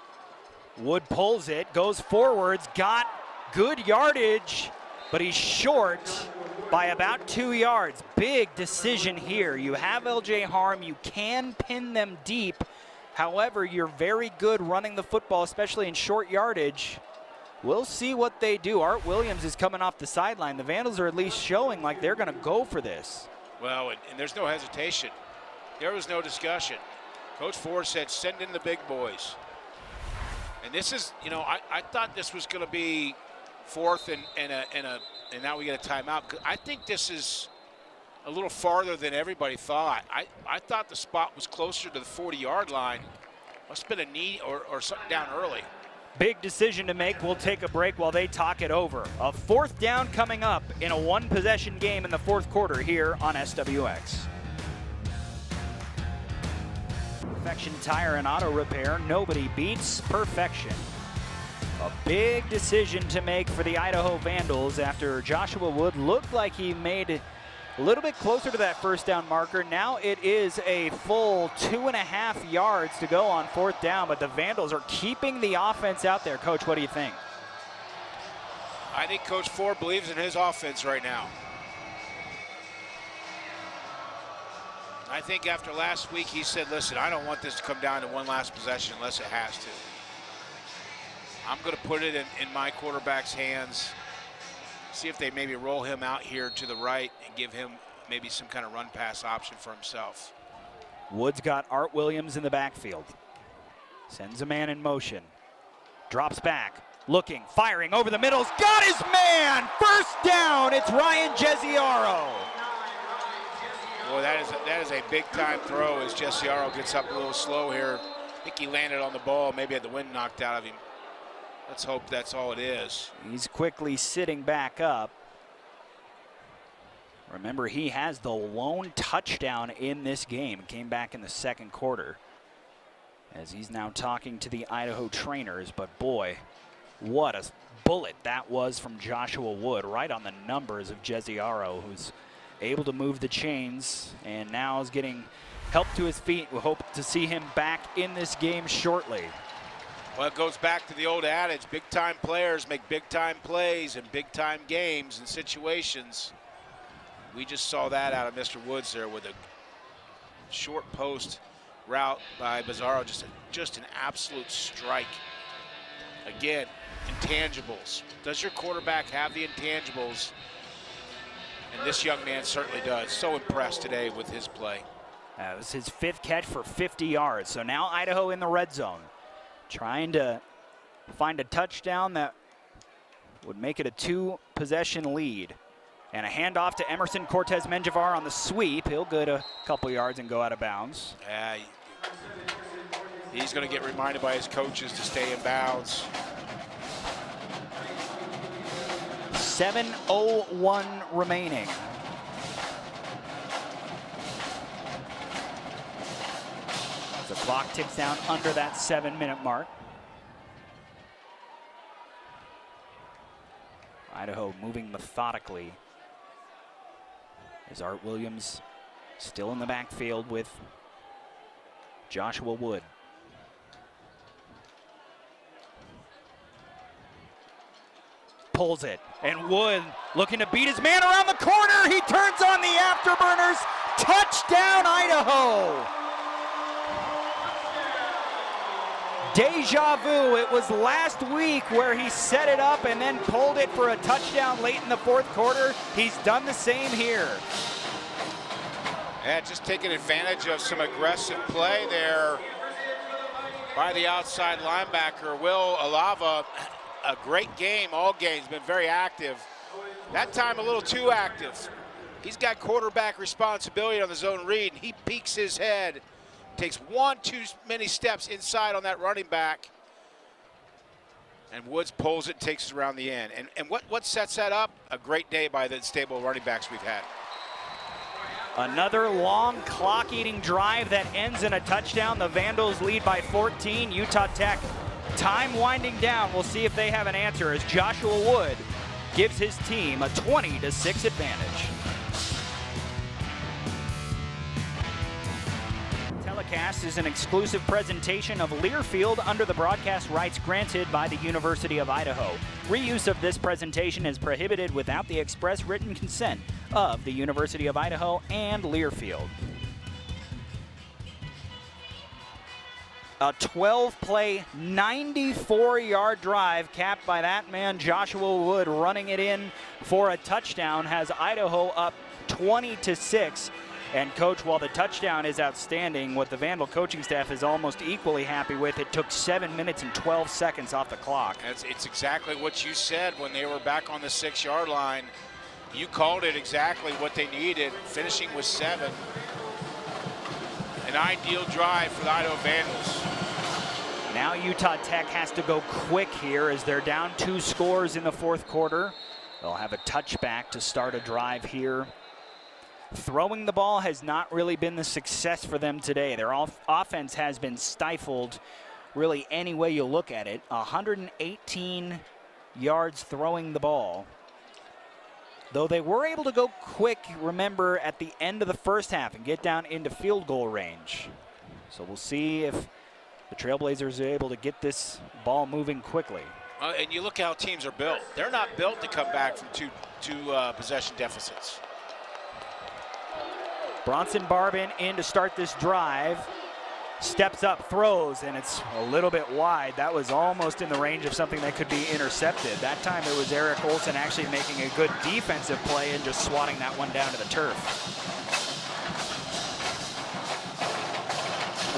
Wood pulls it, goes forwards, got good yardage, but he's short by about 2 yards. Big decision here. You have LJ Harm, you can pin them deep. However, you're very good running the football, especially in short yardage. We'll see what they do. Art Williams is coming off the sideline. The Vandals are at least showing like they're going to go for this. Well, and there's no hesitation. There was no discussion. Coach Ford said, send in the big boys. And this is, you know, I thought this was going to be fourth and now we get a timeout. I think this is a little farther than everybody thought. I thought the spot was closer to the 40-yard line. Must have been a knee or something down early. Big decision to make. We'll take a break while they talk it over. A 4th down coming up in a 1-possession game in the 4th quarter here on SWX. Perfection Tire and Auto Repair. Nobody beats perfection. A big decision to make for the Idaho Vandals after Joshua Wood looked like he made it a little bit closer to that first down marker. Now it is a full 2.5 yards to go on 4th down, but the Vandals are keeping the offense out there. Coach, what do you think? I think Coach Ford believes in his offense right now. I think after last week he said, listen, I don't want this to come down to one last possession unless it has to. I'm going to put it in my quarterback's hands. See if they maybe roll him out here to the right and give him maybe some kind of run pass option for himself. Woods got Art Williams in the backfield. Sends a man in motion. Drops back, looking, firing over the middle. Got his man! First down, it's Ryan Jesiaro. Boy, that is a big-time throw as Jesiaro gets up a little slow here. I think he landed on the ball, maybe had the wind knocked out of him. Let's hope that's all it is. He's quickly sitting back up. Remember, he has the lone touchdown in this game. Came back in the 2nd quarter as he's now talking to the Idaho trainers. But boy, what a bullet that was from Joshua Wood, right on the numbers of Jesiaro, who's able to move the chains and now is getting help to his feet. We hope to see him back in this game shortly. Well, it goes back to the old adage, big-time players make big-time plays in big-time games and situations. We just saw that out of Mr. Woods there with a short post route by Bizarro, just an absolute strike. Again, intangibles. Does your quarterback have the intangibles? And this young man certainly does. So impressed today with his play. That was his 5th catch for 50 yards. So now Idaho in the red zone, trying to find a touchdown that would make it a 2-possession lead. And a handoff to Emerson Cortez Menjivar on the sweep. He'll get a couple yards and go out of bounds. He's going to get reminded by his coaches to stay in bounds. 7:01 remaining. The clock ticks down under that 7-minute mark. Idaho moving methodically as Art Williams still in the backfield with Joshua Wood. Pulls it, and Wood looking to beat his man around the corner. He turns on the afterburners. Touchdown, Idaho. Deja vu. It was last week where he set it up and then pulled it for a touchdown late in the 4th quarter. He's done the same here. Yeah, just taking advantage of some aggressive play there by the outside linebacker, Will Alava. A great game, all games, been very active. That time a little too active. He's got quarterback responsibility on the zone read, and he peeks his head, takes one too many steps inside on that running back, and Woods pulls it, takes it around the end. And what sets that up? A great day by the stable running backs we've had. Another long clock-eating drive that ends in a touchdown. The Vandals lead by 14. Utah Tech, time winding down. We'll see if they have an answer as Joshua Wood gives his team a 20-6 advantage. Telecast is an exclusive presentation of Learfield under the broadcast rights granted by the University of Idaho. Reuse of this presentation is prohibited without the express written consent of the University of Idaho and Learfield. A 12-play, 94-yard drive capped by that man Joshua Wood running it in for a touchdown has Idaho up 20-6. And coach, while the touchdown is outstanding, what the Vandal coaching staff is almost equally happy with, it took 7 minutes and 12 seconds off the clock. It's exactly what you said when they were back on the 6-yard line. You called it exactly what they needed, finishing with 7. An ideal drive for the Idaho Vandals. Now Utah Tech has to go quick here as they're down 2 scores in the fourth quarter. They'll have a touchback to start a drive here. Throwing the ball has not really been the success for them today. Their offense has been stifled really any way you look at it. 118 yards throwing the ball. Though they were able to go quick, remember, at the end of the first half and get down into field goal range. So we'll see if the Trailblazers are able to get this ball moving quickly. And you look how teams are built. They're not built to come back from two possession deficits. Bronson Barbin in to start this drive. Steps up, throws, and it's a little bit wide. That was almost in the range of something that could be intercepted. That time it was Eric Olson actually making a good defensive play and just swatting that one down to the turf.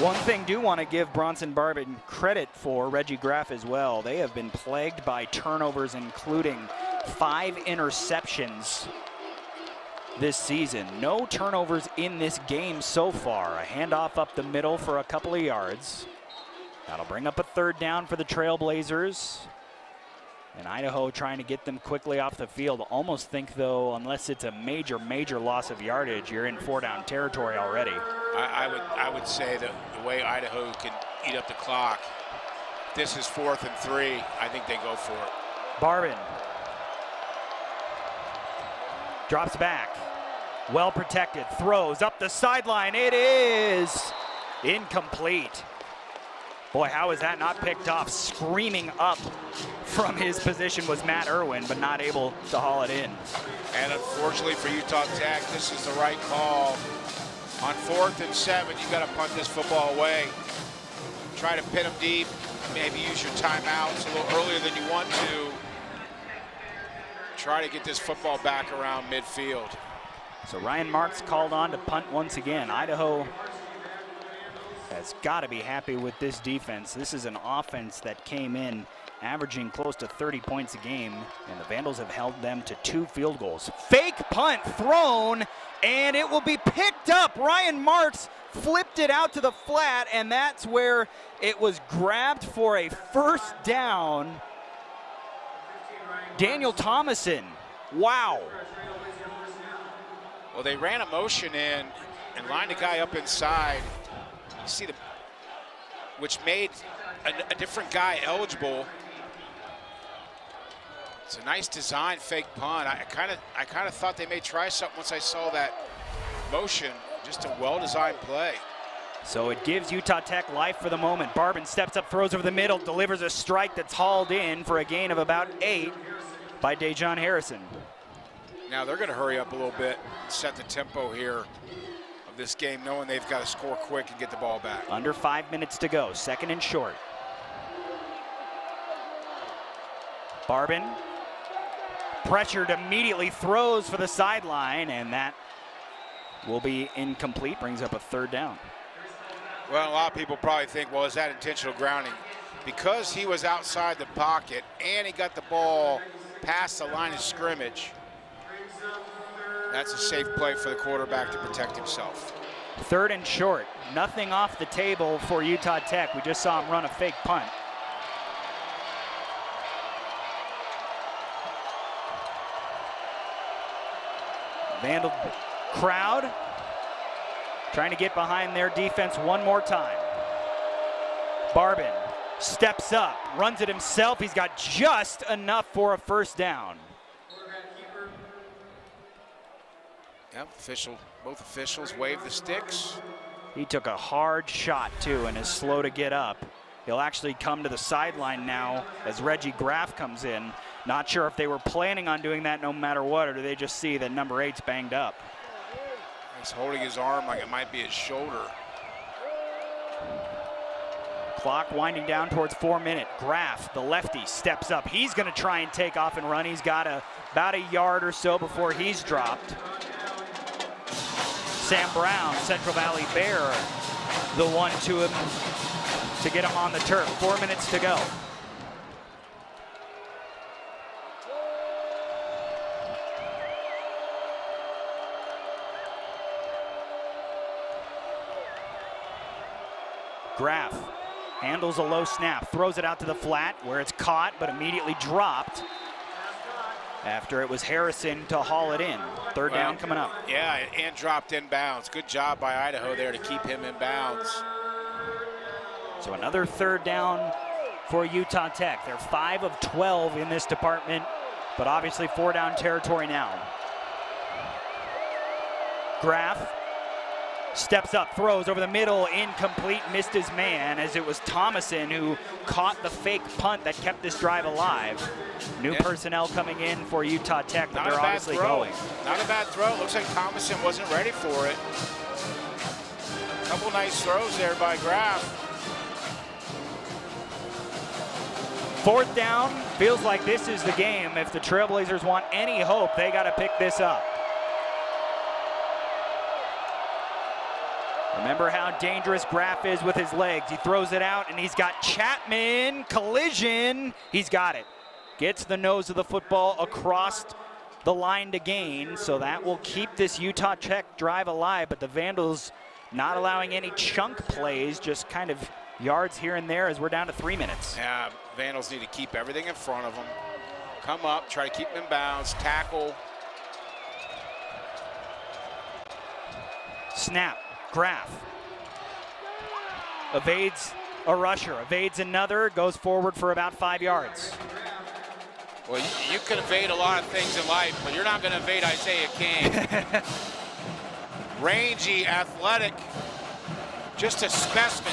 One thing do want to give Bronson Barbin credit for, Reggie Graff as well. They have been plagued by turnovers, including 5 interceptions this season. No turnovers in this game so far. A handoff up the middle for a couple of yards. That'll bring up a 3rd down for the Trailblazers. And Idaho trying to get them quickly off the field. Almost think, though, unless it's a major loss of yardage, you're in 4-down territory already. I would say that the way Idaho can eat up the clock, this is 4th and 3. I think they go for it. Barbin drops back. Well protected, throws up the sideline. It is incomplete. Boy, how is that not picked off? Screaming up from his position was Matt Irwin, but not able to haul it in. And unfortunately for Utah Tech, this is the right call. On 4th and 7, you got to punt this football away. Try to pin them deep. Maybe use your timeouts a little earlier than you want to. Try to get this football back around midfield. So Ryan Marks called on to punt once again. Idaho has got to be happy with this defense. This is an offense that came in averaging close to 30 points a game, and the Vandals have held them to 2 field goals. Fake punt thrown, and it will be picked up. Ryan Marks flipped it out to the flat, and that's where it was grabbed for a 1st down. Daniel Thomason, wow. Well, they ran a motion in and lined a guy up inside. You see which made a different guy eligible. It's a nice design fake punt. I kind of thought they may try something once I saw that motion. Just a well-designed play. So it gives Utah Tech life for the moment. Barbin steps up, throws over the middle, delivers a strike that's hauled in for a gain of about 8 by Dejon Harrison. Now they're going to hurry up a little bit, set the tempo here of this game, knowing they've got to score quick and get the ball back. Under 5 minutes to go, 2nd and short. Barbin, pressured immediately, throws for the sideline, and that will be incomplete, brings up a 3rd down. Well, a lot of people probably think, well, is that intentional grounding? Because he was outside the pocket and he got the ball past the line of scrimmage, that's a safe play for the quarterback to protect himself. 3rd and short. Nothing off the table for Utah Tech. We just saw him run a fake punt. Vandal crowd trying to get behind their defense one more time. Barbin steps up, runs it himself. He's got just enough for a first down. Yep, both officials wave the sticks. He took a hard shot too and is slow to get up. He'll actually come to the sideline now as Reggie Graff comes in. Not sure if they were planning on doing that no matter what, or do they just see that number 8's banged up. He's holding his arm like it might be his shoulder. Clock winding down towards 4 minutes. Graff, the lefty, steps up. He's going to try and take off and run. He's got about a yard or so before he's dropped. Sam Brown, Central Valley Bear, the one to him to get him on the turf. 4 minutes to go. Graff handles a low snap, throws it out to the flat where it's caught but immediately dropped after it was Harrison to haul it in. Third down coming up. Yeah, and dropped in bounds. Good job by Idaho there to keep him in bounds. So another third down for Utah Tech. They're 5 of 12 in this department, but obviously 4 down territory now. Graff steps up, throws over the middle, incomplete, missed his man as it was Thomason who caught the fake punt that kept this drive alive. New personnel coming in for Utah Tech, but they're obviously going. Not a bad throw. Looks like Thomason wasn't ready for it. Couple nice throws there by Graff. Fourth down, feels like this is the game. If the Trailblazers want any hope, they got to pick this up. Remember how dangerous Graff is with his legs. He throws it out, and he's got Chapman. Collision. He's got it. Gets the nose of the football across the line to gain, so that will keep this Utah Tech drive alive. But the Vandals not allowing any chunk plays, just kind of yards here and there as we're down to 3 minutes. Yeah, Vandals need to keep everything in front of them. Come up, try to keep them in bounds, tackle. Snap. Graff evades a rusher, evades another, goes forward for about 5 yards. Well, you can evade a lot of things in life, but you're not going to evade Isaiah King. Rangy, athletic, just a specimen.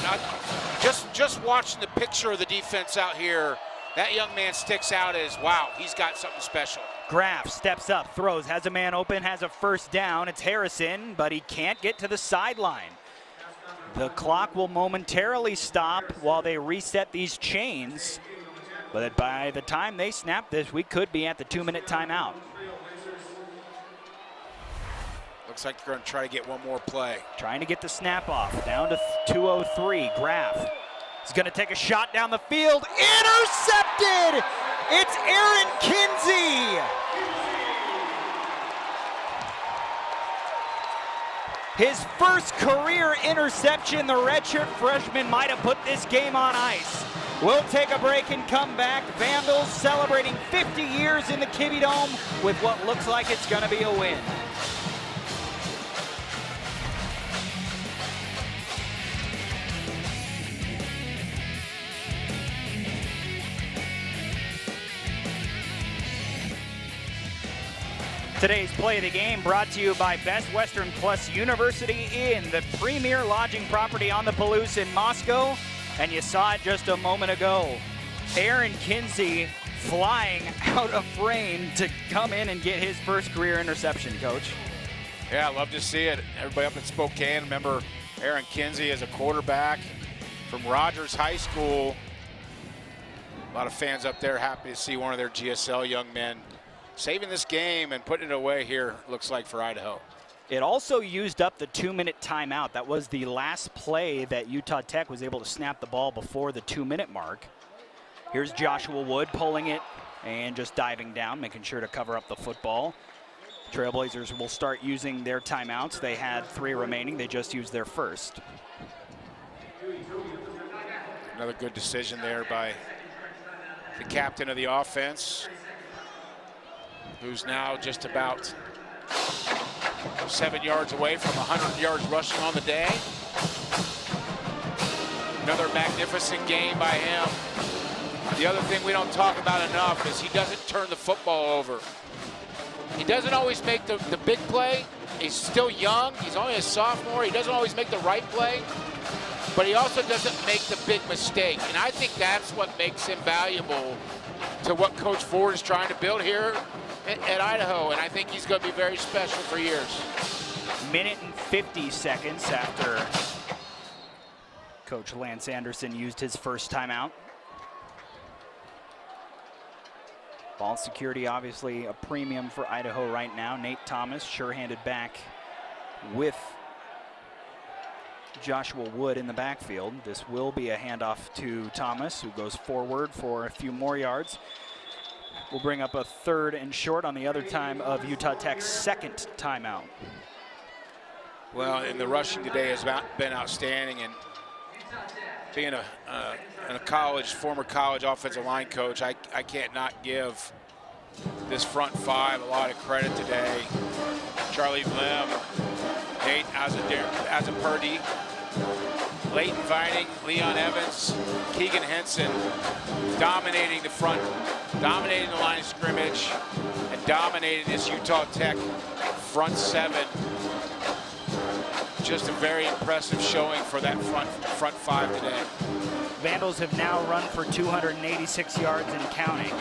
Just watching the picture of the defense out here, that young man sticks out as, wow, he's got something special. Graff steps up, throws, has a man open, has a first down. It's Harrison, but he can't get to the sideline. The clock will momentarily stop while they reset these chains. But by the time they snap this, we could be at the 2-minute timeout. Looks like they're going to try to get one more play. Trying to get the snap off. Down to 2:03. Graff is going to take a shot down the field. Intercepted! It's Aaron Kinsey. His first career interception. The redshirt freshman might have put this game on ice. We'll take a break and come back. Vandals celebrating 50 years in the Kibbie Dome with what looks like it's going to be a win. Today's play of the game brought to you by Best Western Plus University Inn, the premier lodging property on the Palouse in Moscow. And you saw it just a moment ago. Aaron Kinsey flying out of frame to come in and get his first career interception, Coach. Yeah, I love to see it. Everybody up in Spokane, remember Aaron Kinsey as a quarterback from Rogers High School. A lot of fans up there happy to see one of their GSL young men saving this game and putting it away here, looks like, for Idaho. It also used up the 2-minute timeout. That was the last play that Utah Tech was able to snap the ball before the 2-minute mark. Here's Joshua Wood pulling it and just diving down, making sure to cover up the football. Trailblazers will start using their timeouts. They had 3 remaining. They just used their first. Another good decision there by the captain of the offense, who's now just about 7 yards away from 100 yards rushing on the day. Another magnificent game by him. The other thing we don't talk about enough is he doesn't turn the football over. He doesn't always make the big play. He's still young. He's only a sophomore. He doesn't always make the right play, but he also doesn't make the big mistake. And I think that's what makes him valuable to what Coach Ford is trying to build here at Idaho. And I think he's going to be very special for years. Minute and 50 seconds after Coach Lance Anderson used his first timeout. Ball security, obviously a premium for Idaho right now. Nate Thomas, sure-handed back with Joshua Wood in the backfield. This will be a handoff to Thomas, who goes forward for a few more yards. We'll bring up a 3rd and short on the other time of Utah Tech's second timeout. Well, and the rushing today has been outstanding, and being a former college offensive line coach, I can't not give this front 5 a lot of credit today. Charlie Blim, Nate Azapurdy, Leighton Vining, Leon Evans, Keegan Henson, dominating the front, dominating the line of scrimmage, and dominating this Utah Tech front 7. Just a very impressive showing for that front 5 today. Vandals have now run for 286 yards and counting.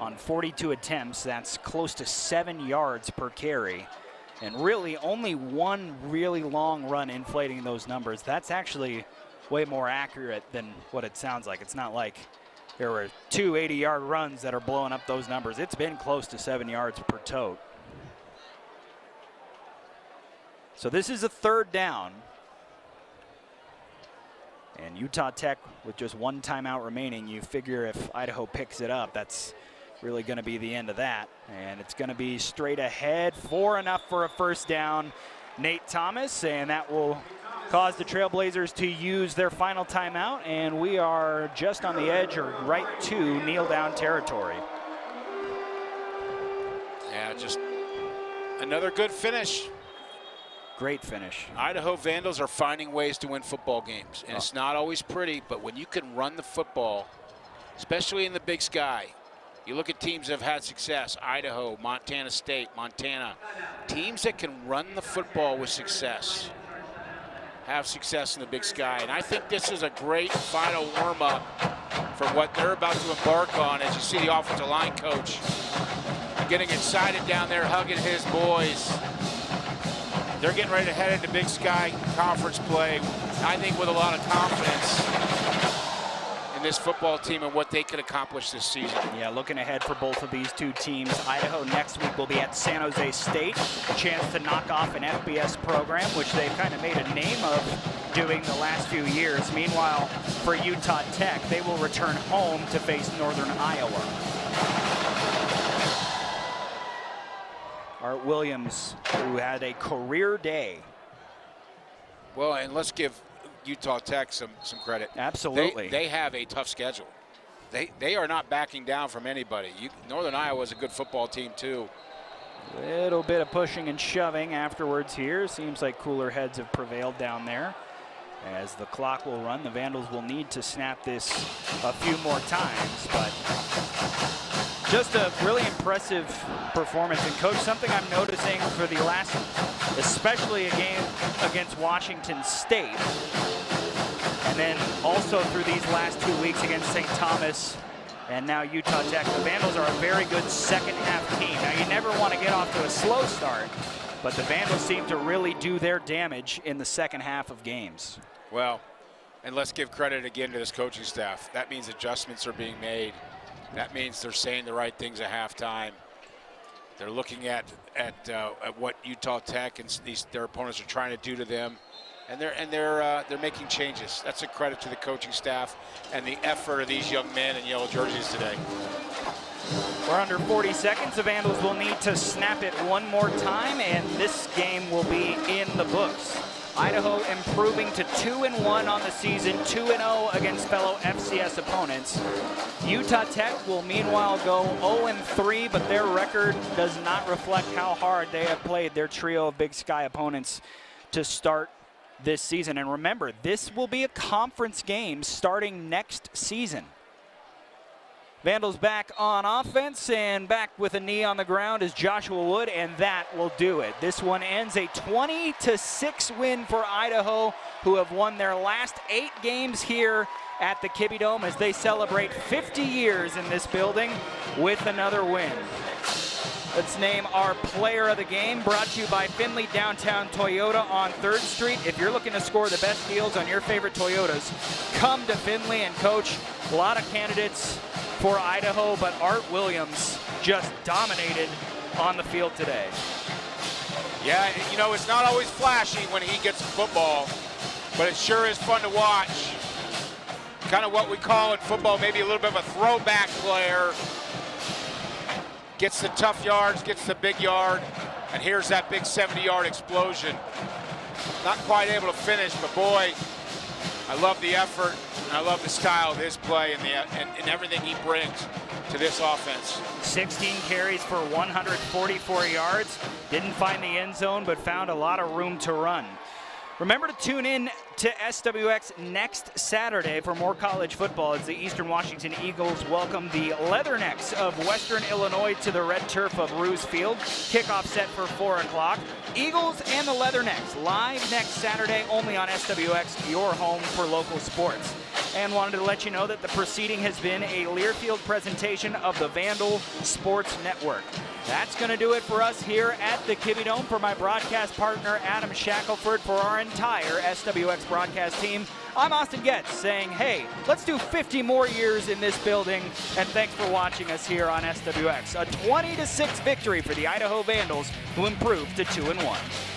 On 42 attempts, that's close to 7 yards per carry. And really only one really long run inflating those numbers. That's actually way more accurate than what it sounds like. It's not like there were 2 80-yard runs that are blowing up those numbers. It's been close to 7 yards per tote. So this is a 3rd down. And Utah Tech with just 1 timeout remaining, you figure if Idaho picks it up, that's really going to be the end of that. And it's going to be straight ahead, 4 enough for a 1st down. Nate Thomas, and that will cause the Trailblazers to use their final timeout, and we are just on the edge or right to kneel down territory. Yeah, just another good finish. Great finish. Idaho Vandals are finding ways to win football games, and it's not always pretty, but when you can run the football, especially in the Big Sky, you look at teams that have had success, Idaho, Montana State, Montana, teams that can run the football with success, have success in the Big Sky. And I think this is a great final warm-up for what they're about to embark on, as you see the offensive line coach getting excited down there, hugging his boys. They're getting ready to head into Big Sky conference play, I think with a lot of confidence in this football team and what they could accomplish this season. Yeah, looking ahead for both of these two teams. Idaho next week will be at San Jose State, a chance to knock off an FBS program, which they've kind of made a name of doing the last few years. Meanwhile, for Utah Tech, they will return home to face Northern Iowa. Art Williams, who had a career day. Well, and let's give Utah Tech some credit. Absolutely. They have a tough schedule. They are not backing down from anybody. Northern Iowa is a good football team too. Little bit of pushing and shoving afterwards here. Seems like cooler heads have prevailed down there. As the clock will run, the Vandals will need to snap this a few more times, but just a really impressive performance. And coach, something I'm noticing for the last, especially a game against Washington State, and then also through these last 2 weeks against St. Thomas and now Utah Tech, the Vandals are a very good second half team. Now you never want to get off to a slow start, but the Vandals seem to really do their damage in the second half of games. Well, and let's give credit again to this coaching staff. That means adjustments are being made. That means they're saying the right things at halftime. They're looking at what Utah Tech and their opponents are trying to do to them, and they're making changes. That's a credit to the coaching staff and the effort of these young men in yellow jerseys today. We're under 40 seconds. The Vandals will need to snap it one more time, and this game will be in the books. Idaho improving to 2-1 on the season, 2-0 against fellow FCS opponents. Utah Tech will meanwhile go 0-3, but their record does not reflect how hard they have played their trio of Big Sky opponents to start this season. And remember, this will be a conference game starting next season. Vandals back on offense, and back with a knee on the ground is Joshua Wood, and that will do it. This one ends a 20-6 win for Idaho, who have won their last 8 games here at the Kibbie Dome as they celebrate 50 years in this building with another win. Let's name our player of the game, brought to you by Findlay Downtown Toyota on 3rd Street. If you're looking to score the best deals on your favorite Toyotas, come to Findlay and coach. A lot of candidates for Idaho, but Art Williams just dominated on the field today. Yeah, you know, it's not always flashy when he gets the football, but it sure is fun to watch. Kind of what we call in football maybe a little bit of a throwback player. Gets the tough yards, gets the big yard, and here's that big 70-yard explosion. Not quite able to finish, but boy, I love the effort, and I love the style of his play and everything he brings to this offense. 16 carries for 144 yards. Didn't find the end zone, but found a lot of room to run. Remember to tune in to SWX next Saturday for more college football as the Eastern Washington Eagles welcome the Leathernecks of Western Illinois to the red turf of Roos Field. Kickoff set for 4 o'clock. Eagles and the Leathernecks live next Saturday only on SWX, your home for local sports. And wanted to let you know that the proceeding has been a Learfield presentation of the Vandal Sports Network. That's going to do it for us here at the Kibbie Dome. For my broadcast partner, Adam Shackelford, for our entire SWX broadcast team, I'm Austin Getz saying, hey, let's do 50 more years in this building, and thanks for watching us here on SWX. A 20-6 victory for the Idaho Vandals, who improved to 2-1.